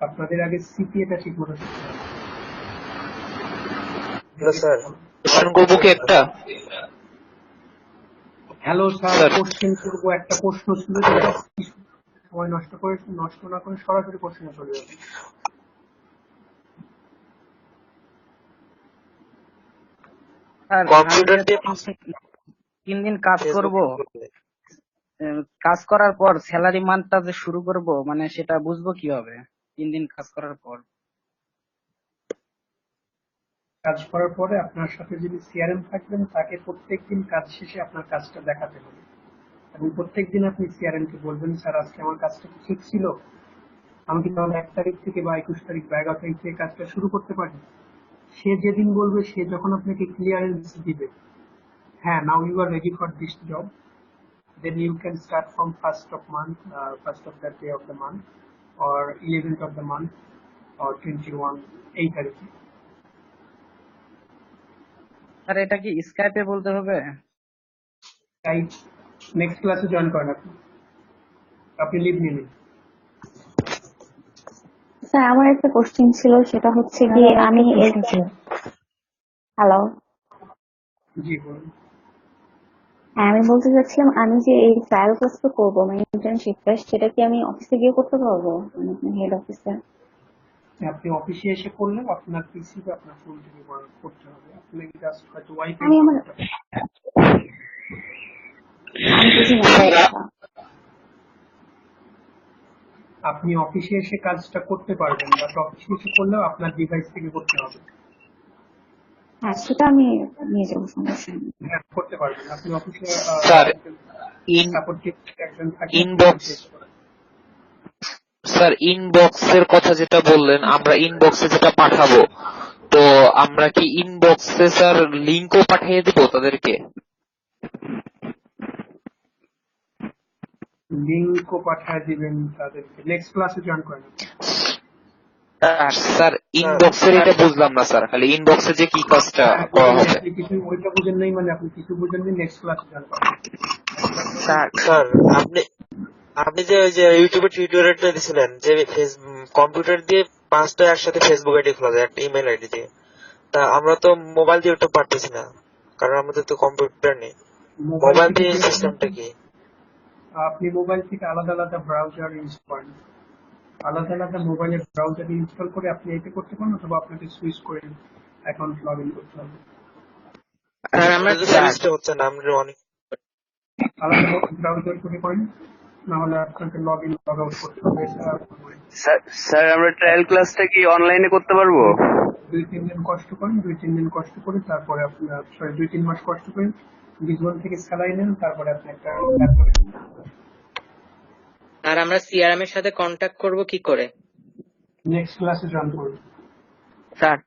আপনাদের আগে সিপিএটা ঠিক মতো শিখতে হবে। কোশ্চেন করব কি একটা? হ্যালো স্যার, কোশ্চেন করবো, একটা প্রশ্ন ছিল, সময় নষ্ট না করে সরাসরি কোশ্চেনে চলে যাবে। কম্পিউটার দিয়ে 3 দিন কাজ করব, কাজ করার পর স্যালারি মান্থটা যে শুরু করব, মানে সেটা বুঝবো কিভাবে 3 দিন কাজ করার পর? কাজ করার পরে আপনার সাথে যিনি সিআরএম থাকবেন তাকে প্রত্যেকদিন কাজ শেষে আপনার কাজটা দেখাতে হবে, এবং প্রত্যেকদিন আপনি সিআরএম কে বলবেন, স্যার আজকে আমার কাজটা কি ঠিক ছিল? আমি কি তাহলে 1 তারিখ থেকে বা 21 তারিখ বা 11 তারিখ থেকে কাজটা শুরু করতে পারি? সে যেদিন বলবে, সে যখন আপনাকে ক্লিয়ারেন্স দিবে, হ্যাঁ now you are ready for this job, then you can start from 1st of month, 1st of that day of the month, or 11th of the month, or 21, 8 তারিখে। স্যার এটা কি স্কাইপে বলতে হবে? তাই নেক্সট ক্লাসে join করেন আপনি leave নিয়ে নিন। স্যার আমার একটা কোশ্চেন ছিল, সেটা হচ্ছে গিয়ে আমি হ্যালো, জি বলুন। হ্যাঁ আমি বলতে চাচ্ছিলাম, আমি যে এই ট্রায়াল কোর্সটা করবো মানে ইন্টার্নশিপটা, সেটা কি আমি অফিসে গিয়ে করতে পারবো, মানে হেড অফিসে? আপনি অফিসে এসে করলে আপনার পিসি বা আপনার ফোন থেকে করতে হবে। আপনাকে জাস্ট হয়তো ওয়াইফাই আমি আমার আপনি অফিসে এসে কাজটা করতে পারবেন, বাট অফিসে এসে করলেও আপনার ডিভাইস থেকে করতে হবে। হ্যাঁ সেটা আমি নিয়ে যাবো, সমস্যা নেই। হ্যাঁ করতে পারবেন। আপনি অফিসে স্যার ইন সাপোর্ট টিম একজন থাকে, আপনি ইনবক্স চেক করেন। স্যার ইনবক্সের কথা যেটা বললেন, আমরা ইনবক্সে যেটা পাঠাবো, তো আমরা কি ইনবক্সে স্যার লিংকও পাঠিয়ে দিব তাদেরকে? লিঙ্কও পাঠিয়ে দিবেন তাদেরকে। নেক্সট ক্লাসে জয়েন করেন। স্যার ইনবক্সের এটা বুঝলাম না স্যার, খালি ইনবক্সে যে কি কাজটা হ্যাঁ করা বুঝেন নাই, হবে। আপনি কিছু ওইটা বুঝেন নাই মানে আপনি কিছু বুঝেন নি, নেক্সট ক্লাসে জয়েন করেন। স্যার স্যার আপনি আপনি যে ওই যে ইউটিউবে টিউটোরিয়ালটা দিছিলেন যে কম্পিউটার দিয়ে 5টা একসাথে ফেসবুক আইডি খোলা যায় একটা ইমেল আইডি দিয়ে, তা আমরা তো মোবাইল দিয়ে ওটা পারতেছি না, কারণ আমাদের তো কম্পিউটার নেই। মোবাইল মোবাইল থেকে দিয়ে যেহেতু সিস্টেমটা কি? আপনি মোবাইল থেকে আলাদা আলাদা ব্রাউজার ইউজ করেন, আলাদা আলাদা মোবাইলের ব্রাউজার ইনস্টল করে আপনি এটা করতে পারেন, অথবা আপনাকে সুইচ করে অ্যাকাউন্ট লগ ইন করতে হবে। আমাদের সুইচটা হচ্ছে না, আমরা অনেক আলাদা ব্রাউজার করে করেন, না হলে আপনাকে লগ ইন লগ আউট করতে হবে। এটা স্যার আমরা ট্রায়াল ক্লাসটা কি অনলাইনে করতে পারবো? 2-3 দিন কষ্ট করেন, 2-3 দিন কষ্ট করে তারপরে আপনার 2-3 মাস কষ্ট করেন, বিজবন থেকে স্যালারি নেন, তারপরে আপনি একটা ল্যাপটপ। আর আমরা সিআরএম এর সাথে কন্টাক্ট করব কি করে? নেক্সট ক্লাসে জয়েন করুন স্যার।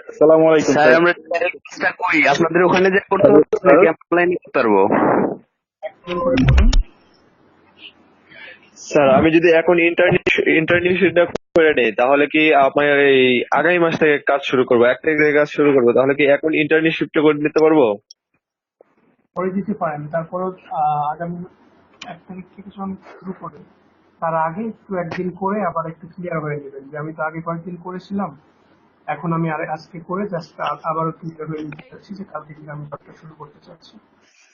আসসালামু আলাইকুম স্যার। আমরা ট্রায়াল ক্লাসটা কই আপনাদের ওখানে যে করতে হবে নাকি অনলাইনে করতে পারবো? স্যার আমি যদি এখন ইন্টার্নশিপটা করে নেই, তাহলে কি আপনার এই আগামী মাস থেকে কাজ শুরু করবো, 1 তারিখ থেকে কাজ শুরু করবো, তাহলে কি এখন ইন্টার্নশিপটা করে নিতে পারবো? করে দিতে পারেন। তারপরে আগামী 1 তারিখ থেকে যখন শুরু করে তার আগে একটু একদিন করে আবার একটু ক্লিয়ার হয়ে নেবেন যে আমি তো আগে কয়েকদিন করেছিলাম, এখন আমি আজকে করে জাস্ট আবারও ক্লিয়ার হয়ে নিতে চাচ্ছি যে কালকে থেকে আমি কাজটা শুরু করতে চাচ্ছি।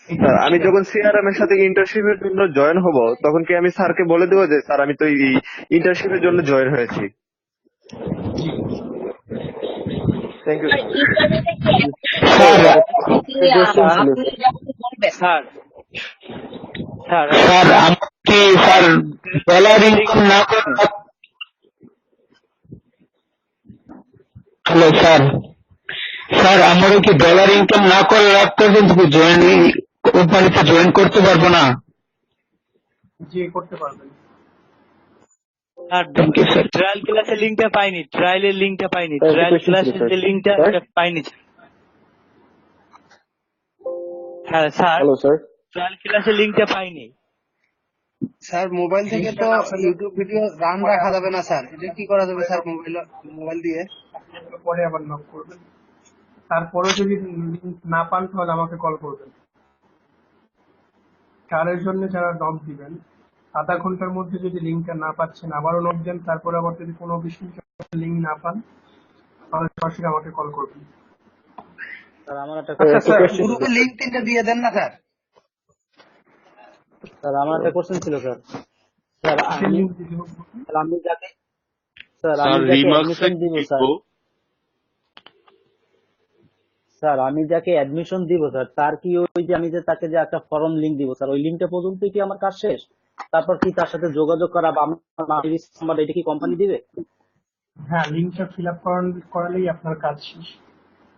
স্যার আমি যখন সিআরএম এর সাথে ইন্টার্নশিপের জন্য জয়েন হব, তখন কি আমি স্যারকে বলে দেবো যে স্যার আমি তো এই ইন্টার্নশিপের জন্য জয়েন হয়েছি? থ্যাংক ইউ স্যার স্যার আমরা কি স্যার ডলার ইনকাম না করে, হ্যালো স্যার, স্যার আমরা কি ডলার ইনকাম না করে রাত পর্যন্ত কোম্পানিতে জয়েন করতে পারবো না? জি করতে পারবেন। ট্রায়াল ক্লাসের লিংকটা পাইনি, ট্রায়ালের লিংকটা পাইনি, ট্রায়াল ক্লাসের যে লিংকটা পাইনি। হ্যাঁ স্যার, ট্রায়াল ক্লাসের লিংকটা পাইনি। স্যার মোবাইল থেকে তো ইউটিউব ভিডিও রান রাখা যাবে না স্যার, এটা কি করা যাবে স্যার মোবাইল দিয়ে? পরে আবার নক করবেন, তারপরে যদি লিংক না পান তাহলে আমাকে কল করবেন। ট্রায়ালের জন্য যারা নক দিবেন, আধা ঘন্টার মধ্যে যদি লিঙ্কটা না পাচ্ছেন আবারও নক দেন, তারপরে আবার যদি কোনো বিষয় লিঙ্ক না পান তাহলে সরাসরি আমাকে কল করবেন। স্যার আমার একটা গ্রুপে লিংক 3টা দিয়ে দেন না স্যার। স্যার আমার একটা কোশ্চেন ছিল স্যার। স্যার আমি যাকে অ্যাডমিশন দিব স্যার, স্যার আমি যাকে অ্যাডমিশন দিব স্যার, তার কি ওই যে আমি যে তাকে যে একটা ফর্ম লিংক দিব স্যার, ওই লিংকটা পর্যন্ত কি আমার কাজ শেষ? তারপর কি তার সাথে যোগাযোগ করা বা আমার এটা কি কোম্পানি দিবে? হ্যাঁ লিঙ্কটা ফিল আপ করালেই আপনার কাজ শেষ।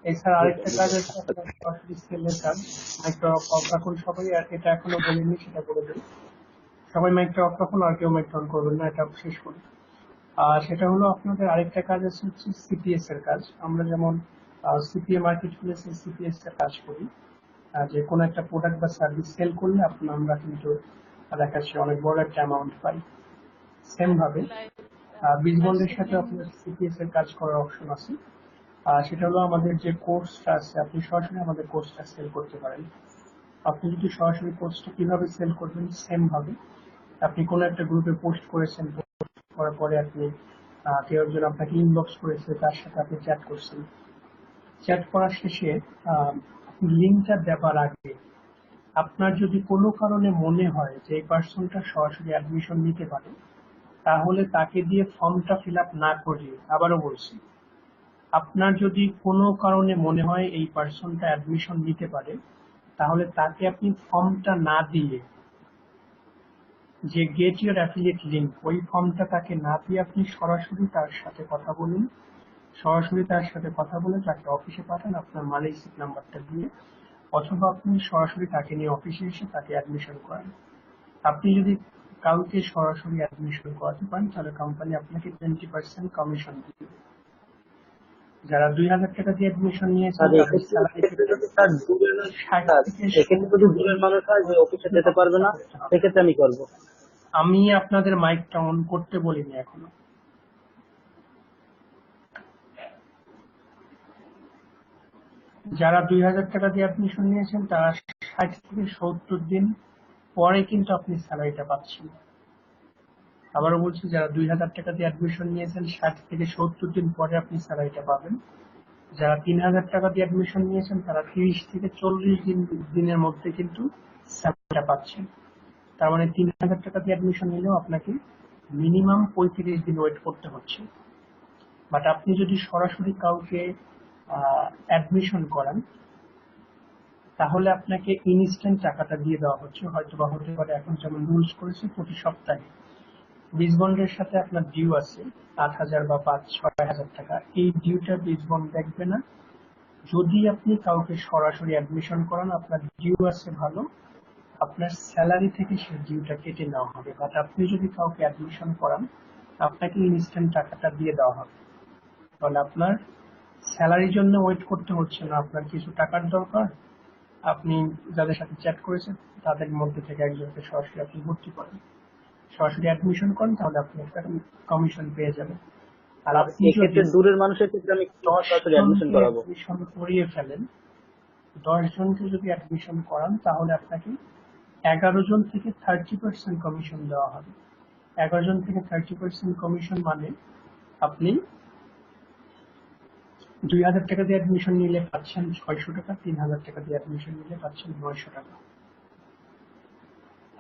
এছাড়া আরেকটা কাজ আছে আপনার সরাসরি সেলের কাজ, মাইক্রো অফ রাখুন সবাই, আর এটা এখনো বলিনি সেটা বলে দেন। সবাই মাইক্রো অফ রাখুন, আর কেউ মাইক্রো অন করবেন না, এটা শেষ করি। আর সেটা হলো আপনাদের আরেকটা কাজ আছে হচ্ছে সিপিএস এর কাজ। আমরা যেমন সিপিএ মার্কেট প্লেসে সিপিএস এর কাজ করি, যে কোনো একটা প্রোডাক্ট বা সার্ভিস সেল করলে আমরা কিন্তু দেখাচ্ছি অনেক বড় একটা অ্যামাউন্ট পাই। সেম ভাবে বীজবন্ডের সাথে আপনার সিপিএস এর কাজ করার অপশন আছে। সেটা হলো আমাদের যে কোর্সটা আছে, আপনি সরাসরি আমাদের কোর্সটা সেল করতে পারেন। আপনি যদি সরাসরি কোর্সটা কিভাবে সেল করবেন, সেম ভাবে আপনি কোনো একটা গ্রুপে পোস্ট করেছেন, পোস্ট করার পরে আপনি কেউ একজন আপনাকে ইনবক্স করেছে, তার সাথে আপনি চ্যাট করছেন, চ্যাট করার শেষে লিঙ্কটা দেওয়ার আগে আপনার যদি কোনো কারণে মনে হয় যে এই পার্সনটা সরাসরি অ্যাডমিশন নিতে পারে, তাহলে তাকে দিয়ে ফর্মটা ফিল আপ না করিয়ে, আবারও বলছি, আপনার যদি কোনো কারণে মনে হয় এই পার্সনটা অ্যাডমিশন নিতে পারে, তাহলে তাকে আপনি ফর্মটা না দিয়ে যে গেট ইউর অ্যাফিলিয়েট লিঙ্ক, ওই ফর্মটা তাকে না দিয়ে আপনি সরাসরি তার সাথে কথা বলুন, সরাসরি তার সাথে কথা বলে তাকে অফিসে পাঠান আপনার মানি রিসিপ্ট নাম্বারটা দিয়ে, অথবা আপনি সরাসরি তাকে নিয়ে অফিসে এসে তাকে অ্যাডমিশন করান। আপনি যদি কাউকে সরাসরি অ্যাডমিশন করাতে পারেন তাহলে কোম্পানি আপনাকে 20% কমিশন দিবে। যারা 2000 টাকা দিয়ে অ্যাডমিশন নিয়েছেন আর তাদের স্যালারি থেকে যদি স্যার দূরের 60 স্যার থেকে এক্ষেত্রে যদি দূরের মানুষ হয় যে অফিসে যেতে পারবে না, সেক্ষেত্রে আমি করবো। আমি আপনাদের মাইকটা অন করতে বলিনি এখনো। যারা 2000 টাকা দিয়ে অ্যাডমিশন নিয়েছেন তারা 60 থেকে 70 দিন পরে কিন্তু আপনি স্যালারিটা পাচ্ছেন। আবারও বলছি, যারা 2000 টাকা দিয়ে অ্যাডমিশন নিয়েছেন 60 থেকে 70 দিন পরে আপনি স্যালারিটা পাবেন। যারা 3000 টাকা দিয়ে অ্যাডমিশন নিয়েছেন তারা 30 থেকে 40 দিনের মধ্যে কিন্তু স্যালারিটা পাচ্ছেন। তার মানে 3000 টাকা দিয়ে অ্যাডমিশন নিলেও আপনাকে মিনিমাম 35 দিন ওয়েট করতে হচ্ছে। বাট আপনি যদি সরাসরি কাউকে অ্যাডমিশন করান তাহলে আপনাকে ইনস্ট্যান্ট টাকাটা দিয়ে দেওয়া হচ্ছে, হয়তো বা হতে পারে এখন যেমন রুলস করেছে প্রতি সপ্তাহে 20 বন্ডের সাথে আপনার ডিউ আছে 8000 বা 5-6 হাজার টাকা। এই ডিউটা 20 বন্ড দেখবে না। যদি আপনি কাউকে সরাসরি অ্যাডমিশন করান আপনার ডিউ আছে ভালো, আপনার স্যালারি থেকে সেই ডিউটা কেটে নেওয়া হবে। বাট আপনি যদি কাউকে অ্যাডমিশন করান আপনাকে ইনস্ট্যান্ট টাকাটা দিয়ে দেওয়া হবে। তাহলে আপনার স্যালারির জন্য ওয়েট করতে হচ্ছে না। আপনার কিছু টাকার দরকার, আপনি যাদের সাথে চ্যাট করেছেন তাদের মধ্যে থেকে একজনকে সরাসরি আপনি ভর্তি করেন, সরাসরি অ্যাডমিশন করেন, তাহলে আপনি একটা কমিশন পেয়ে যাবেন। আর আপনি যদি এক্ষেত্রে দূরের মানুষের ক্ষেত্রে আমি 10 সরাসরি অ্যাডমিশন জনকে করাবো। অ্যাডমিশন করিয়ে ফেলেন, 10 জনকে যদি অ্যাডমিশন করান তাহলে আপনাকে 11 জন থেকে 30% কমিশন দেওয়া হবে। 11 জন থেকে 30% কমিশন মানে আপনি 2000 টাকা দিয়ে অ্যাডমিশন নিলে পাচ্ছেন 600 টাকা, 3000 টাকা দিয়ে অ্যাডমিশন নিলে পাচ্ছেন 900 টাকা।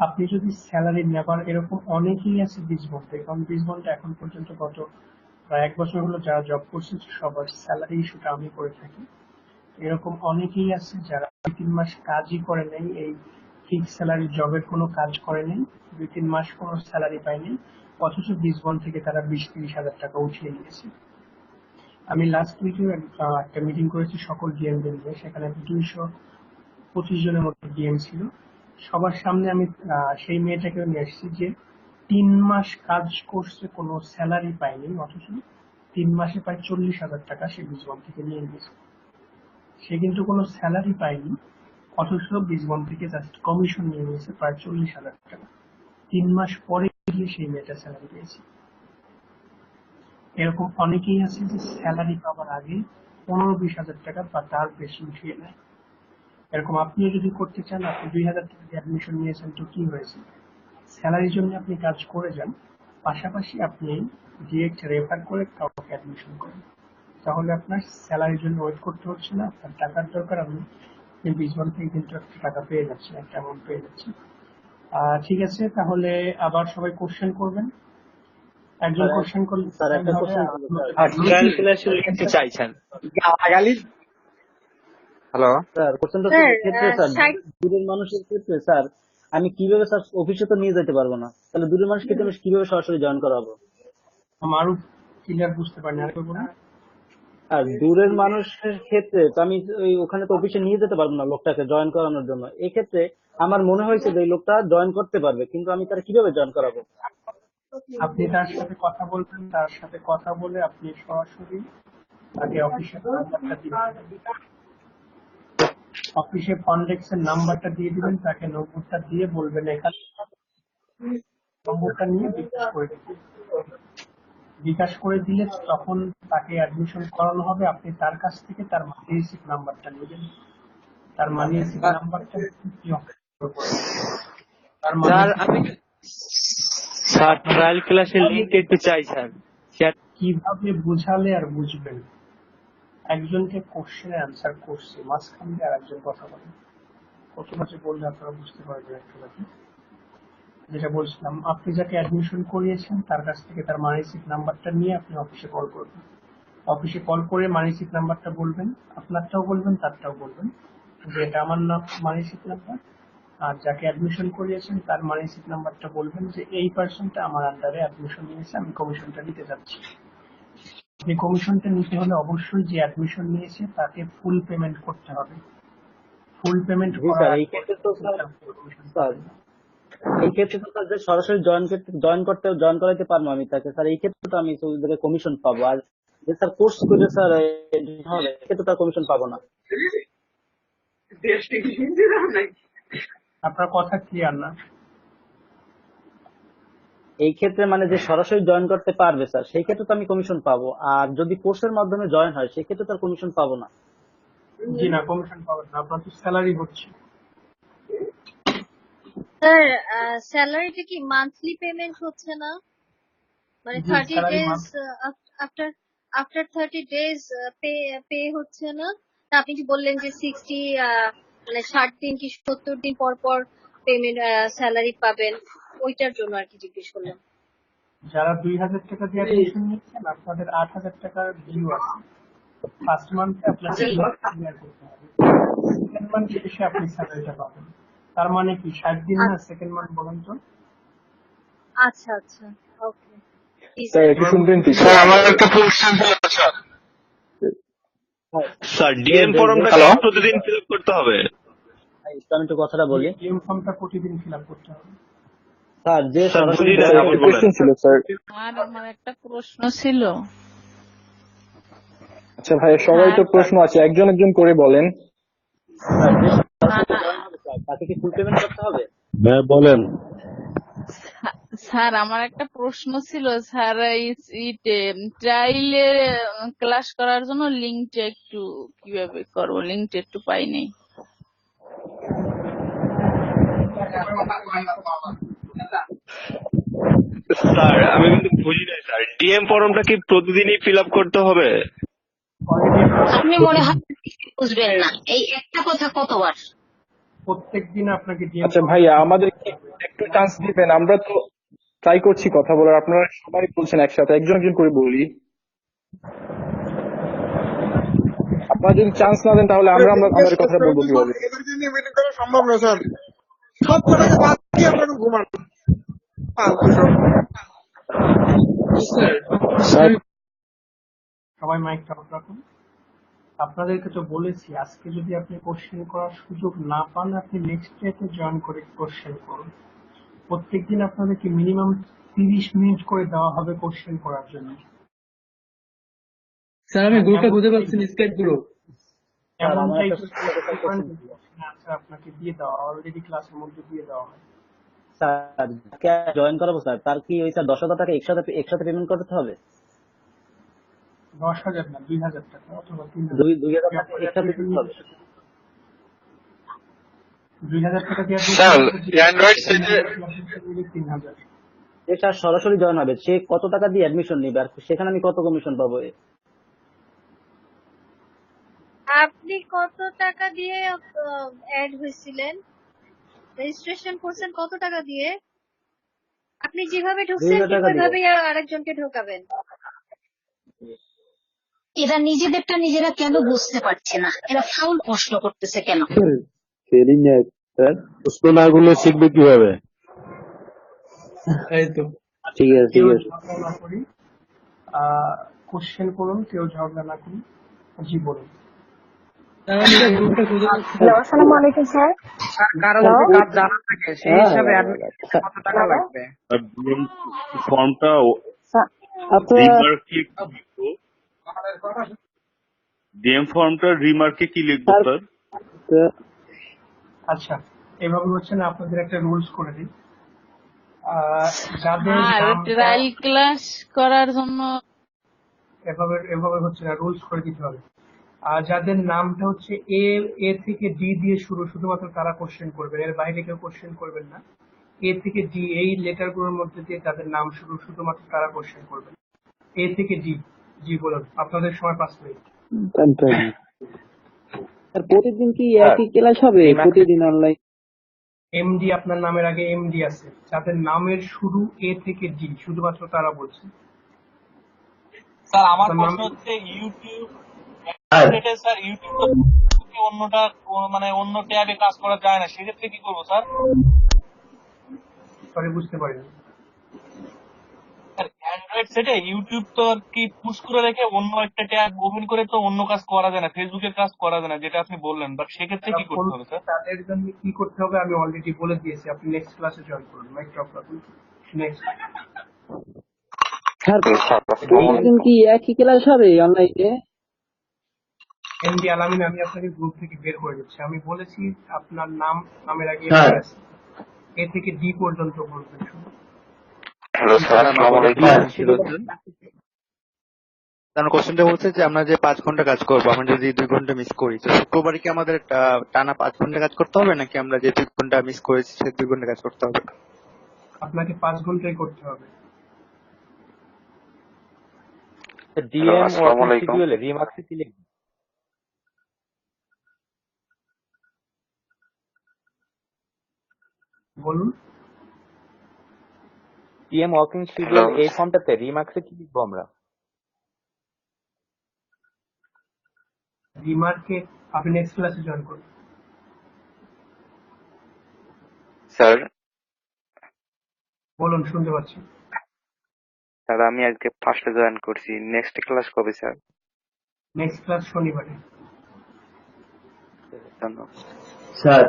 আপনি যদি স্যালারি নেবার, এরকম অনেকেই আছে 20 বন্ডে, কারণ 20 বন্ডে এখন পর্যন্ত গত প্রায় 1 বছর হলো যারা জব করছে সবার স্যালারি ইস্যুটা আমি করে থাকি। এরকম অনেকেই আছে যারা 2-3 মাস কাজই করে নেই, এই ফিক্স স্যালারি জবের কোনো কাজ করে নেই, 2-3 মাস কোনো স্যালারি পায়নি, অথচ 20 বন্ড থেকে তারা 20-30 হাজার টাকা উঠিয়ে নিয়েছে। আমি লাস্ট উইকে একটা মিটিং করেছি সকল ডিএমদের নিয়ে, সেখানে 225 জনের মতো ডিএম ছিল। সবার সামনে আমি সেই মেয়েটাকেও নিয়ে আসছি যে 3 মাস কাজ করছে, কোনো স্যালারি পায়নি, অথচ 3 মাসে প্রায় 40,000 টাকা সে 20 বন্ড থেকে নিয়ে নিয়েছে। সে কিন্তু কোনো স্যালারি পায়নি, অথচ 20 বন্ড থেকে জাস্ট কমিশন নিয়ে নিয়েছে প্রায় 40,000 টাকা। 3 মাস পরে গিয়ে সেই মেয়েটা স্যালারি পেয়েছে। এরকম অনেকেই আছে যে স্যালারি পাওয়ার আগে 15-20 হাজার টাকা বা তার বেশি উঠিয়ে নেয়। এরকম আপনিও যদি করতে চান, আপনি 2000 টাকা দিয়ে অ্যাডমিশন নিয়েছেন তো কি হয়েছে, স্যালারির জন্য আপনি কাজ করে যান, পাশাপাশি আপনি ডিরেক্ট রেফার করে কাউকে অ্যাডমিশন করেন, তাহলে আপনার স্যালারির জন্য ওয়েট করতে হচ্ছে না। আপনার টাকার দরকার, আপনি 20 বন্ড থেকে কিন্তু একটা টাকা পেয়ে যাচ্ছেন, একটা অ্যামাউন্ট পেয়ে যাচ্ছেন। ঠিক আছে, তাহলে আবার সবাই কোশ্চেন করবেন। একজন কোশ্চেন করলে স্যার একটা হবে। কোশ্চেন আর ট্রায়াল ক্লাসের লিঙ্কটি চাইছেন। হ্যালো স্যার কোশ্চেনটা স্যার ক্ষেত্রে স্যার 60 দূরের মানুষের ক্ষেত্রে স্যার আমি কিভাবে স্যার অফিসে তো নিয়ে যেতে পারবো না, তাহলে দূরের মানুষ ক্ষেত্রে আমি কিভাবে সরাসরি জয়েন করাবো? আমারও ক্লিয়ার বুঝতে পারিনি, আরেকবার বলুন। আর দূরের মানুষের ক্ষেত্রে তো আমি ওই ওখানে তো অফিসে নিয়ে যেতে পারবো না লোকটাকে জয়েন করানোর জন্য। এক্ষেত্রে আমার মনে হয়েছে যে এই লোকটা জয়েন করতে পারবে, কিন্তু আমি তার কিভাবে জয়েন করাবো? আপনি তার সাথে কথা বলবেন, তার সাথে কথা বলে আপনি সরাসরি তাকে অফিসের নাম্বারটা দিয়ে দিবেন, অফিসে ফন্ডেক্সের নাম্বারটা দিয়ে দিবেন, তাকে নম্বরটা দিয়ে বলবেন এখানে নম্বরটা নিয়ে বিকাশ করে দিতে। বিকাশ করে দিলে তখন তাকে অ্যাডমিশন করানো হবে। আপনি তার কাছ থেকে তার মানি রিসিপ্ট নাম্বারটা নেবেন, তার মানি রিসিপ্ট নাম্বারটা তার মানি স্যার আমি স্যার ট্রায়াল ক্লাসের লিঙ্ক একটু চাই স্যার। কিভাবে বুঝালে আর বুঝবেন? একজনকে কোশ্চেনে অ্যান্সার করছে, মাঝখান দিয়ে আর একজন কথা বলে, কত মাঝে বললে আপনারা বুঝতে পারবেন একটু বাকি। যেটা বলছিলাম, আপনি যাকে অ্যাডমিশন করিয়েছেন তার কাছ থেকে তার মানি রিসিপ্ট নাম্বারটা নিয়ে আপনি অফিসে কল করবেন। অফিসে কল করে মানি রিসিপ্ট নাম্বারটা বলবেন, আপনারটাও বলবেন তারটাও বলবেন যে এটা আমার নাম মানি রিসিপ্ট নাম্বার, আর যাকে অ্যাডমিশন করিয়েছেন তার মানি সিট নাম্বারটা বলবেন যে এই পার্সনটা আমার আন্ডারে অ্যাডমিশন নিয়েছে, আমি কমিশনটা নিতে যাচ্ছি। এই কমিশনটা নিতে হলে অবশ্যই যে অ্যাডমিশন নিয়েছে তাকে ফুল পেমেন্ট করতে হবে। ফুল পেমেন্ট জি করার স্যার, এই আগে ক্ষেত্রে তো স্যার কমিশন স্যার পাবেন না। এই ক্ষেত্রে তো স্যার যে সরাসরি জয়েন করাইতে পারবো আমি তাকে, স্যার এই ক্ষেত্রে তো আমি কমিশন পাবো। আর যে স্যার কোর্স করে স্যার হবে এক্ষেত্রে তার কমিশন পাবো না। আপনার কথা ক্লিয়ার না। এই ক্ষেত্রে মানে যে সরাসরি জয়েন করতে পারবে স্যার সেই ক্ষেত্রে তো আমি কমিশন পাবো, আর যদি কোর্সের মাধ্যমে জয়েন হয় সেই ক্ষেত্রে তার কমিশন পাবো না। জি না, কমিশন পাবেন না, আপনার তো স্যালারি হচ্ছে। স্যার স্যালারিটা কি মান্থলি পেমেন্ট হচ্ছে না? মানে 30 days after after 30 days pay হচ্ছে না? তা আপনি কি বললেন যে 60 মানে 60 দিন কি 70 দিন পর পর পেমেন্ট স্যালারি পাবেন, ওইটার জন্য আর কি জিজ্ঞেস করলাম। যারা 2000 টাকা দিয়ে অ্যাডমিশন নিচ্ছেন আপনাদের 8000 টাকার ডিউ আছে। ফার্স্ট মান্থে আপনাকে ক্লিয়ার করতে হবে, সেকেন্ড মান্থে এসে আপনি স্যালারিটা পাবেন। তার মানে কি 60 দিন না? সেকেন্ড মান্থ বলেন তো। আচ্ছা আচ্ছা, ওকে। স্যার একটু শুনবেন কি? স্যার আমার একটা কোশ্চেন ছিল স্যার। স্যার ডিএম ফর্মটা কি প্রতিদিন ফিল আপ করতে হবে? আমি একটু কথাটা বলি। ডিএম ফর্মটা প্রতিদিন ফিল আপ করতে হবে স্যার যে স্যার সরাসরি বুঝি না, আবার বলেন। ছিল স্যার। আর আমার একটা প্রশ্ন ছিল। আচ্ছা ভাই, সবাই তো প্রশ্ন আছে, একজন একজন করে বলেন। তাকে কি ফুল পেমেন্ট করতে হবে? হ্যাঁ বলেন। স্যার আমার একটা প্রশ্ন ছিল স্যার, ট্রাইলে ক্লাস করার জন্য লিঙ্কটা একটু কিভাবে করবো, লিঙ্কটা একটু পাই নাই। স্যার আমি কিন্তু বুঝি নাই স্যার, ডিএম ফর্মটা কি প্রতিদিনই ফিল আপ করতে হবে? আপনি মনে হয় বুঝবেন না, এই একটা কথা কতবার। প্রত্যেকদিন আপনাকে ডিএম। আচ্ছা ভাইয়া, আমাদের একটু চান্স দিবেন, আমরা তো ট্রাই করছি কথা বলার, আপনারা সবাই বলছেন একসাথে, একজন একজন করে বলি। আপনারা যদি চান্স না দেন তাহলে আমরা আমাদের কথা বলবো কিভাবে? সম্ভব না স্যার, সব কথাকে বাদ দিয়ে আপনাকে ঘুমান। সবাই মাইকটা অফ রাখুন। আপনাদেরকে তো বলেছি আজকে যদি আপনি কোশ্চেন করার সুযোগ না পান আপনি নেক্সট ডেতে জয়েন করে কোশ্চেন করুন। প্রত্যেকদিন আপনাদেরকে মিনিমাম 30 মিনিট করে দেওয়া হবে কোশ্চেন করার জন্য। স্যার আমি গ্রুপটা খুঁজে পাচ্ছি না, স্কাইপ গ্রুপ। এমনটাই আপনাকে দিয়ে দেওয়া অলরেডি ক্লাসের মধ্যে দিয়ে দেওয়া হয়। স্যার জয়েন করাবো স্যার, তার কি ওই স্যার 10,000 টাকা একসাথে পেমেন্ট করতে হবে? 10,000 না, 2,000 টাকা অথবা 3,000। 2,000 টাকা একসাথে দিতে হবে। 2,000 টাকা দিয়ে স্যার অ্যান্ড্রয়েড সেটে 3,000। যে স্যার সরাসরি জয়েন হবে সে কত টাকা দিয়ে অ্যাডমিশন নিবে আর সেখানে আমি কত কমিশন পাবো? আপনি কত টাকা দিয়ে অ্যাড হয়েছিলেন, রেজিস্ট্রেশন করছেন কত টাকা দিয়ে? আপনি যেভাবে ঢুকছেন 2,000 টাকা দিয়ে। ওইভাবেই আরেকজনকে ঢোকাবেন। এরা নিজেদেরটা নিজেরা কেন বুঝতে পারছে না, এরা ফাউল প্রশ্ন করতেছে কেন? প্রশ্ন না গুলো শিখবে কিভাবে? এই তো ঠিক আছে ঠিক আছে। কোশ্চেন করুন, কেউ ঝগড়া না করুন। জি বলুন। আসসালামু আলাইকুম স্যার। কারো যদি কাজ জানা থাকে সেই হিসাবে কত টাকা লাগবে? ফর্মটা আচ্ছা রিমার্কে লিখবো, ডিএম ফর্মটা রিমার্কে কি লিখবো স্যার? আচ্ছা এভাবে হচ্ছে না, আপনাদের একটা রুলস করে দিই। যাদের ট্রায়াল ক্লাস করার জন্য এভাবে হচ্ছে না, রুলস করে দিতে হবে। আর যাদের নামটা হচ্ছে এ থেকে ডি দিয়ে শুরু, শুধুমাত্র তারা কোশ্চেন করবেন, এর বাইরে কেউ কোশ্চেন করবেন না। এ থেকে ডি এই লেটার গুলোর মধ্যে দিয়ে যাদের নাম শুরু, শুধুমাত্র তারা কোশ্চেন করবেন। এ থেকে ডি। জি বলুন, আপনাদের সময় 5 মিনিট। প্রতিদিন কি একই ক্লাস হবে? প্রতিদিন অনলাইন? এমডি, আপনার নামের আগে এমডি আছে, যাদের নামের শুরু এ থেকে ডি শুধুমাত্র তারা বলছে। স্যার আমার প্রশ্ন হচ্ছে ইউটিউব স্যার, ইউটিউব অন্যটা মানে অন্য ট্যাবে কাজ করা যায় না, সেক্ষেত্রে কি করবো স্যার? সরি, বুঝতে পারিনি। অ্যান্ড্রয়েড সেটে ইউটিউব তো আর কি পুশ করে রেখে অন্য একটা ট্যাব ওপেন করে তো অন্য কাজ করা যায় না, ফেসবুকের কাজ করা যায় না, যেটা আপনি বললেন, বাট সেক্ষেত্রে কি করতে হবে স্যার? তাদের জন্য কি করতে হবে আমি অলরেডি বলে দিয়েছি, আপনি নেক্সট ক্লাসে জয়েন করুন। মাইক ড্রপ রাখুন। নেক্সট। স্যার প্রতিদিন কি একই ক্লাস হবে অনলাইনে? এমডি আলামিন, আমি আপনাকে গ্রুপ থেকে বের করে দিচ্ছি। আমি বলেছি আপনার নামের আগে স্যার আছে, এ থেকে ডি পর্যন্ত বলবেন শুধু। হ্যালো স্যার, আসসালামু আলাইকুম। ছিল স্যার কোশ্চেনটা বলছে যে আমরা যে 5 ঘন্টা কাজ করবো, আমরা যদি 2 ঘন্টা মিস করি, তো শুক্রবারে কি আমাদের টানা 5 ঘন্টা কাজ করতে হবে, নাকি আমরা যে 2 ঘন্টা মিস করেছি সেই 2 ঘন্টা কাজ করতে হবে? আপনাকে 5 ঘন্টাই করতে হবে। ডিএম ওয়ার্কিং শিডিউলে রিমার্কসে কি লিখবে? বলুন। ডিএম ওয়ার্কিং শিডিউল এই ফর্মটাতে রিমার্কসে কি লিখবো আমরা? রিমার্কে আপনি নেক্সট ক্লাসে জয়েন করুন। স্যার বলুন, শুনতে পাচ্ছি। স্যার আমি আজকে ফার্স্টে জয়েন করছি, নেক্সট ক্লাস কবে স্যার? নেক্সট ক্লাস শনিবারে। ধন্যবাদ স্যার।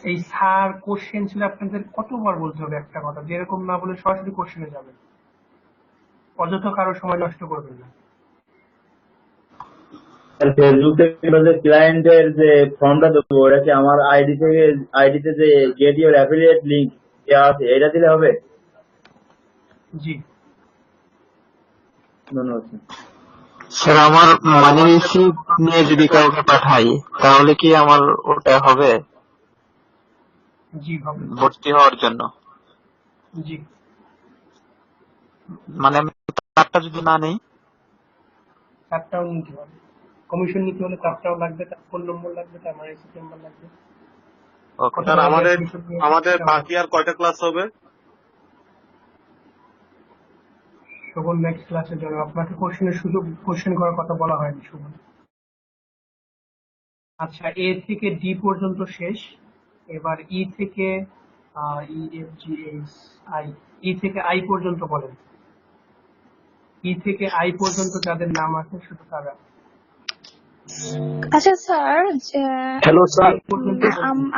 এই স্যার কোশ্চেন ছিল আপনাদের কতবার বলতে হবে একটা কথা, যেরকম না বলে সরাসরি কোশ্চেনে যাবেন, অযথা কারো সময় নষ্ট করবেন না। ফেসবুক থেকে যে ক্লায়েন্টের যে ফর্মটা দেবো, ওটা কি আমার আইডিতে যে গেট ইউর অ্যাফিলিয়েট লিংক দেওয়া আছে এটা দিলে হবে? জি। ধন্যবাদ স্যার আমার মানি রিসিপ্ট নিয়ে যদি কাউকে পাঠাই তাহলে কি আমার ওটা হবে জি হবে। ভর্তি হওয়ার জন্য? জি। মানে আমি তারটা যদি না নেই? তারটাও নিতে হবে। কমিশন নিতে হলে তারটাও লাগবে, তার ফোন নম্বর লাগবে, তার মানি রিসিপ্ট নাম্বার লাগবে। স্যার আমাদের বাকি আর কয়টা ক্লাস হবে? শোভন নেক্সট ক্লাসে জন্য আপনাকে কোশ্চেনের সুযোগ, কোশ্চেন করার কথা বলা হয়নি শোভন। আচ্ছা, এ থেকে ডি পর্যন্ত শেষ। এবার ই থেকে E F G H I, E থেকে আই পর্যন্ত বলেন। ই থেকে আই পর্যন্ত যাদের নাম আছে শুধু তারা। আচ্ছা স্যার, হ্যালো স্যার।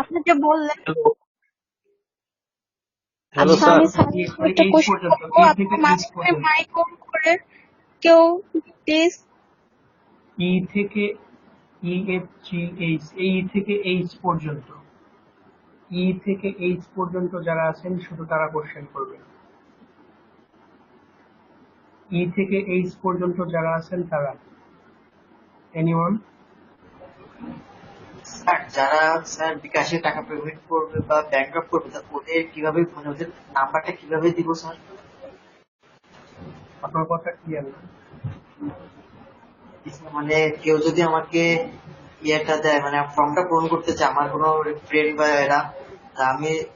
আপনি যে বললেন, হ্যালো আচ্ছা স্যার। আমি স্যার একটা কোশ্চেন করবো, আপনি মাঝখানে মাইক অন করে কেউ প্লিজ। ই থেকে ই এফ জি এইচ, এই থেকে এইচ পর্যন্ত, ই থেকে এইচ পর্যন্ত যারা আছেন শুধু তারা কোশ্চেন করবে। ই থেকে এইচ পর্যন্ত যারা আছেন তারা। এনিওয়ান? স্যার যারা স্যার বিকাশে টাকা পেমেন্ট করবে বা ব্যাংক ড্রাফট করবে, ওদের কিভাবে, মানে ওদের নাম্বারটা কিভাবে দিব স্যার? আপনার কথা ক্লিয়ার না। মানে কেউ যদি আমাকে ইয়েটা দেয়, মানে ফর্মটা পূরণ করতে চায়, আমার কোনো ফ্রেন্ড বা এরা,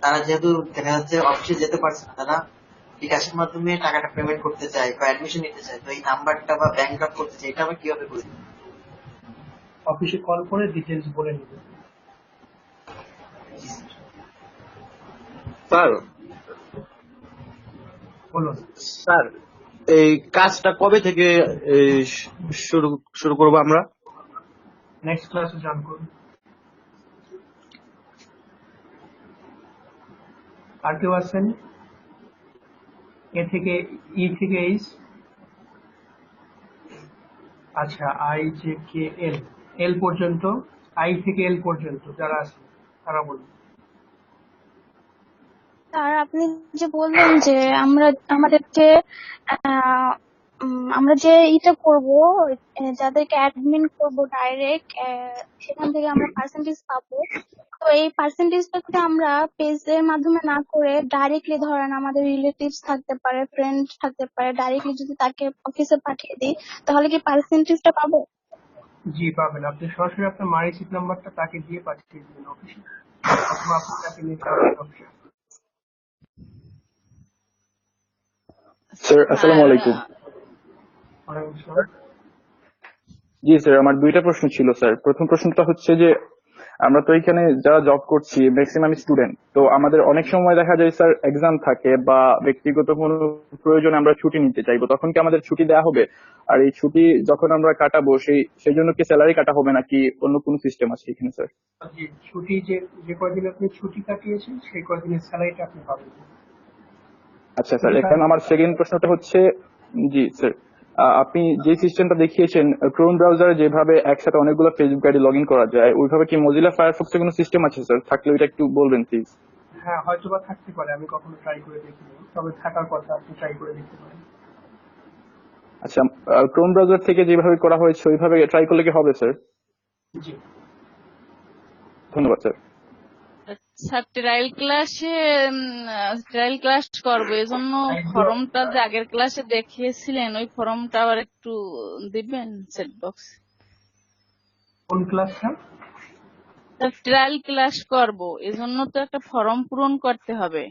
তারা যেহেতু দেখা যাচ্ছে অফিসে যেতে পারছে না, তারা বিকাশের মাধ্যমে টাকাটা পেমেন্ট করতে চায় বা অ্যাডমিশন নিতে চায়, তো এই নাম্বারটা বা ব্যাংক ড্রাফট করতে চায়, এটা আমি কিভাবে করি? অফিসে কল করে ডিটেলস বলে নেবে। স্যার। বলুন। স্যার এই কাজটা কবে থেকে শুরু করবো আমরা? নেক্সট ক্লাসে জয়েন করুন। আর কেউ আছেন? এ থেকে ই থেকে এইচ, আচ্ছা আই জে কে এল, এল পর্যন্ত, আই থেকে এল পর্যন্ত যারা আছেন তারা বলুন। স্যার আপনি যে বললেন যে আমাদের যে আমরা যে এটা করব, যাদেরকে অ্যাডমিন করব ডাইরেক্ট, সেখান থেকে আমরা পার্সেন্টেজ পাবো। তো এই পার্সেন্টেজটা যদি আমরা পেজের মাধ্যমে না করে ডাইরেক্টলি, ধরেন আমাদের রিলেটিভস থাকতে পারে, ফ্রেন্ড থাকতে পারে, ডাইরেক্টলি যদি তাকে অফিসে পাঠিয়ে দিই, তাহলে কি পার্সেন্টেজটা পাবো? জি পাবেন। আপনি সরাসরি আপনার মানি রিসিপ্ট নাম্বারটা তাকে দিয়ে পাঠিয়ে দিবেন অফিসে, অথবা আপনি তাকে নিয়ে যাওয়ার অপশন। স্যার আসসালামু আলাইকুম। ওয়ালাইকুম আসসালাম। জি স্যার, আমার দুইটা প্রশ্ন ছিল স্যার। প্রথম প্রশ্নটা হচ্ছে যে আমরা তো এখানে যারা জব করছি ম্যাক্সিমাম স্টুডেন্ট, তো আমাদের অনেক সময় দেখা যায় স্যার এক্সাম থাকে বা ব্যক্তিগত কোনো প্রয়োজনে আমরা ছুটি নিতে চাইবো, তখন কি আমাদের ছুটি দেওয়া হবে? আর এই ছুটি যখন আমরা কাটাবো সেই জন্য কি স্যালারি কাটা হবে নাকি অন্য কোনো সিস্টেম আছে এখানে স্যার? যে ছুটি যে যে কয়দিন আপনি ছুটি কাটিয়েছেন সেই কয়দিনের স্যালারিটা আপনি পাবেন। আচ্ছা স্যার, এখন আমার সেকেন্ড প্রশ্নটা হচ্ছে, জি স্যার, আপনি যে সিস্টেমটা দেখিয়েছেন ক্রোম ব্রাউজারে যেভাবে একসাথে অনেকগুলো ফেসবুক আইডি লগ ইন করা যায়, ওইভাবে কি মজিলা ফায়ারফক্সে কোনো সিস্টেম আছে স্যার? থাকলে ওইটা একটু বলবেন প্লিজ। হ্যাঁ, হয়তোবা থাকতে পারে, আমি কখনো ট্রাই করে দেখিনি, তবে থাকার কথা, আপনি ট্রাই করে দেখতে পারেন। আচ্ছা, ক্রোম ব্রাউজার থেকে যেভাবে করা হয়েছে ওইভাবে ট্রাই করলে কি হবে স্যার? জি, ধন্যবাদ স্যার। স্যার ট্রায়াল ক্লাস করবো, এজন্য ফর্মটা যে আগের ক্লাসে দেখিয়েছিলেন ওই ফর্মটা আবার একটু দিবেন চ্যাট বক্স। কোন ক্লাসটা? ট্রায়াল ক্লাস করবো, এজন্য তো একটা ফর্ম পূরণ করতে হবে।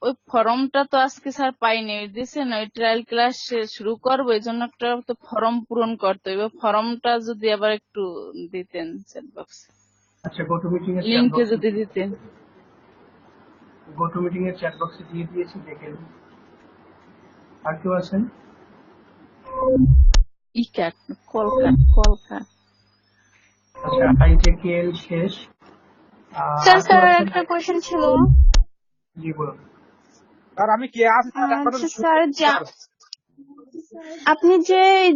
ওই ফর্মটা তো আজকে স্যার পাইনি, ওই দিয়েছেন ওই ট্রায়াল ক্লাস শুরু করবো, এই জন্য একটা তো ফর্ম পূরণ করতে হবে। ফর্মটা যদি আবার একটু দিতেন চ্যাট বক্স, আচ্ছা, গোটুমিটিং এর চ্যাট লিঙ্কে বক্সে, যদি দিতেন। গোটুমিটিং এর চ্যাট বক্সে দিয়ে দিয়েছি, দেখে নিন। আর কেউ আছেন? ইকাট কলকাট। আচ্ছা, আইজেকেএল শেষ। স্যার আর কেউ আছেন? একটা কোয়েশ্চেন ছিল। জি বলুন। স্যার আমি কি আছি স্যার আপনি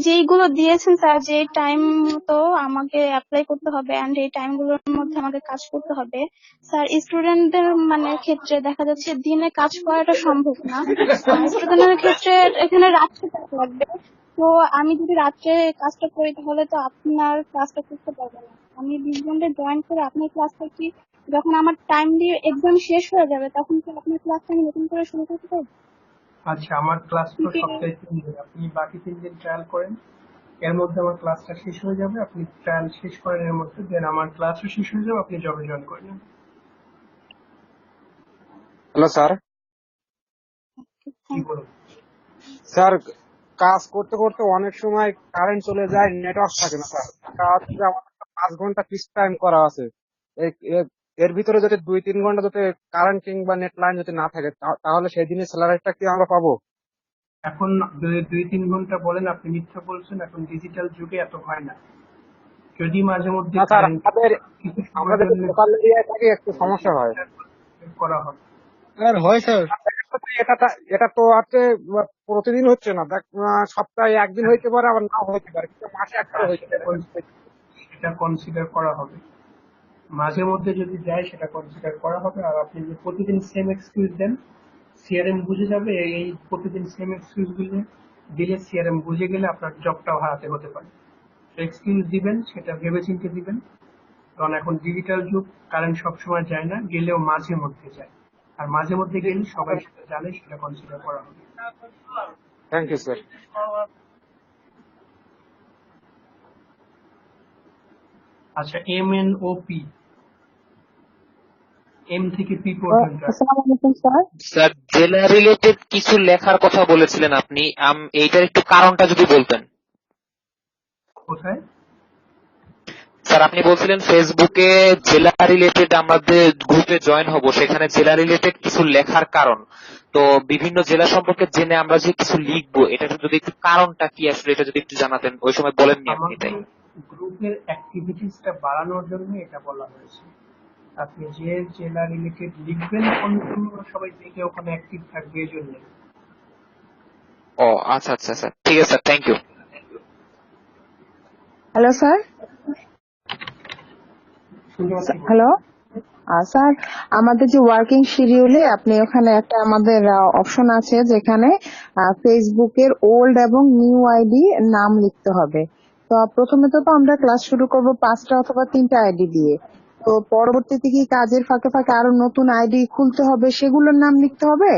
যেইগুলো দিয়েছেন স্যার, যে টাইম মতো আমাকে অ্যাপ্লাই করতে হবে এন্ড এই টাইমগুলোর মধ্যে আমাকে কাজ করতে হবে, স্যার স্টুডেন্টদের মানে ক্ষেত্রে দেখা যাচ্ছে দিনে কাজ করাটা সম্ভব না। স্টুডেন্টের ক্ষেত্রে এখানে রাত্রে কাজ লাগবে। তো আমি যদি রাত্রে কাজটা করি তাহলে তো আপনার ক্লাসটা করতে পারবো না। আমি 20 ঘন্টা জয়েন করে আপনার ক্লাসটা কি যখন আমার টাইম দিয়ে এক্সাম শেষ হয়ে যাবে তখন কি আপনার ক্লাসটা আমি নতুন করে শুরু করতে পারবো? আচ্ছা, আমার ক্লাস তো সপ্তাহে 3 দিন, আপনি বাকি 3 দিন ট্রায়াল করেন, এর মধ্যে আমার ক্লাসটা শেষ হয়ে যাবে, আপনি ট্রায়াল শেষ করেন এর মধ্যে, দেন আমার ক্লাসও শেষ হয়ে যাবে, আপনি জবে জয়েন করে নেন। Hello sir. কি বলুন? স্যার কাজ করতে করতে অনেক সময় কারেন্ট চলে যায়, নেটওয়ার্ক থাকে না স্যার। কাজ 5 ঘন্টা পিস টাইম করা আছে। এর ভিতরে যদি 2-3 ঘন্টা যদি কারেন্ট কিংবা নেট লাইন যদি না থাকে তাহলে সেই দিনের স্যালারিটা কি আমরা পাবো? এখন 2-3 ঘন্টা বলেন, আপনি মিথ্যা বলছেন, এখন ডিজিটাল যুগে এত হয় না। যদি মাঝে মধ্যে না স্যার, কিছু আমাদের সময়ের জন্য লোকাল এরিয়ায় থাকে একটু সমস্যা হয়। করা হয়। স্যার হয় স্যার। এটা তো আছে প্রতিদিন হচ্ছে না, দেখ সপ্তাহে একদিন হইতে পারে আবার নাও হইতে পারে, কিন্তু মাসে একবার হইতে পারে। সেটা কনসিডার করা হবে, মাঝে মধ্যে যদি যায় সেটা কনসিডার করা হবে। আর আপনি যদি প্রতিদিন সেম এক্সকিউজ দেন, সিআরএম বুঝে যাবে, এই প্রতিদিন সেম এক্সকিউজ দিলে সিআরএম বুঝে গেলে আপনার জবটাও হারাতে হতে পারে। এক্সকিউজ দিবেন, সেটা ভেবেচিন্তে দিবেন, কারণ এখন ডিজিটাল যুগ, কারেন্ট সবসময় যায় না, গেলেও মাঝে মধ্যে যায়, আর মাঝে মধ্যে গেলে সবাই সেটা জানে, সেটা কনসিডার করা হবে। Thank you sir. আচ্ছা, MNOP, এম থেকে পি পর্যন্ত। স্যার জেলা রিলেটেড কিছু লেখার কথা বলেছিলেন আপনি, এইটার একটু কারণটা যদি বলতেন। কোথায়? স্যার আপনি বলছিলেন ফেসবুকে জেলা রিলেটেড আমাদের গ্রুপে জয়েন হব, সেখানে জেলা রিলেটেড কিছু লেখার কারণ, তো বিভিন্ন জেলা সম্পর্কে জেনে আমরা যে কিছু লিখবো, এটা যদি একটু কারণটা কি আসলে এটা যদি একটু জানাতেন, ওই সময় বলেননি আপনি তাই। গ্রুপের অ্যাক্টিভিটিসটা বাড়ানোর জন্য এটা বলা হয়েছে। আপনি যে জেলা রিলেটেড লিখবেন, সবাই দেখে ওখানে অ্যাক্টিভ থাকবে, এই জন্য। ও আচ্ছা আচ্ছা স্যার, ঠিক আছে sir, thank you. Hello sir. Hello sir, আমাদের যে ওয়ার্কিং শিডিউলে আপনি ওখানে একটা আমাদের অপশন আছে যেখানে ফেসবুকের ওল্ড এবং নিউ আইডি নাম লিখতে হবে। তো প্রথমে তো আমরা ক্লাস শুরু করব 5টা অথবা 3টা আইডি দিয়ে, তো পরবর্তীতে কি কাজের ফাঁকে ফাঁকে আরো নতুন আইডি খুলতে হবে, সেগুলোর নাম লিখতে হবে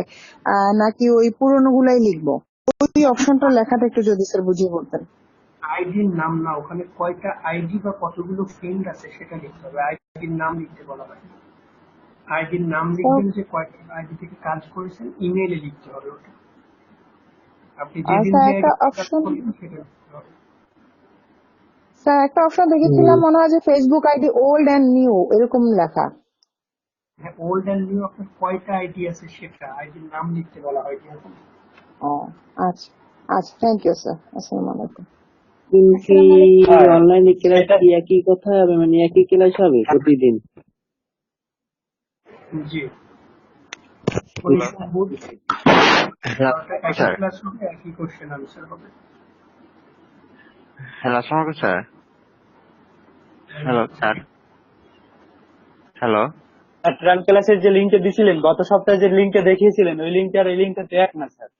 নাকি ওই পুরনো গুলাই লিখবো? ওই অপশনটা লেখাটা একটু যদি স্যার বুঝিয়ে বলতেন। আইডির নাম না, ওখানে কয়টা আইডি বা কতগুলো ফ্রেন্ড আছে সেটা লিখতে হবে, আইডির নাম লিখতে বলা হয়। আইডির নাম লিখবেন, যে কয়টা আইডি থেকে কাজ করেছেন, ইমেইলে লিখতে হবে ওটা। আপনি যেদিন যে আইডি কাজ করবেন সেটা লিখতে হবে। স্যার একটা অপশন দেখেছিলাম মনে হয় যে Facebook ID old and new এরকম লেখা। হ্যাঁ, ওল্ড এন্ড নিউ আপনার কয়টা আইডি আছে সেটা আইডির নাম লিখতে বলা হয় এরকম। ও আচ্ছা আচ্ছা, থ্যাংক ইউ স্যার। আসসালামু আলাইকুম। কি অনলাইনে ক্লাস কি একই কথা হবে, মানে একই ক্লাস হবে প্রতিদিন? জি, একই স্যার ক্লাস হবে, একই কোশ্চেন আনসার হবে। হ্যালো, আসসালামু আলাইকুম sir. Hello sir, hello trial ক্লাসের যে লিঙ্কটা দিছিলেন গত সপ্তাহে, যে লিঙ্কটা দেখিয়েছিলেন, ওই লিঙ্কটা আর এই লিঙ্কটা তো এক না স্যার।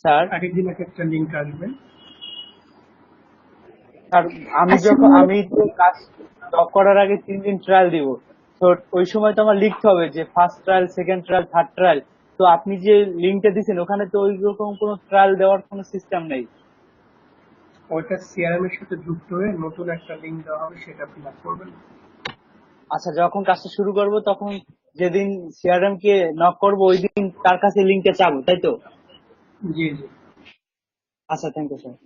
স্যার আগের দিন একটা লিঙ্ক আসবে। আর আমি তো কাজ জব করার আগে 3 দিন ট্রায়াল দিব, তো ওই সময় তো আমার লিখতে হবে যে first trial, second trial, third trial. তো আপনি যে লিঙ্কটা দিয়েছেন ওখানে তো ওই রকম কোনো ট্রায়াল দেওয়ার কোনো সিস্টেম নেই। ওইটা সিআরএম এর সাথে যুক্ত হয়ে নতুন একটা লিঙ্ক দেওয়া হবে, সেটা ফিল আপ করবেন। আচ্ছা, যখন কাজটা শুরু করব তখন যেদিন সিআরএম কে নক করব ওই দিন তার কাছে লিঙ্কটা চাবো, তাই তো? জি জি। আচ্ছা, থ্যাংক ইউ স্যার।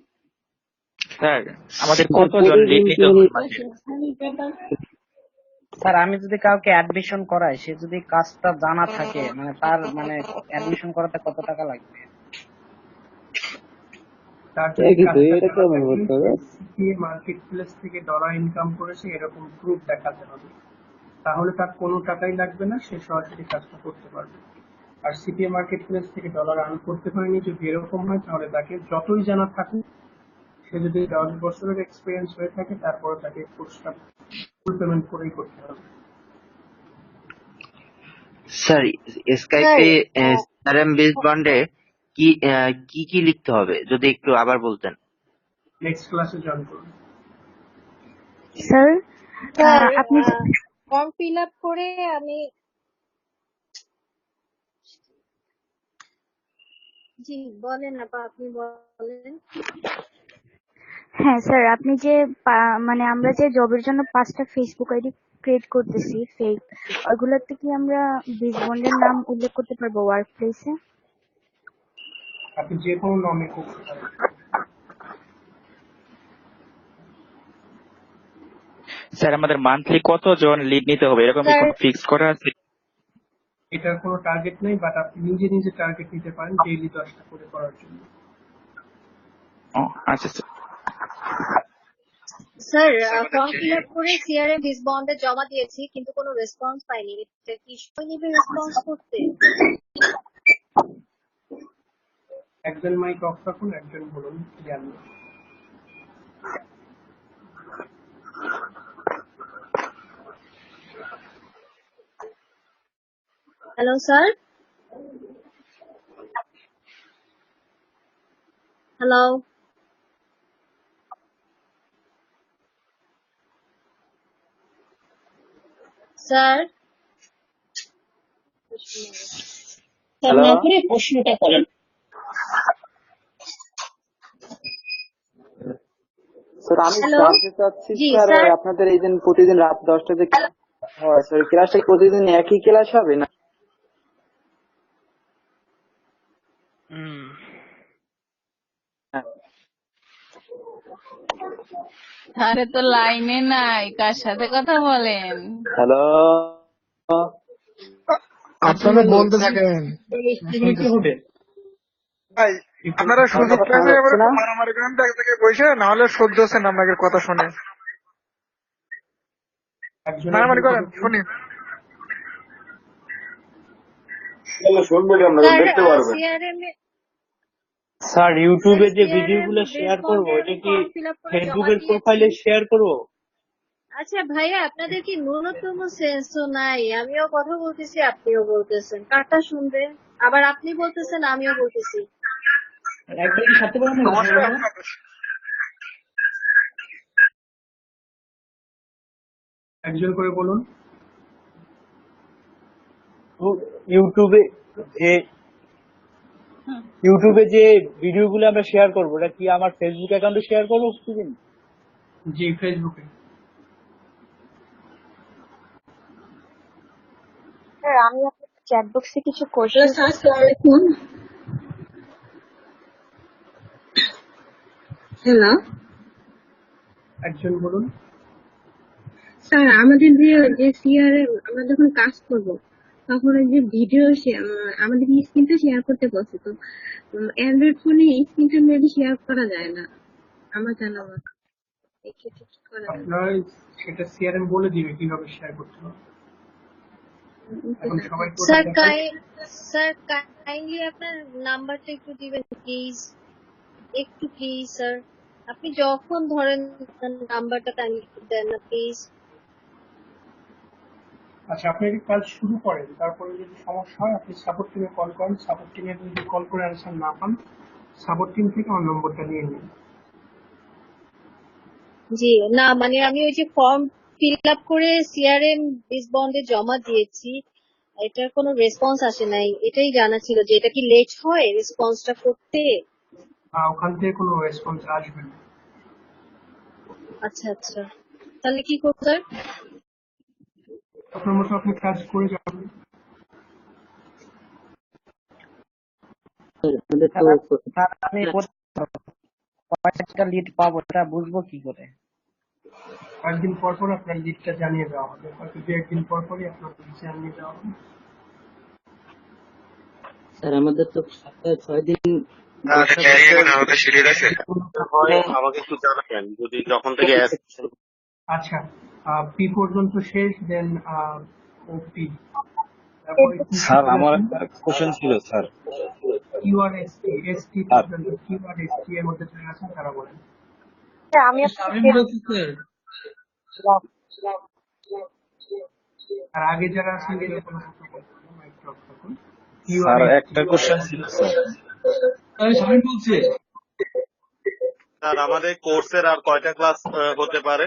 স্যার আমাদের কতজন লিড নিতে হবে মাসে? স্যার আমি যদি কাউকে অ্যাডমিশন করাই, সে যদি কাজটা জানা থাকে, মানে তার মানে অ্যাডমিশন করাতে কত টাকা লাগবে? তার যদি কাজটা জানা থাকে, সিপিএ মার্কেট প্লেস থেকে ডলার ইনকাম করেছে এরকম প্রুফ দেখাতে হবে, তাহলে তার কোনো টাকাই লাগবে না, সে সরাসরি কাজটা করতে পারবে। আর সিপিএ মার্কেট প্লেস থেকে ডলার আর্ন করতে পারেনি যদি এরকম হয়, তাহলে তাকে যতই জানা থাকুক, সে যদি 10 বছরের এক্সপিরিয়েন্স হয়ে থাকে, তারপরে তাকে কোর্সটা ফুল পেমেন্ট করেই করতে হবে। স্যার স্কাইপে সিআরএম বেস বন্ডে কি কি কি লিখতে হবে যদি একটু আবার বলতেন? নেক্সট ক্লাসে জয়েন করুন। স্যার আপনি ফর্ম ফিল আপ করে আমি জি বলেন আপা, আপনি বলেন। হ্যাঁ স্যার, আপনি যে মানে আমরা যে জবের জন্য 5টা ফেসবুক আইডি ক্রিয়েট করতেছি ফেক, ওইগুলোতে কি আমরা বিজ বন্ডের নাম উল্লেখ করতে পারবো ওয়ার্ক প্লেসে? আপনি যে কোনো নামে করতে পারেন। স্যার আমাদের মান্থলি কতজন লিড নিতে হবে এরকম কি কোনো ফিক্স করা আছে? এটার কোনো টার্গেট নেই, বাট আপনি নিজে নিজে টার্গেট নিতে পারেন ডেইলি 10টা করে করার জন্য। আচ্ছা স্যার ফর্ম ফিল আপ করে সিআরএম বিজ বন্ডে জমা দিয়েছি, কিন্তু কোনো রেসপন্স পাইনি। এটা কি সময় নেবে রেসপন্স করতে? একজন মাইক অফ রাখুন, একজন বলুন clear. Hello sir, hello sir. প্রশ্নটা করেন। স্যার আমি জানতে চাচ্ছি স্যার, আপনাদের এই দিন প্রতিদিন রাত 10টাতে হয় স্যার, ক্লাসটা প্রতিদিন একই ক্লাস হবে না? আরে তো লাইনে নাই, কার সাথে কথা বলেন? হ্যালো, আপনারা বলতে থাকেন। ভাই আপনারা সুযোগ পেলে এবারে মারামারি করেন, এক জায়গায় বসে, না হলে সহ্য হচ্ছে না আপনাদের কথা শুনে। মারামারি করেন, শুনি। স্যার ইউটিউবে যে ভিডিওগুলো শেয়ার করবো, এটা কি ফেসবুকের প্রোফাইলে শেয়ার করবো? আচ্ছা ভাইয়া, আপনাদের কি ন্যূনতম সেন্সও নাই? আমিও কথা বলতেছি, আপনিও বলতেছেন, কারটা শুনবে? আবার আপনি বলতেছেন, আমিও বলতেছি। একজন করে বলুন। ইউটিউবে যে ভিডিওগুলো আমরা শেয়ার করবো, এটা কি আমার ফেসবুক অ্যাকাউন্টে শেয়ার করবো প্রতিদিন? জি, ফেসবুকে। স্যার আমি আপনার চ্যাট বক্সে কিছু কোশ্চেন। হ্যালো একজন বলুন। স্যার আমাদের যে সিআরএম আমরা যখন কাজ করব তখন ওই যে ভিডিও আমাদের স্ক্রিনটা শেয়ার করতে বলছে, তো অ্যান্ড্রয়েড ফোনে স্ক্রিনটা মেবি শেয়ার করা যায় না আমার জানা মতে। এক্ষেত্রে কি করা যাবে? আপনার সেটা সিআরএম বলে দিবে কিভাবে শেয়ার করতে হবে। এখন সবাই স্যার কাইন্ডলি আপনার নাম্বারটা একটু দিবেন প্লিজ, একটু প্লিজ স্যার, আপনি যখন ধরেন নাম্বারটা কাইন্ডলি দেন না প্লিজ। আচ্ছা, আপনি যদি কাজ শুরু করেন, তারপরে যদি সমস্যা হয় আপনি সাপোর্ট টিমে কল করেন, সাপোর্ট টিমে যদি কল করে অ্যান্সার না পান সাপোর্ট টিম থেকে আমার নম্বরটা নিয়ে নিন। জি না, মানে আমি ওই যে ফর্ম ফিল আপ করে সিআরএম বন্ডে জমা দিয়েছি, এটার কোনো রেসপন্স আসে নাই, এটাই জানা ছিল যে এটা কি লেট হয় রেসপন্সটা করতে। ওখান থেকে কোনো রেসপন্স আসবে না। আচ্ছা আচ্ছা, তাহলে কি করব স্যার? আপনার মতো আপনি কাজ করে যাবেন। আমি কয়টা লিড পাবো এটা বুঝবো কি করে? কয়েকদিন পর পর আপনার লিডটা জানিয়ে দেওয়া হবে, হয়তো 2-1 দিন পর পরই আপনার লিড জানিয়ে দেওয়া হবে। স্যার আমাদের তো সপ্তাহে 6 দিন আমাদের শিডিউল আছে, আমাকে একটু জানাবেন যদি যখন থেকে আচ্ছা, পি পর্যন্ত শেষ, দেন ওপি, তারপরে স্যার আমার একটা কোশ্চেন ছিল স্যার। কিউআরএসটি এসটি পর্যন্ত, কিউআরএসটি এর মধ্যে যারা আছেন তারা বলেন। আমি বলছি স্যার, আর আগে যারা আছেন কেউ কোনো কথা বলবেন না, মাইক অফ রাখুন। স্যার একটা কোশ্চেন ছিল স্যার। আমি স্বামী বলছি স্যার আমাদের কোর্সের আর কয়টা ক্লাস হতে পারে?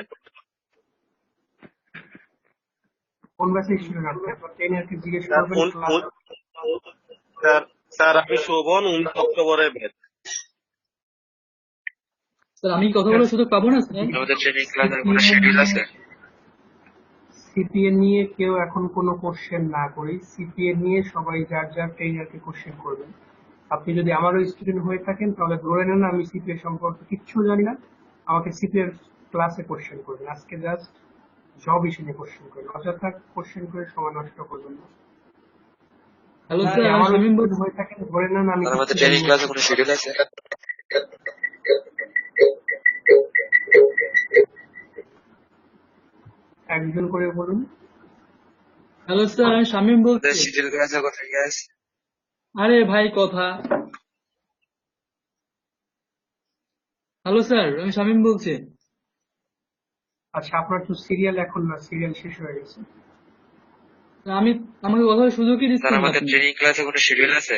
কোন ব্যাচে স্টুডেন্ট আপনি? 10 ইয়ারকে জিজ্ঞেস করবেন। স্যার আমি শোভন, 19 অক্টোবরের ব্যাচ। স্যার আমি কথা বলার সুযোগ পাবো না স্যার? আমাদের ট্রেনিং ক্লাসের কোনো শিডিউল আছে? সিপিএ নিয়ে কেউ এখন কোনো কোশ্চেন না করি, সিপিএ নিয়ে সবাই যার যার 10 ইয়ারকে কোশ্চেন করবেন। আপনি যদি আমারও স্টুডেন্ট হয়ে থাকেন তাহলে ধরে নেন আমি সিপিএ সম্পর্কে কিচ্ছু জানি না, আমাকে সিপিএ ক্লাসে কোশ্চেন করবেন। আজকে জাস্ট জব ইস্যু নিয়ে কোশ্চেন করবেন, অযথা কোশ্চেন করে সময় নষ্ট করবেন না। হ্যালো স্যার, আমি শামীম বলছি। হয়ে থাকেন ধরে নেন আমি আমাদের ট্রেনিং ক্লাসে কোনো শিডিউল আছে? একজন করে বলুন। হ্যালো স্যার, আমি শামীম বলছি। শিডিউল ক্লাসে কোথায় গ্যাস? আরে ভাই কথা। হ্যালো স্যার, আমি শামীম বলছি। আচ্ছা, আপনার তো সিরিয়াল এখন না, সিরিয়াল শেষ হয়ে গেছে। আমাকে কথা সুযোগই দিচ্ছেন না। আমাদের ট্রেনিং ক্লাসে কোনো শিডিউল আছে?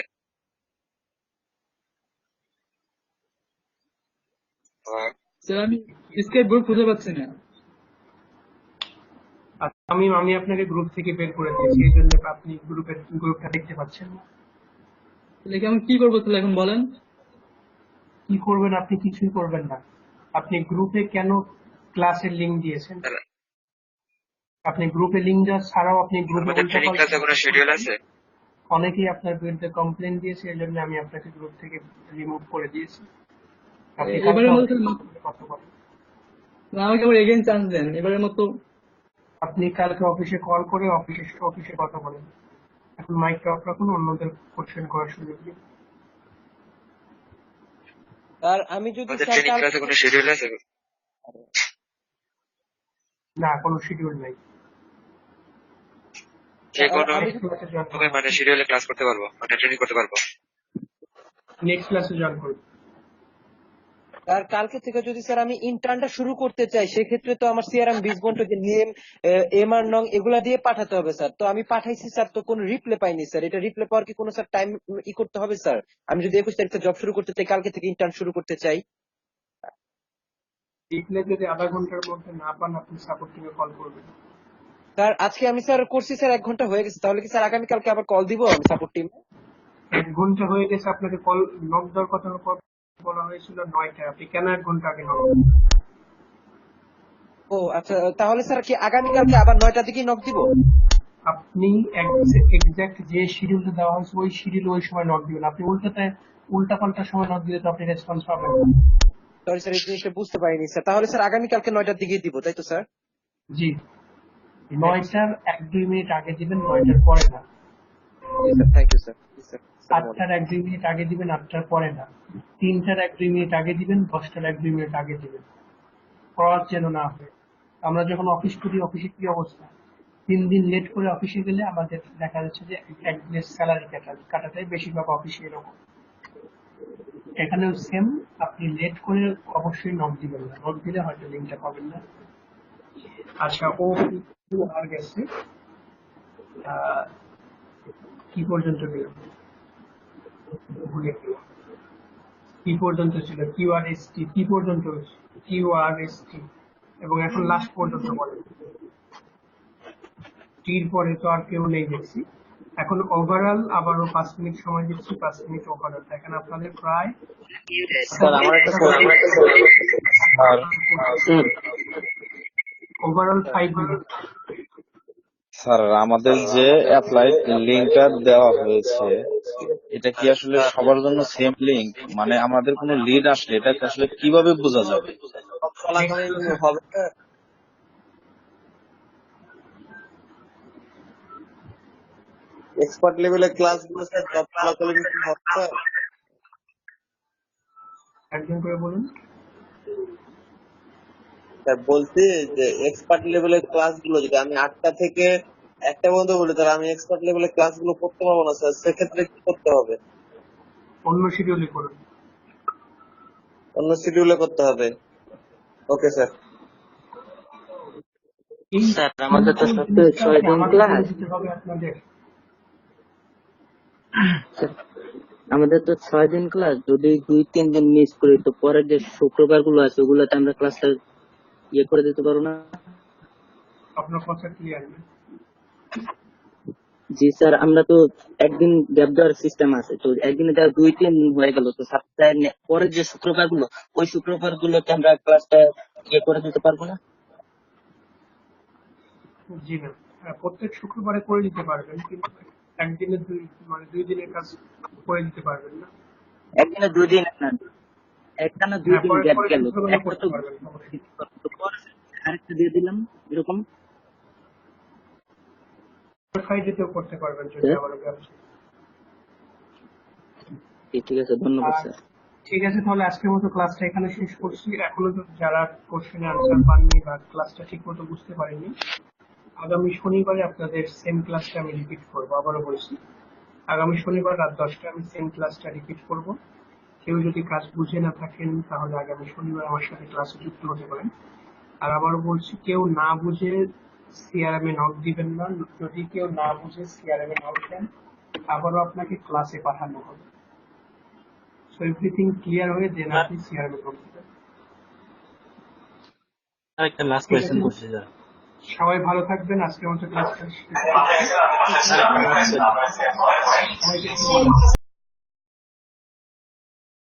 স্যার আমি স্কেপ বোর্ড খুঁজে পাচ্ছি না। আমি আপনাকে গ্রুপ থেকে বের করে দিয়েছি, এই জন্য আপনি গ্রুপটা দেখতে পাচ্ছেন না। তাহলে আমি কি করবো তাহলে এখন বলেন? কি করবেন? আপনি কিছুই করবেন না। আপনি গ্রুপে কেন ক্লাসের লিংক দিয়েছেন? আপনি গ্রুপে লিংক দেওয়া ছাড়াও আপনি গ্রুপে অনেকেই আপনার বিরুদ্ধে কমপ্লেন দিয়েছে, এই জন্য আমি আপনাকে গ্রুপ থেকে রিমুভ করে দিয়েছি। এবারের মতো আমাকে আবার এগেইন চান্স দেন এবারের মতো। আপনি কালকে অফিসে কল করে অফিসে কথা বলেন। এখন মাইকটা অফ রাখুন, অন্যদের কোশ্চেন করার সুযোগ দিন। আর আমি যদি কোনো শিডিউল আছে? না, কোনো শিডিউল নাই। যে কোনো মানে শিডিউলে ক্লাস করতে পারবো, মানে ট্রেনিং করতে পারবো। নেক্সট ক্লাসে জয়েন করব। আর কালকে থেকে যদি স্যার আমি ইন্টার্নটা শুরু করতে চাই, সেক্ষেত্রে তো আমার সিআরএম 20 ঘন্টা যে নেম এমআর নং এগুলা দিয়ে পাঠাতে হবে স্যার। তো আমি পাঠাইছি স্যার, তো কোনো রিপ্লাই পাইনি স্যার। এটা রিপ্লাই পাওয়ার কি কোনো স্যার টাইম করতে হবে স্যার? আমি যদি 21 তারিখে জব শুরু করতে চাই, কালকে থেকে ইন্টার্ন শুরু করতে চাই, রিপ্লাই যদি আধা ঘন্টার মধ্যে না পান আপনি সাপোর্ট টিমে কল করবেন। স্যার আজকে আমি স্যার করছি স্যার 1 ঘন্টা হয়ে গেছে, তাহলে কি স্যার আগামীকালকে আবার কল দিব আমি সাপোর্ট টিমে? 1 ঘন্টা হয়ে গেছে, আপনাকে কল নক দেওয়ার কথা বলা হয়েছিল 9টায়, আপনি কেন 1 ঘন্টা আগে নক? ও আচ্ছা, তাহলে স্যার কি আগামীকালকে আবার 9টার দিকে নক দিব? আপনি এক্সাক্ট যে শিডিউলটা দেওয়া হয়েছে ওই শিডিউল ওই সময় নক দিবেন। আপনি উল্টা পাল্টা সময় নক দিলে তো আপনি রেসপন্স পাবেন না। সরি স্যার, এই জিনিসটা বুঝতে পারিনি স্যার। তাহলে স্যার আগামীকালকে 9টার দিকে দিব, তাই তো স্যার? জি, 9টার 1-2 মিনিট আগে দিবেন, 9টার পরে না। Thank you sir. 8টার 1-2 মিনিট আগে দিবেন, 8টার পরে না। 3টার 1-2 মিনিট আগে দিবেন, 10টার 1-2 মিনিট আগে দিবেন। ক্রস যেন না হয়। আমরা যখন অফিস করি, অফিসে কি অবস্থা, 3 দিন লেট করে অফিসে গেলে আমাদের দেখা যাচ্ছে যে একদিনের স্যালারি কাটাটাই বেশিরভাগ অফিসে এরকম। এখানেও সেম, আপনি লেট করে অবশ্যই নক দিবেন না, নক দিলে হয়তো লিঙ্কটা পাবেন না। আচ্ছা, ও আর গেছে কি পর্যন্ত গেল ভুলে গেল, কি পর্যন্ত ছিল কিউআরএসটি, কি পর্যন্ত কিউআরএসটি, এবং এখন লাস্ট পর্যন্ত বলে। টির পরে তো আর কেউ নেই দেখছি। এখন ওভারঅল আবারও 5 মিনিট সময় দিচ্ছি, 5 মিনিট ওভারঅল। দেখেন আপনাদের প্রায় স্যার আমার একটা ওভারঅল 5 মিনিট। স্যার আমাদের যে অ্যাপ্লাইড লিঙ্কটা দেওয়া হয়েছে এটা কি আসলে সবার জন্য সেম লিঙ্ক? মানে আমাদের কোনো লিড আসলে এটা আসলে কিভাবে বোঝা যাবে? চলাকালীন হবে এক্সপার্ট লেভেলের ক্লাসগুলো স্যার, জব চলাকালীন কি হবে স্যার? একজন করে বলুন স্যার। বলছি যে এক্সপার্ট লেভেলের ক্লাসগুলো যদি আমি 8টা থেকে 1টা পর্যন্ত বলি, তাহলে আমি এক্সপার্ট লেভেলের ক্লাসগুলো করতে পারবো না স্যার। সেক্ষেত্রে কি করতে হবে? অন্য শিডিউলে করুন। অন্য শিডিউলে করতে হবে। Okay sir. স্যার আমাদের তো সপ্তাহে 6 দিন ক্লাস, আপনাদের আমাদের তো 6 দিন ক্লাস, যদি 2-3 দিন মিস করি তো পরের যে শুক্রবার গুলো আছে ওগুলাতে আমরা ক্লাসটা ইয়ে করে দিতে পারবো না? আপনার কথা ক্লিয়ার না। জি স্যার, আমরা তো একদিন গ্যাপ দেওয়ার সিস্টেম আছে, তো একদিনে তার 2-3 দিন হয়ে গেল, তো সপ্তাহের পরের যে শুক্রবার গুলো ওই শুক্রবার গুলোতে আমরা ক্লাসটা ইয়ে করে দিতে পারবো না? জি না, প্রত্যেক শুক্রবারে করে দিতে পারবেন, কিন্তু একদিনে 2 দিনের কাজ করে দিতে পারবেন না। একদিনে 2 দিন না, একটা না 2 দিন গ্যাপ গেল, একটা তো আরেকটা দিয়ে দিলাম এরকম। ফ্রাইডেতেও করতে পারবেন যদি আবার ব্যবসা। ঠিক আছে, ধন্যবাদ স্যার। ঠিক আছে, তাহলে আজকের মতো ক্লাসটা এখানে শেষ করছি। এখনো যারা কোশ্চেনে আনসার পাননি বা ক্লাসটা ঠিক মতো বুঝতে পারেনি, আগামী শনিবারে আপনাদের সেম ক্লাসটা আমি রিপিট করবো। আবারও বলছি, আগামী শনিবার রাত 10টায় আমি সেম ক্লাসটা রিপিট করব। কেউ যদি কাজ বুঝে না থাকেন তাহলে আগামী শনিবার আমার সাথে ক্লাসে যুক্ত হতে পারেন। আর আবারও বলছি, কেউ না বুঝে সিআরএম এ নক দিবেন না। যদি কেউ না বুঝে সিআরএম এ নক দেন, আবারও আপনাকে ক্লাসে পাঠানো হবে। সো এভরিথিং ক্লিয়ার হয়ে দেন আপনি সিআরএম এ নক দিবেন। একটা লাস্ট কোয়েশ্চেন করছি স্যার। সবাই ভালো থাকবেন। আজকের মতো ক্লাসটা শেষ করছি।